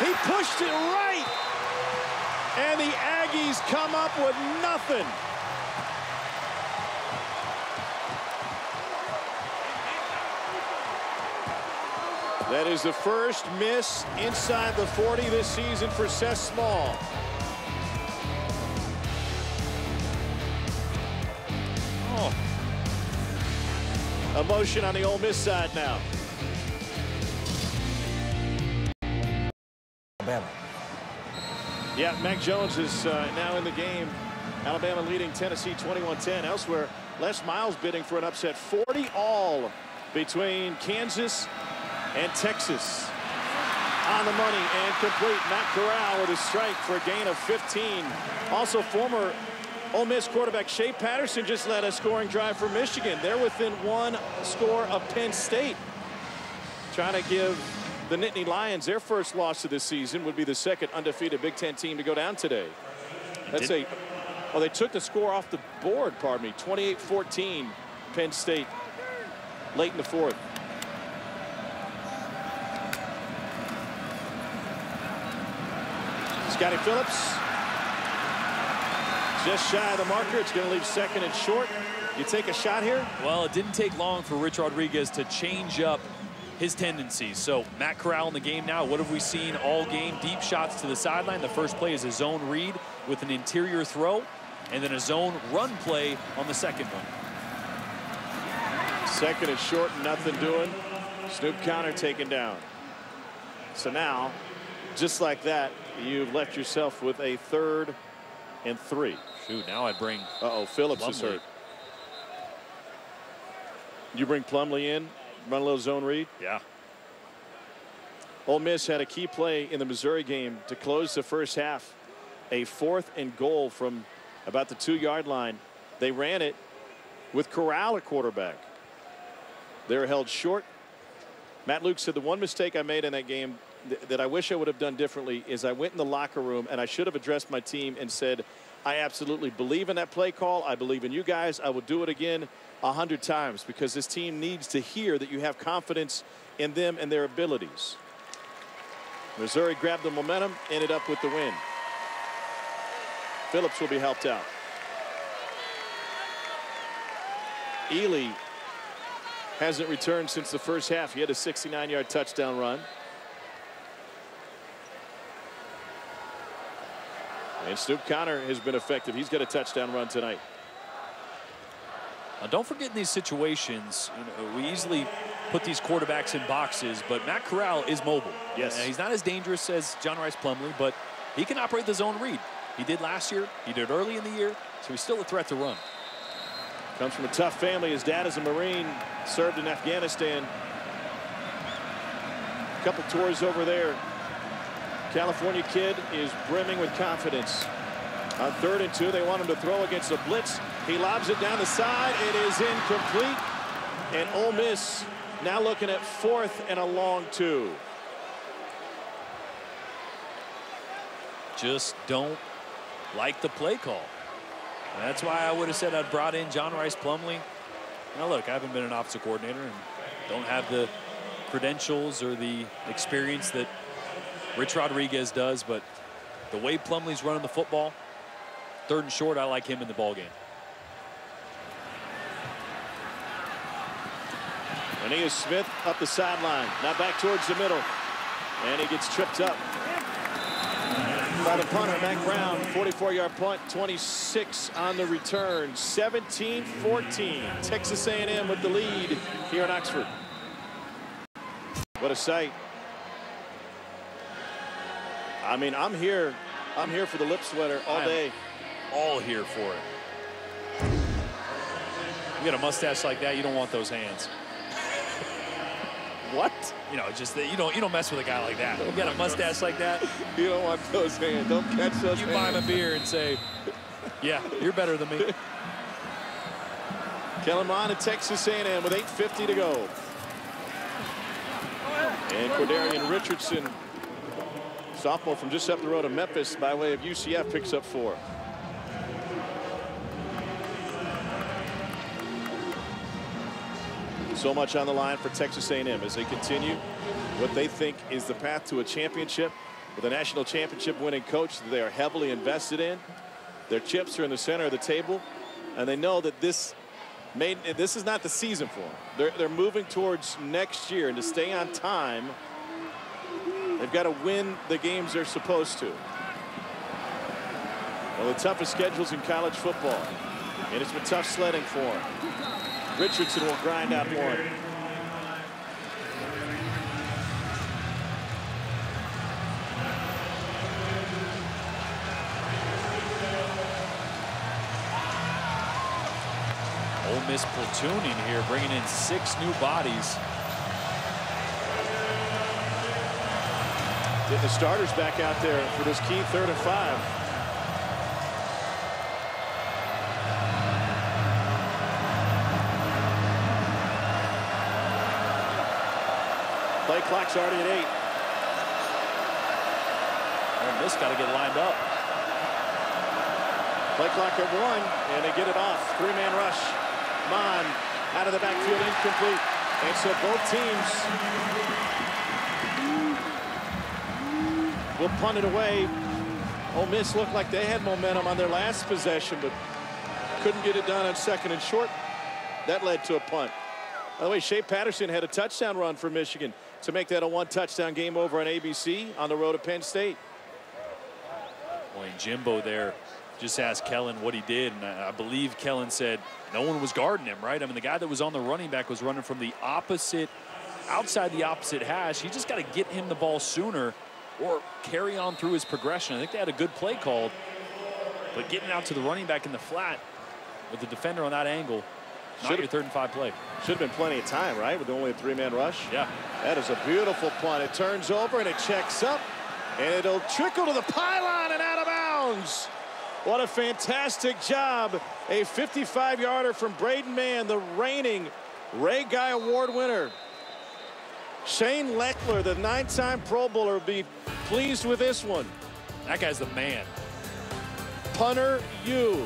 [SPEAKER 1] He pushed it right. And the Aggies come up with nothing. That is the first miss inside the 40 this season for Seth Small. Emotion on the Ole Miss side now.
[SPEAKER 5] Alabama.
[SPEAKER 1] Yeah, Mac Jones is now in the game. Alabama leading Tennessee 21-10. Elsewhere, Les Miles bidding for an upset. 40-all between Kansas and Texas. On the money and complete. Matt Corral with a strike for a gain of 15. Also, former Ole Miss quarterback Shea Patterson just led a scoring drive for Michigan. They're within one score of Penn State. Trying to give the Nittany Lions their first loss of this season. Would be the second undefeated Big Ten team to go down today. That's they took the score off the board, pardon me. 28-14 Penn State late in the fourth. Scotty Phillips just shy of the marker. It's going to leave second and short. You take a shot here?
[SPEAKER 2] Well, it didn't take long for Rich Rodriguez to change up his tendencies. So Matt Corral in the game now. What have we seen all game? Deep shots to the sideline. The first play is a zone read with an interior throw, and then a zone run play on the second one.
[SPEAKER 1] Second and short, nothing doing. Snoop Conner taken down. So now, just like that, you've left yourself with a 3rd and 3.
[SPEAKER 2] Shoot, now I'd bring
[SPEAKER 1] Phillips
[SPEAKER 2] Plumlee.
[SPEAKER 1] is hurt. You bring Plumlee in, run a little zone read?
[SPEAKER 2] Yeah.
[SPEAKER 1] Ole Miss had a key play in the Missouri game to close the first half. A 4th and goal from about the 2-yard line. They ran it with Corral at quarterback. They were held short. Matt Luke said the one mistake I made in that game that I wish I would have done differently is I went in the locker room and I should have addressed my team and said, I absolutely believe in that play call. I believe in you guys. I will do it again 100 times because this team needs to hear that you have confidence in them and their abilities. Missouri grabbed the momentum, ended up with the win. Phillips will be helped out. Ely hasn't returned since the first half. He had a 69-yard touchdown run. And Snoop Conner has been effective. He's got a touchdown run tonight.
[SPEAKER 2] Now, don't forget in these situations, we easily put these quarterbacks in boxes, but Matt Corral is mobile.
[SPEAKER 1] Yes.
[SPEAKER 2] And he's not as dangerous as John Rice Plumlee, but he can operate the zone read. He did last year. He did early in the year, so he's still a threat to run.
[SPEAKER 1] Comes from a tough family. His dad is a Marine, served in Afghanistan. A couple tours over there. California kid is brimming with confidence. On 3rd and 2, they want him to throw against a blitz. He lobs it down the side. It is incomplete. And Ole Miss now looking at 4th and a long 2.
[SPEAKER 2] Just don't like the play call. And that's why I would have said I'd brought in John Rice Plumlee. Now look, I haven't been an offensive coordinator and don't have the credentials or the experience that Rich Rodriguez does, but the way Plumlee's running the football, 3rd and short, I like him in the ball game.
[SPEAKER 1] Aeneas Smith up the sideline, now back towards the middle, and he gets tripped up by the punter, Mac Brown. 44-yard punt, 26 on the return. 17-14. Texas A&M with the lead here in Oxford. What a sight. I mean, I'm here for the lip sweater all day.
[SPEAKER 2] All here for it. You got a mustache like that, you don't want those hands.
[SPEAKER 1] What?
[SPEAKER 2] You know, just that you don't mess with a guy like that. You got a mustache like that.
[SPEAKER 1] You don't want those hands. Don't catch those hands.
[SPEAKER 2] You buy him a beer and say, yeah, you're better than me.
[SPEAKER 1] Kellen Mond at Texas A&M with 8:50 to go. And Cordarian Richardson, sophomore from just up the road of Memphis by way of UCF, picks up 4. So much on the line for Texas A&M as they continue what they think is the path to a championship with a national championship winning coach that they are heavily invested in. Their chips are in the center of the table, and they know that this is not the season for them. They're moving towards next year, and to stay on time, they've got to win the games they're supposed to. Well, the toughest schedules in college football, and it's been tough sledding for them. Richardson will grind out one.
[SPEAKER 2] Ole Miss platooning here, bringing in 6 new bodies.
[SPEAKER 1] Get the starters back out there for this key 3rd and 5. Play clock's already at 8.
[SPEAKER 2] Ole Miss got to get lined up.
[SPEAKER 1] Play clock at 1, and they get it off. 3-man rush. Mond out of the backfield, incomplete. And so both teams will punt it away Ole Miss looked like they had momentum on their last possession, but couldn't get it done on 2nd and short. That led to a punt. By the way, Shea Patterson had a touchdown run for Michigan to make that a 1-touchdown game over on ABC on the road to Penn State.
[SPEAKER 2] Boy, and Jimbo there just asked Kellen what he did, and I believe Kellen said no one was guarding him, right? I mean, the guy that was on the running back was running from the opposite, outside the opposite hash. You just got to get him the ball sooner or carry on through his progression. I think they had a good play called, but getting out to the running back in the flat with the defender on that angle, not your 3rd and 5 play.
[SPEAKER 1] Should have been plenty of time, right, with only a 3-man rush?
[SPEAKER 2] Yeah.
[SPEAKER 1] That is a beautiful punt. It turns over and it checks up, and it'll trickle to the pylon and out of bounds. What a fantastic job. A 55-yarder from Braden Mann, the reigning Ray Guy Award winner. Shane Leckler, the 9-time Pro Bowler, will be pleased with this one.
[SPEAKER 2] That guy's the man.
[SPEAKER 1] Punter U.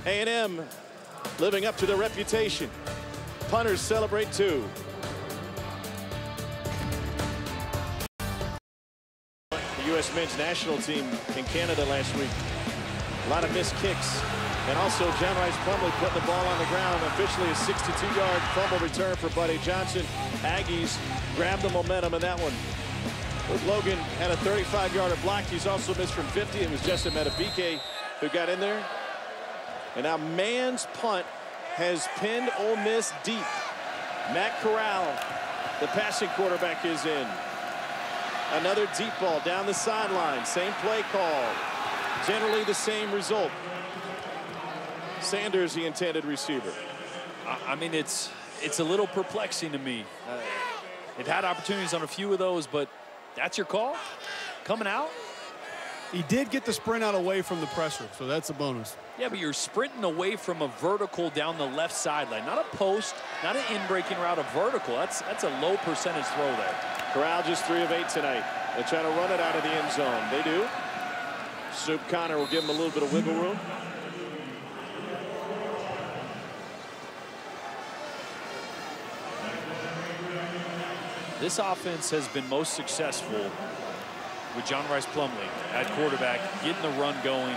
[SPEAKER 1] A&M living up to their reputation. Punters celebrate too. The U.S. men's national team in Canada last week. A lot of missed kicks. And also John Rice Plumlee putting the ball on the ground. Officially a 62-yard fumble return for Buddy Johnson. Aggies grabbed the momentum in that one. Logan had a 35-yarder block. He's also missed from 50. It was Justin Metabike who got in there. And now Mann's punt has pinned Ole Miss deep. Matt Corral, the passing quarterback, is in. Another deep ball down the sideline. Same play call. Generally the same result. Sanders, the intended receiver.
[SPEAKER 2] I mean, it's a little perplexing to me. It had opportunities on a few of those, but that's your call? Coming out?
[SPEAKER 3] He did get the sprint out away from the pressure, so that's a bonus.
[SPEAKER 2] Yeah, but you're sprinting away from a vertical down the left sideline. Not a post, not an in-breaking route, a vertical. That's a low percentage throw there.
[SPEAKER 1] Corral just 3 of 8 tonight. They're trying to run it out of the end zone. They do. Soup Connor will give him a little bit of wiggle room.
[SPEAKER 2] This offense has been most successful with John Rice Plumlee at quarterback, getting the run going.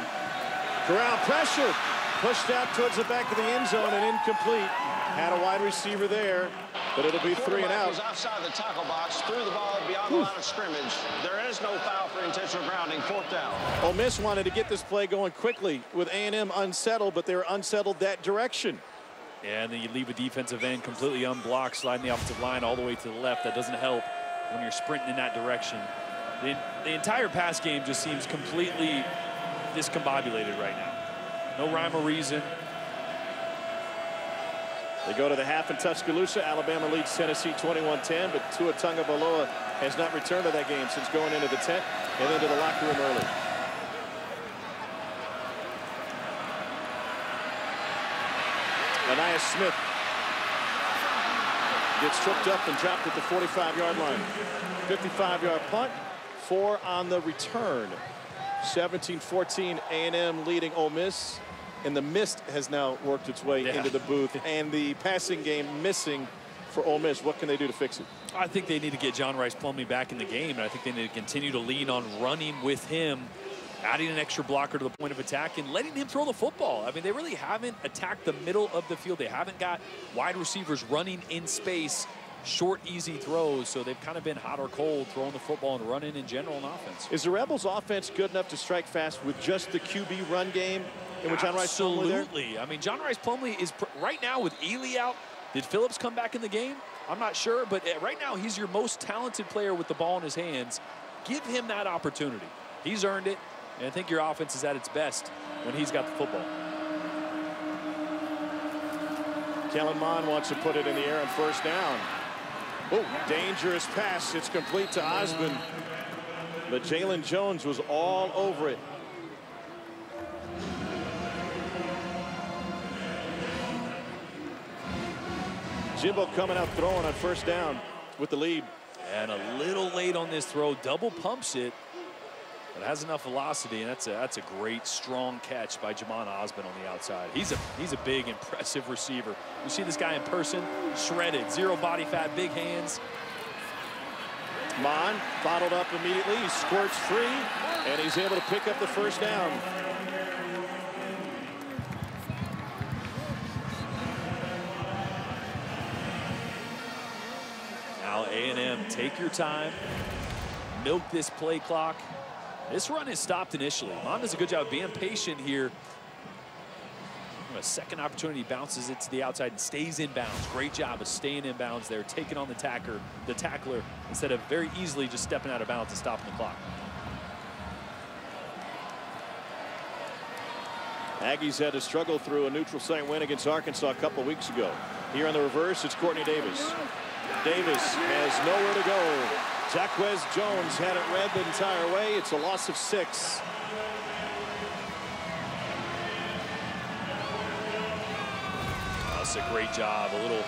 [SPEAKER 1] Corral pressure, pushed out towards the back of the end zone and incomplete. Had a wide receiver there, but it'll be 3 and out.
[SPEAKER 4] Was outside the tackle box, threw the ball beyond the line of scrimmage. There is no foul for intentional grounding. 4th down.
[SPEAKER 1] Ole Miss wanted to get this play going quickly with A&M unsettled, but they were unsettled that direction.
[SPEAKER 2] Yeah, and then you leave a defensive end completely unblocked, sliding the offensive line all the way to the left. That doesn't help when you're sprinting in that direction. The entire pass game just seems completely discombobulated right now. No rhyme or reason.
[SPEAKER 1] They go to the half in Tuscaloosa. Alabama leads Tennessee 21-10, but Tua Tagovailoa has not returned to that game since going into the tent and into the locker room early. Anais Smith gets tripped up and dropped at the 45-yard line. 55-yard punt, 4 on the return. 17-14, A&M leading Ole Miss. And the mist has now worked its way into the booth. And the passing game missing for Ole Miss. What can they do to fix it?
[SPEAKER 2] I think they need to get John Rice Plumlee back in the game. And I think they need to continue to lean on running with him, adding an extra blocker to the point of attack, and letting him throw the football. I mean, they really haven't attacked the middle of the field. They haven't got wide receivers running in space, short, easy throws. So they've kind of been hot or cold throwing the football and running in general on offense.
[SPEAKER 1] Is the Rebels' offense good enough to strike fast with just the QB run game? And with John Rice Plumlee there?
[SPEAKER 2] Absolutely. I mean, John Rice Plumlee is right now with Ely out. Did Phillips come back in the game? I'm not sure, but right now he's your most talented player with the ball in his hands. Give him that opportunity. He's earned it, and I think your offense is at its best when he's got the football.
[SPEAKER 1] Kellen Mond wants to put it in the air on 1st down. Oh, dangerous pass. It's complete to Osmond, but Jalen Jones was all over it. Jimbo coming out throwing on 1st down with the lead.
[SPEAKER 2] And a little late on this throw, double pumps it, but has enough velocity, and that's a great, strong catch by Jamon Osmond on the outside. He's a big, impressive receiver. You see this guy in person, shredded, 0 body fat, big hands.
[SPEAKER 1] Mon bottled up immediately. He squirts free. And he's able to pick up the first down.
[SPEAKER 2] Now A&M, take your time. Milk this play clock. This run is stopped initially. Mond does a good job of being patient here. A second opportunity, bounces it to the outside and stays in bounds. Great job of staying in bounds there, taking on the tackler instead of very easily just stepping out of bounds and stopping the clock.
[SPEAKER 1] Aggies had to struggle through a neutral site win against Arkansas a couple weeks ago. Here on the reverse, it's Courtney Davis. Davis has nowhere to go. Jaquez Jones had it read the entire way. It's a loss of 6.
[SPEAKER 2] That's a great job. A little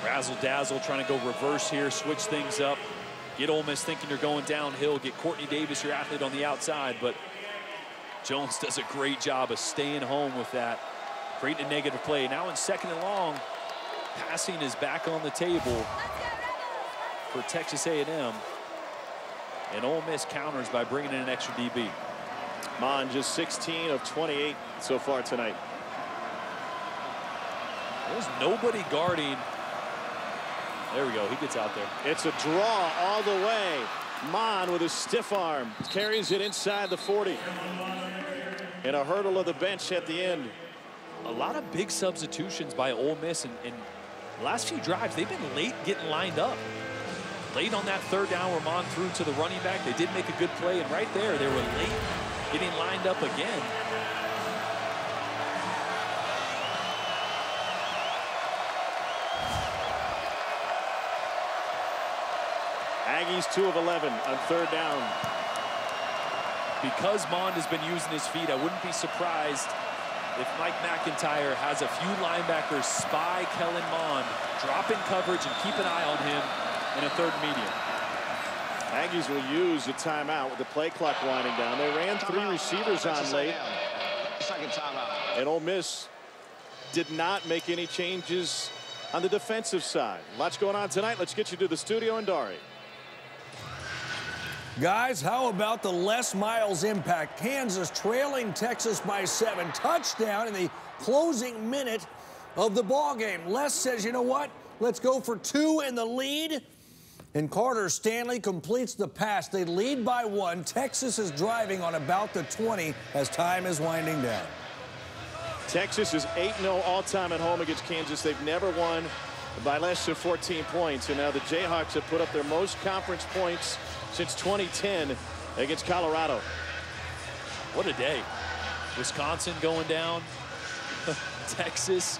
[SPEAKER 2] razzle-dazzle, trying to go reverse here, switch things up. Get Ole Miss thinking you're going downhill. Get Courtney Davis, your athlete, on the outside. But Jones does a great job of staying home with that. Creating a negative play. Now in 2nd and long, passing is back on the table for Texas A&M. And Ole Miss counters by bringing in an extra DB.
[SPEAKER 1] Mond just 16 of 28 so far tonight.
[SPEAKER 2] There's nobody guarding. There we go. He gets out there.
[SPEAKER 1] It's a draw all the way. Mond with a stiff arm carries it inside the 40. And a hurdle of the bench at the end.
[SPEAKER 2] A lot of big substitutions by Ole Miss, and the last few drives they've been late getting lined up. Late on that 3rd down where Mond threw to the running back. They did make a good play, and right there they were late getting lined up again.
[SPEAKER 1] Aggies 2 of 11 on 3rd down.
[SPEAKER 2] Because Mond has been using his feet, I wouldn't be surprised if Mike McIntyre has a few linebackers spy Kellen Mond, drop in coverage and keep an eye on him in a 3rd and medium.
[SPEAKER 1] Aggies will use a timeout with the play clock winding down. They ran 3 receivers on late.
[SPEAKER 4] Second timeout.
[SPEAKER 1] And Ole Miss did not make any changes on the defensive side. Lots going on tonight. Let's get you to the studio and Dari.
[SPEAKER 5] Guys, how about the Les Miles impact? Kansas trailing Texas by 7. Touchdown in the closing minute of the ball game. Les says, you know what? Let's go for 2 in the lead. And Carter Stanley completes the pass. They lead by 1. Texas is driving on about the 20 as time is winding down.
[SPEAKER 1] Texas is 8-0 all-time at home against Kansas. They've never won by less than 14 points. And now the Jayhawks have put up their most conference points since 2010 against Colorado.
[SPEAKER 2] What a day. Wisconsin going down. Texas.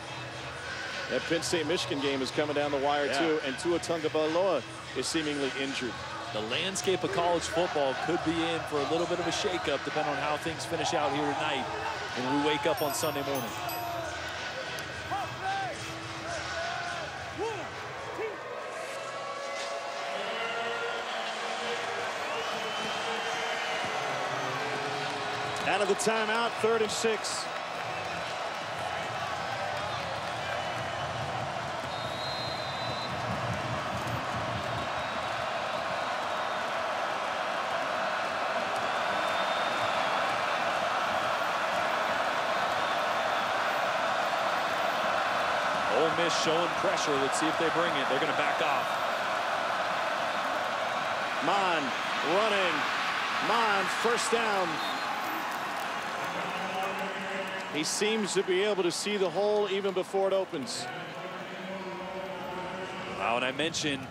[SPEAKER 1] That Penn State-Michigan game is coming down the wire, too. And Tua Tagovailoa is seemingly injured.
[SPEAKER 2] The landscape of college football could be in for a little bit of a shakeup, depending on how things finish out here tonight when we wake up on Sunday morning.
[SPEAKER 1] Out of the timeout, 3rd and 6.
[SPEAKER 2] Ole Miss showing pressure. Let's see if they bring it. They're going to back off.
[SPEAKER 1] Mond running. Mond, first down. He seems to be able to see the hole even before it opens.
[SPEAKER 2] Wow, and I mentioned,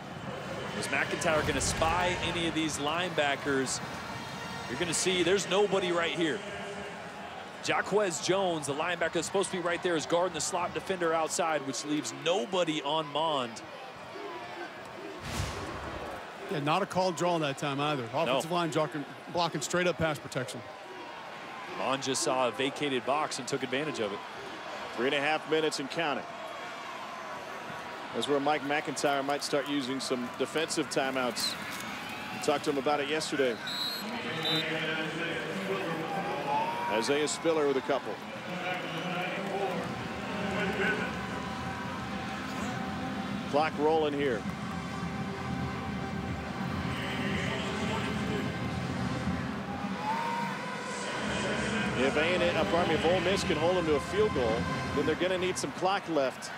[SPEAKER 2] is McIntyre going to spy any of these linebackers? You're going to see there's nobody right here. Jaquez Jones, the linebacker that's supposed to be right there, is guarding the slot defender outside, which leaves nobody on Mond.
[SPEAKER 3] Yeah, not a called draw that time either. Offensive line blocking straight up pass protection.
[SPEAKER 2] Mond just saw a vacated box and took advantage of it.
[SPEAKER 1] 3.5 minutes and counting. That's where Mike McIntyre might start using some defensive timeouts. We talked to him about it yesterday. Isaiah Spiller with a couple. Clock rolling here. If Ole Miss can hold them to a field goal, then they're going to need some clock left.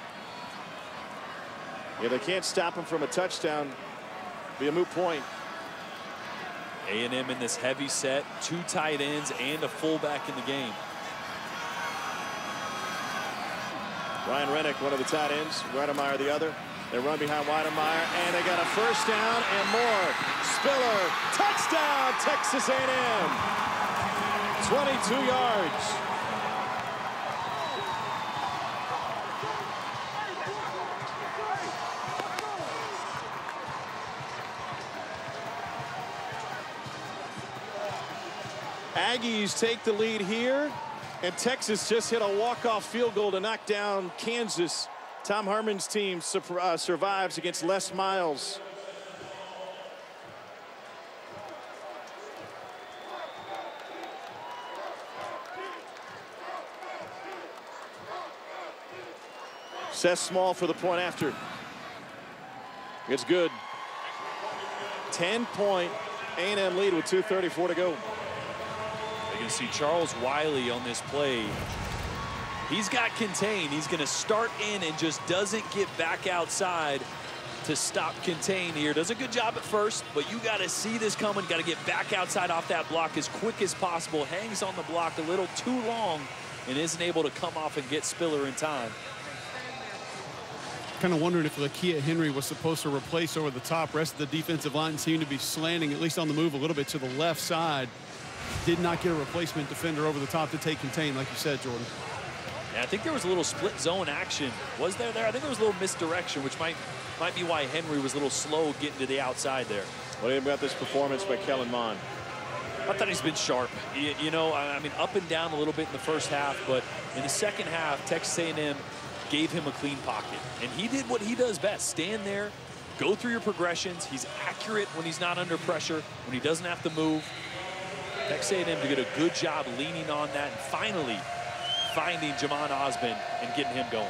[SPEAKER 1] Yeah, they can't stop them from a touchdown. Be a moot point.
[SPEAKER 2] A&M in this heavy set, 2 tight ends and a fullback in the game.
[SPEAKER 1] Ryan Rennick, one of the tight ends. Weidemeyer, the other. They run behind Weidemeyer, and they got a first down and more. Spiller, touchdown, Texas A&M. 22 yards. Aggies take the lead here, and Texas just hit a walk-off field goal to knock down Kansas. Tom Herman's team survives against Les Miles. Seth Small for the point after. It's good. 10-point A&M lead with 2:34 to go.
[SPEAKER 2] You can see Charles Wiley on this play. He's got contained. He's going to start in and just doesn't get back outside to stop contain here. Does a good job at first, but you got to see this coming. Got to get back outside off that block as quick as possible. Hangs on the block a little too long and isn't able to come off and get Spiller in time.
[SPEAKER 3] Kind of wondering if Lakia Henry was supposed to replace over the top. Rest of the defensive line seemed to be slanting, at least on the move, a little bit to the left side. Did not get a replacement defender over the top to take contain, like you said, Jordan.
[SPEAKER 2] Yeah, I think there was a little split zone action. Was there? I think there was a little misdirection, which might be why Henry was a little slow getting to the outside there.
[SPEAKER 1] What do you think about this performance by Kellen Mond?
[SPEAKER 2] I thought he's been sharp. You know, I mean, up and down a little bit in the first half, but in the second half, Texas A&M gave him a clean pocket. And he did what he does best. Stand there, go through your progressions. He's accurate when he's not under pressure, when he doesn't have to move. Texas A&M did a good job leaning on that and finally finding Jamon Osmond and getting him going.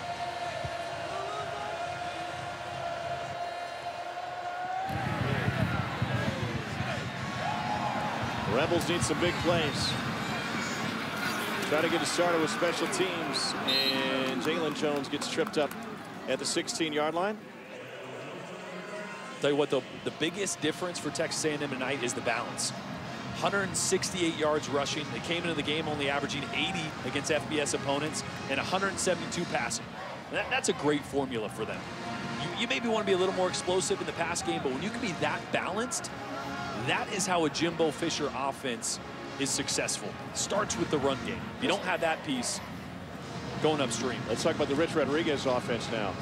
[SPEAKER 1] The Rebels need some big plays. Try to get it started with special teams, and Jalen Jones gets tripped up at the 16-yard line.
[SPEAKER 2] Tell you what, the biggest difference for Texas A&M tonight is the balance. 168 yards rushing. They came into the game only averaging 80 against FBS opponents and 172 passing. That's a great formula for them. You maybe want to be a little more explosive in the pass game, but when you can be that balanced, that is how a Jimbo Fisher offense is successful. It starts with the run game. You don't have that piece going upstream.
[SPEAKER 1] Let's talk about the Rich Rodriguez offense now.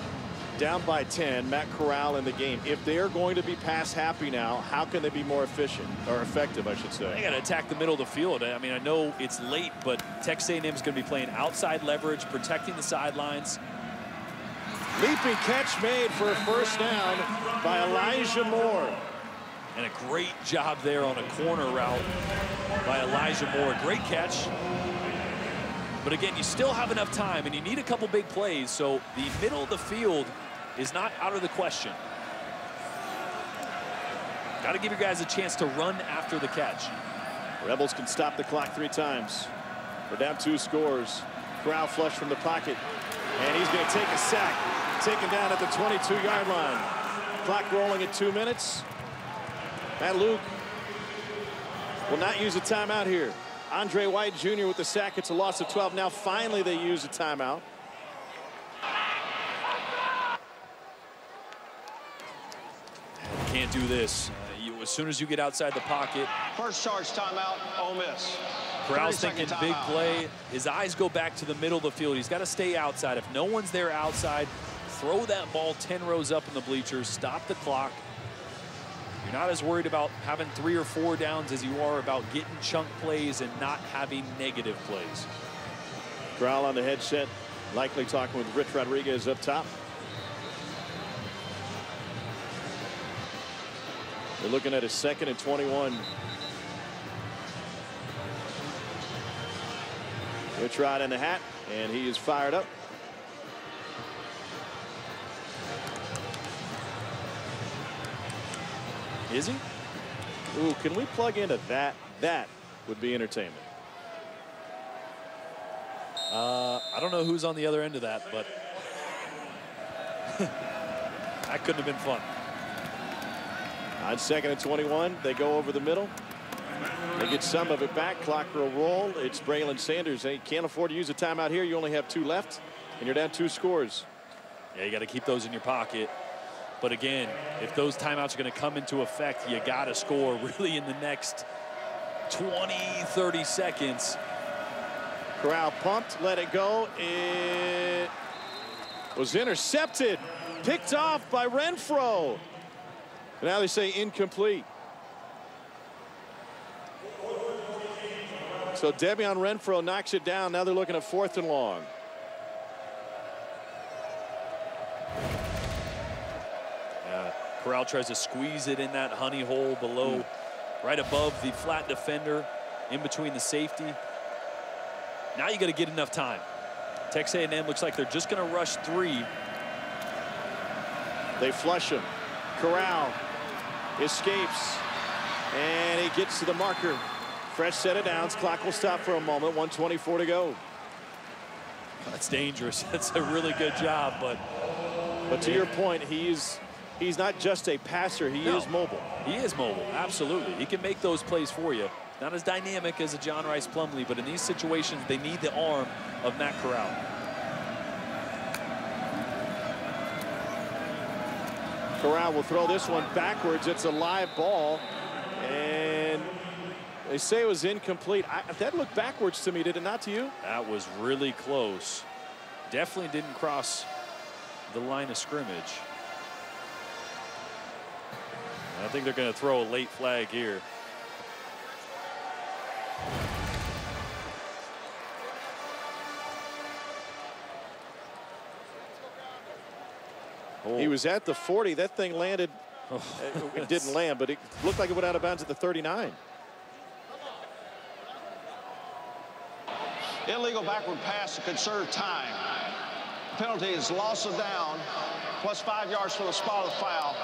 [SPEAKER 1] Down by 10, Matt Corral in the game. If they're going to be pass happy now, how can they be more efficient or effective, I should say?
[SPEAKER 2] They got to attack the middle of the field. I mean, I know it's late, but Texas A&M is going to be playing outside leverage, protecting the sidelines.
[SPEAKER 1] Leaping catch made for a first down by Elijah Moore.
[SPEAKER 2] And a great job there on a corner route by Elijah Moore. Great catch. But again, you still have enough time, and you need a couple big plays, so the middle of the field is not out of the question. Got to give your guys a chance to run after the catch.
[SPEAKER 1] Rebels can stop the clock 3 times. We're down 2 scores. Corral flush from the pocket, and he's going to take a sack. Taken down at the 22-yard line. Clock rolling at 2 minutes. Matt Luke will not use a timeout here. Andre White Jr. with the sack. It's a loss of 12. Now finally they use a timeout.
[SPEAKER 2] Can't do this. As soon as you get outside the pocket.
[SPEAKER 4] First charge timeout, Ole Miss.
[SPEAKER 2] Corral's thinking big play. His eyes go back to the middle of the field. He's got to stay outside. If no one's there outside, throw that ball 10 rows up in the bleachers. Stop the clock. You're not as worried about having 3 or 4 downs as you are about getting chunk plays and not having negative plays.
[SPEAKER 1] Corral on the headset, likely talking with Rich Rodriguez up top. They're looking at a 2nd and 21. Rich Rod in the hat, and he is fired up.
[SPEAKER 2] Is he?
[SPEAKER 1] Ooh, can we plug into that? That would be entertainment.
[SPEAKER 2] I don't know who's on the other end of that, but that couldn't have been fun.
[SPEAKER 1] On 2nd and 21, they go over the middle. They get some of it back. Clock will roll. It's Braylon Sanders. They can't afford to use a timeout here. You only have 2 left, and you're down 2 scores.
[SPEAKER 2] Yeah, you got to keep those in your pocket. But again, if those timeouts are going to come into effect, you got to score really in the next 20, 30 seconds.
[SPEAKER 1] Corral pumped, let it go. It was intercepted, picked off by Renfro. Now they say incomplete. So Debian Renfro knocks it down. Now they're looking at 4th and long.
[SPEAKER 2] Corral tries to squeeze it in that honey hole below, right above the flat defender, in between the safety. Now you got to get enough time. Texas A&M looks like they're just going to rush 3.
[SPEAKER 1] They flush him. Corral escapes, and he gets to the marker. Fresh set of downs. Clock will stop for a moment. 1:24 to go.
[SPEAKER 2] That's dangerous. That's a really good job, but
[SPEAKER 1] to your point, he's not just a passer. He is mobile.
[SPEAKER 2] He is mobile, absolutely. He can make those plays for you. Not as dynamic as a John Rice Plumlee, but in these situations, they need the arm of Matt Corral.
[SPEAKER 1] Corral will throw this one backwards. It's a live ball, and they say it was incomplete. That looked backwards to me, did it not to you?
[SPEAKER 2] That was really close. Definitely didn't cross the line of scrimmage. I think they're going to throw a late flag here.
[SPEAKER 1] He was at the 40. That thing landed. It didn't land, but it looked like it went out of bounds at the 39.
[SPEAKER 4] Illegal backward pass to conserve time. Penalty is loss of down, plus 5 yards for the spot of the foul.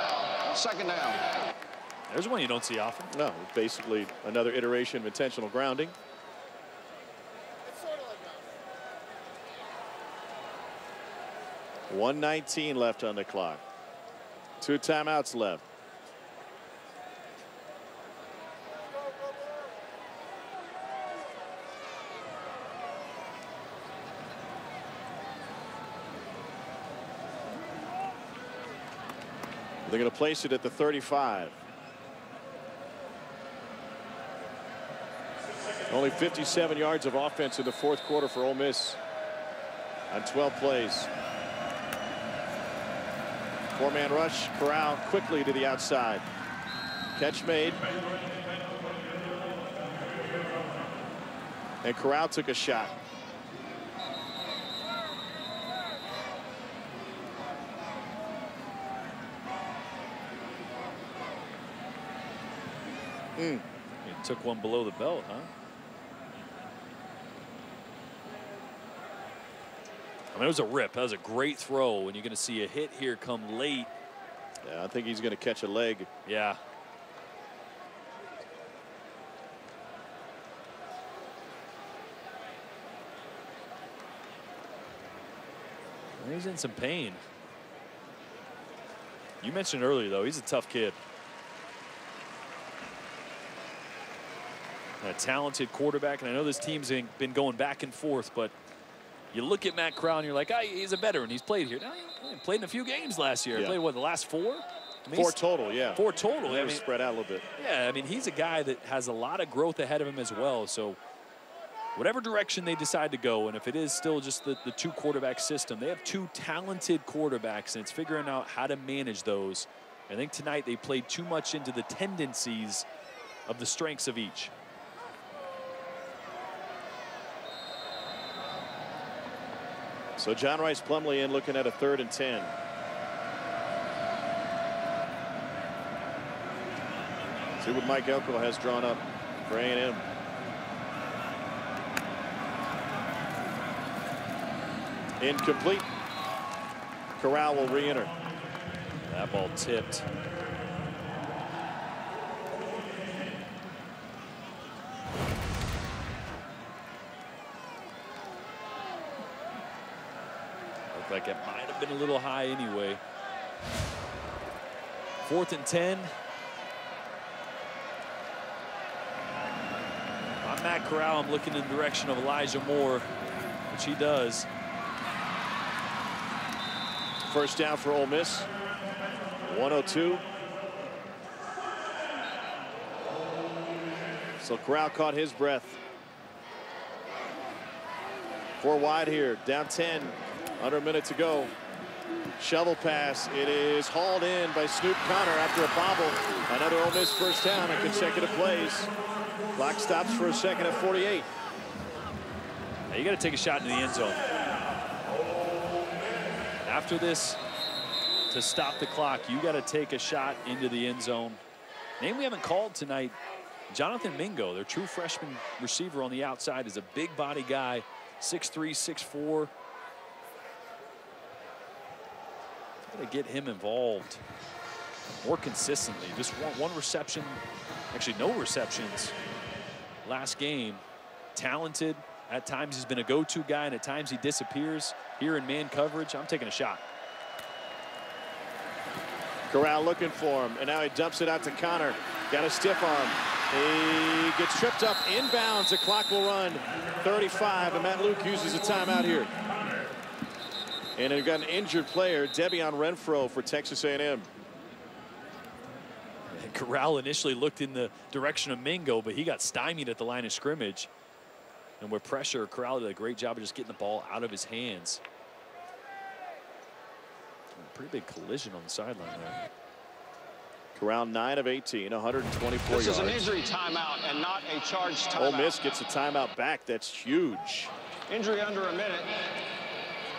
[SPEAKER 4] 2nd down.
[SPEAKER 2] There's one you don't see often.
[SPEAKER 1] No, basically another iteration of intentional grounding. .119 left on the clock. 2 timeouts left. They're going to place it at the 35. Only 57 yards of offense in the 4th quarter for Ole Miss on 12 plays. 4-man rush. Corral quickly to the outside. Catch made. And Corral took a shot.
[SPEAKER 2] He took one below the belt, huh? I mean, it was a rip. That was a great throw, and you're going to see a hit here come late.
[SPEAKER 1] Yeah, I think he's going to catch a leg.
[SPEAKER 2] Yeah. He's in some pain. You mentioned earlier, though, he's a tough kid. A talented quarterback, and I know this team's been going back and forth, but you look at Matt Corral and you're like, he's a veteran. He's played here. Now, he played in a few games last year.
[SPEAKER 1] Yeah.
[SPEAKER 2] Played, what, the last 4? I mean,
[SPEAKER 1] 4 total, yeah.
[SPEAKER 2] 4 total.
[SPEAKER 1] I mean, spread out a little bit.
[SPEAKER 2] Yeah, I mean, he's a guy that has a lot of growth ahead of him as well. So whatever direction they decide to go, and if it is still just the 2 quarterback system, they have 2 talented quarterbacks, and it's figuring out how to manage those. I think tonight they played too much into the tendencies of the strengths of each.
[SPEAKER 1] So John Rice Plumlee in, looking at a 3rd and 10. See what Mike Elko has drawn up for A&M. Incomplete. Corral will re-enter.
[SPEAKER 2] That ball tipped. Looked like it might have been a little high anyway. 4th and 10. I'm Matt Corral. I'm looking in the direction of Elijah Moore, which he does.
[SPEAKER 1] First down for Ole Miss. 102. So Corral caught his breath. 4 wide here, down 10, under a minute to go. Shovel pass, it is hauled in by Snoop Connor after a bobble. Another Ole Miss first down on consecutive plays. Clock stops for a second at 48.
[SPEAKER 2] Now you got to take a shot in the end zone. After this, to stop the clock, you got to take a shot into the end zone. Name we haven't called tonight, Jonathan Mingo, their true freshman receiver on the outside, is a big body guy, 6'3", 6'4". Got to get him involved more consistently. Just one reception, actually no receptions last game. Talented. At times he's been a go-to guy, and at times he disappears. Here in man coverage, I'm taking a shot.
[SPEAKER 1] Corral looking for him, and now he dumps it out to Connor. Got a stiff arm. He gets tripped up inbounds. The clock will run 35, and Matt Luke uses a timeout here. And they've got an injured player, Debian Renfro, for Texas A&M.
[SPEAKER 2] Corral initially looked in the direction of Mingo, but he got stymied at the line of scrimmage. And with pressure, Corral did a great job of just getting the ball out of his hands. Pretty big collision on the sideline there.
[SPEAKER 1] Corral 9 of 18, 124 yards.
[SPEAKER 4] This is an injury timeout and not a charged timeout.
[SPEAKER 1] Ole Miss gets a timeout back. That's huge.
[SPEAKER 4] Injury under a minute.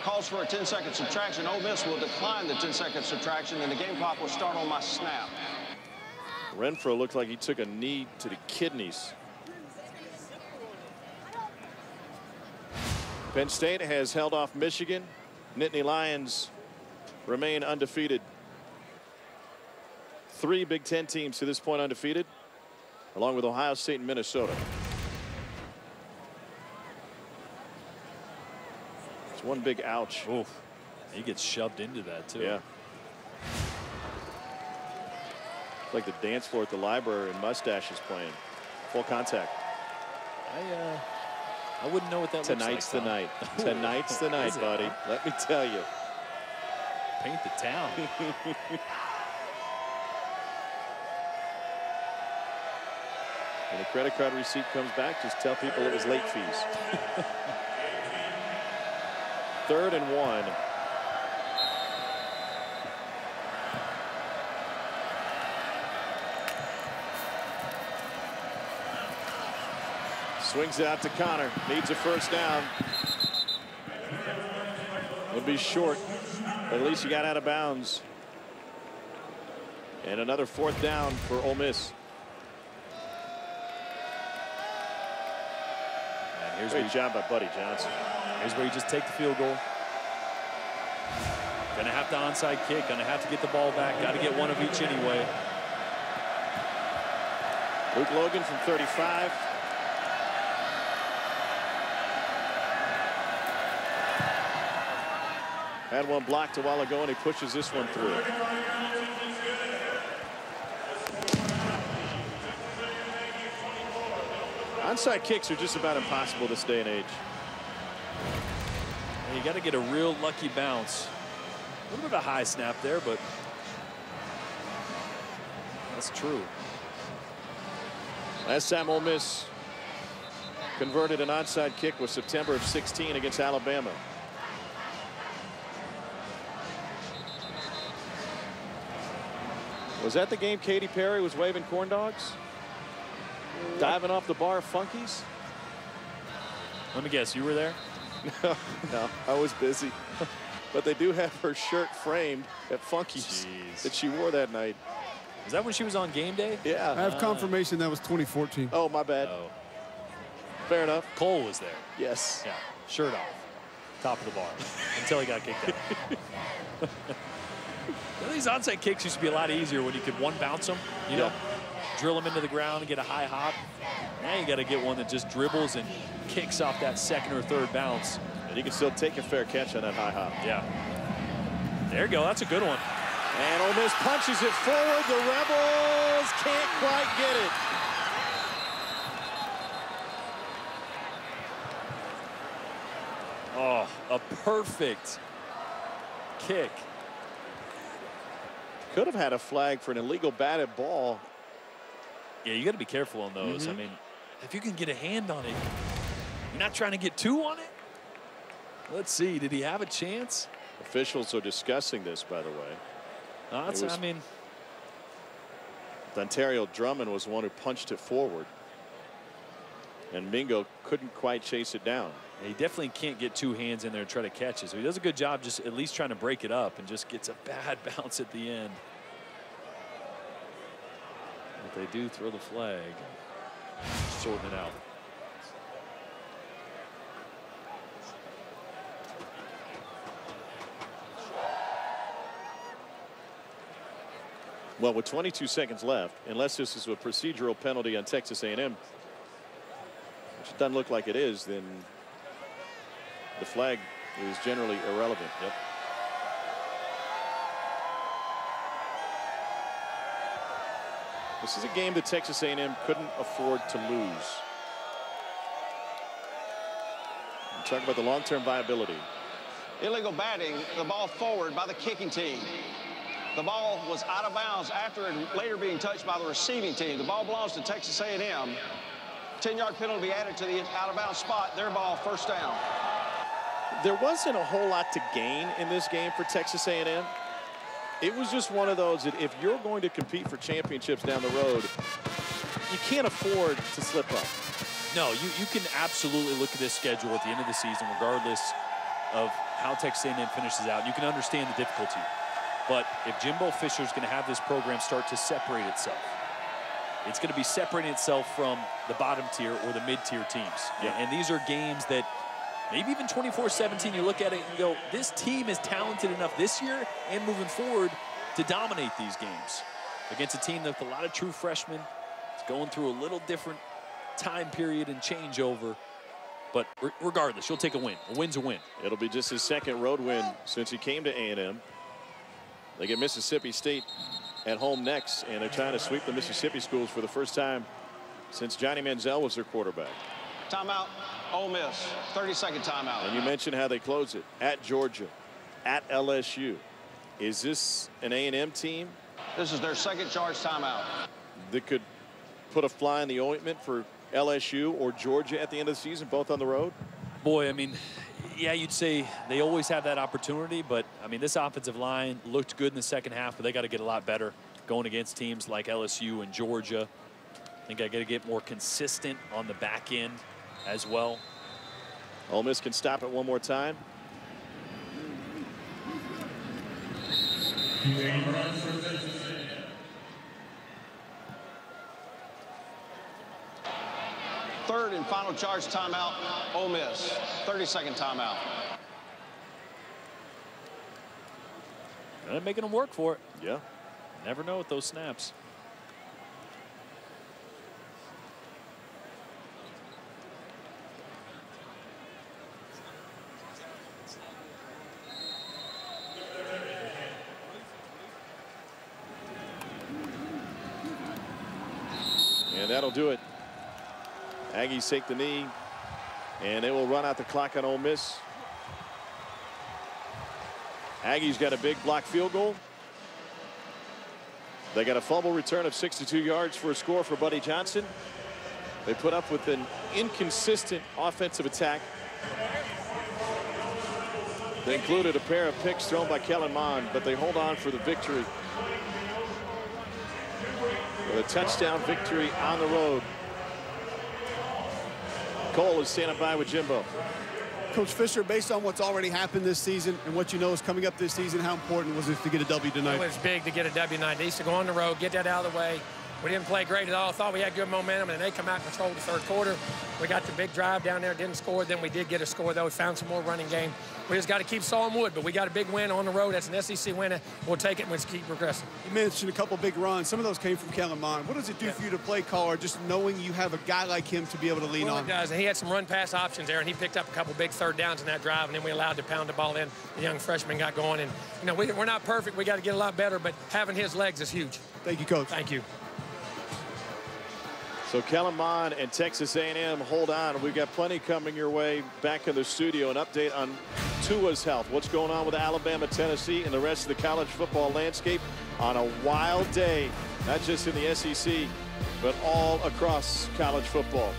[SPEAKER 4] Calls for a 10-second subtraction. Ole Miss will decline the 10-second subtraction, and the game clock will start on my snap.
[SPEAKER 1] Renfro looked like he took a knee to the kidneys. Penn State has held off Michigan. Nittany Lions remain undefeated. 3 Big Ten teams to this point undefeated, along with Ohio State and Minnesota. It's one big ouch.
[SPEAKER 2] Oof. He gets shoved into that too.
[SPEAKER 1] Yeah. It's like the dance floor at the library and Mustache is playing. Full contact.
[SPEAKER 2] I wouldn't know what that
[SPEAKER 1] Tonight's
[SPEAKER 2] looks like.
[SPEAKER 1] the night. Tonight's the night, buddy. Let me tell you.
[SPEAKER 2] Paint the town.
[SPEAKER 1] When the credit card receipt comes back, just tell people it was late fees. 3rd and 1. Swings it out to Connor. Needs a first down. Would be short, but at least he got out of bounds. And another 4th down for Ole Miss. Great job by Buddy Johnson.
[SPEAKER 2] Here's where you just take the field goal. Gonna have to onside kick. Gonna have to get the ball back. Got to get one of each anyway.
[SPEAKER 1] Luke Logan from 35. Had one blocked a while ago, and he pushes this one through. Onside kicks are just about impossible this day and age.
[SPEAKER 2] And you got to get a real lucky bounce. A little bit of a high snap there, but that's true.
[SPEAKER 1] Last time Ole Miss converted an onside kick was September of 16 against Alabama. Was that the game Katy Perry was waving corn dogs? Diving off the bar of Funkies?
[SPEAKER 2] Let me guess, you were there?
[SPEAKER 1] No, I was busy. But they do have her shirt framed at Funkies that she wore that night.
[SPEAKER 2] Is that when she was on game day?
[SPEAKER 1] Yeah.
[SPEAKER 3] I have confirmation that was 2014.
[SPEAKER 1] Oh, my bad.
[SPEAKER 2] Oh.
[SPEAKER 1] Fair enough.
[SPEAKER 2] Cole was there.
[SPEAKER 1] Yes.
[SPEAKER 2] Yeah, shirt off, top of the bar, until he got kicked out. These onside kicks used to be a lot easier when you could one bounce them, you know, drill them into the ground and get a high hop. Now you got to get one that just dribbles and kicks off that 2nd or 3rd bounce.
[SPEAKER 1] And you can still take a fair catch on that high hop.
[SPEAKER 2] Yeah. There you go. That's a good one.
[SPEAKER 1] And Ole Miss punches it forward. The Rebels can't quite get it.
[SPEAKER 2] Oh, a perfect kick.
[SPEAKER 1] Could have had a flag for an illegal batted ball.
[SPEAKER 2] Yeah, you got to be careful on those. I mean, if you can get a hand on it, you're not trying to get two on it. Let's see. Did he have a chance?
[SPEAKER 1] Officials are discussing this, by the way.
[SPEAKER 2] I mean,
[SPEAKER 1] Dontario Drummond was the one who punched it forward. And Mingo couldn't quite chase it down.
[SPEAKER 2] he definitely can't get two hands in there and try to catch it. So he does a good job just at least trying to break it up and just gets a bad bounce at the end. But they do throw the flag. Sorting it out.
[SPEAKER 1] Well, with 22 seconds left, unless this is a procedural penalty on Texas A&M, which doesn't look like it is, then the flag is generally irrelevant. Yep. This is a game that Texas A&M couldn't afford to lose. I'm talking about the long-term viability.
[SPEAKER 4] Illegal batting, the ball forward by the kicking team. The ball was out of bounds after it later being touched by the receiving team. The ball belongs to Texas A&M. 10-yard penalty be added to the out-of-bounds spot. Their ball, first down.
[SPEAKER 1] There wasn't a whole lot to gain in this game for Texas A&M. It was just one of those that if you're going to compete for championships down the road, you can't afford to slip up.
[SPEAKER 2] No, you can absolutely look at this schedule at the end of the season, regardless of how Texas A&M finishes out. You can understand the difficulty. But if Jimbo Fisher's going to have this program start to separate itself, it's going to be separating itself from the bottom tier or the mid-tier teams. Yeah. And these are games that maybe even 24-17, you look at it and go, this team is talented enough this year and moving forward to dominate these games against a team with a lot of true freshmen. It's going through a little different time period and changeover. But regardless, you'll take a win. A win's a win.
[SPEAKER 1] It'll be just his second road win since he came to A&M. They get Mississippi State at home next, and they're trying to sweep the Mississippi schools for the first time since Johnny Manziel was their quarterback.
[SPEAKER 4] Timeout, Ole Miss, 30-second timeout.
[SPEAKER 1] And you mentioned how they close it. At Georgia, at LSU. Is this an A&M team?
[SPEAKER 4] This is their second charge timeout.
[SPEAKER 1] That could put a fly in the ointment for LSU or Georgia at the end of the season, both on the road?
[SPEAKER 2] Boy, I mean, yeah, you'd say they always have that opportunity, but I mean, this offensive line looked good in the second half, but they got to get a lot better going against teams like LSU and Georgia. I think I got to get more consistent on the back end as well.
[SPEAKER 1] Ole Miss can stop it one more time.
[SPEAKER 4] Third and final charge timeout, Ole Miss, 30-second timeout.
[SPEAKER 2] They're making them work for it.
[SPEAKER 1] Yeah.
[SPEAKER 2] Never know with those snaps.
[SPEAKER 1] And that'll do it. Aggies take the knee, and they will run out the clock on Ole Miss. Aggies got a big block field goal. They got a fumble return of 62 yards for a score for Buddy Johnson. They put up with an inconsistent offensive attack. They included a pair of picks thrown by Kellen Mond, but they hold on for the victory. With a touchdown victory on the road. Cole is standing by with Jimbo.
[SPEAKER 3] Coach Fisher, based on what's already happened this season and what you know is coming up this season, how important was it to get a W tonight?
[SPEAKER 9] It was big to get a W tonight. They used to go on the road, get that out of the way, We didn't play great at all. Thought we had good momentum, and they come out and control the third quarter. We got the big drive down there, didn't score. Then we did get a score, though. We found some more running game. We just got to keep sawing wood, but we got a big win on the road. That's an SEC win. We'll take it and we'll just keep progressing.
[SPEAKER 3] You mentioned a couple big runs. Some of those came from Kellen Mond. What does it do for you to play caller, just knowing you have a guy like him to be able to lean on?
[SPEAKER 9] It does, and he had some run-pass options there, and he picked up a couple big third downs in that drive, and then we allowed to pound the ball in. The young freshman got going, and, you know, we're not perfect. We got to get a lot better, but having his legs is huge.
[SPEAKER 3] Thank you, Coach.
[SPEAKER 9] Thank you.
[SPEAKER 1] So Kellen Mond and Texas A&M, hold on. We've got plenty coming your way back in the studio. An update on Tua's health. What's going on with Alabama, Tennessee, and the rest of the college football landscape on a wild day, not just in the SEC, but all across college football.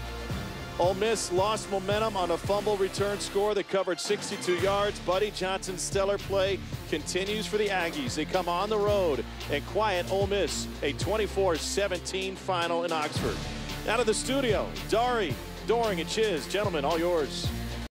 [SPEAKER 1] Ole Miss lost momentum on a fumble return score that covered 62 yards. Buddy Johnson's stellar play continues for the Aggies. They come on the road and quiet Ole Miss, a 24-17 final in Oxford. Out of the studio, Dari, Doring, and Chiz. Gentlemen, all yours.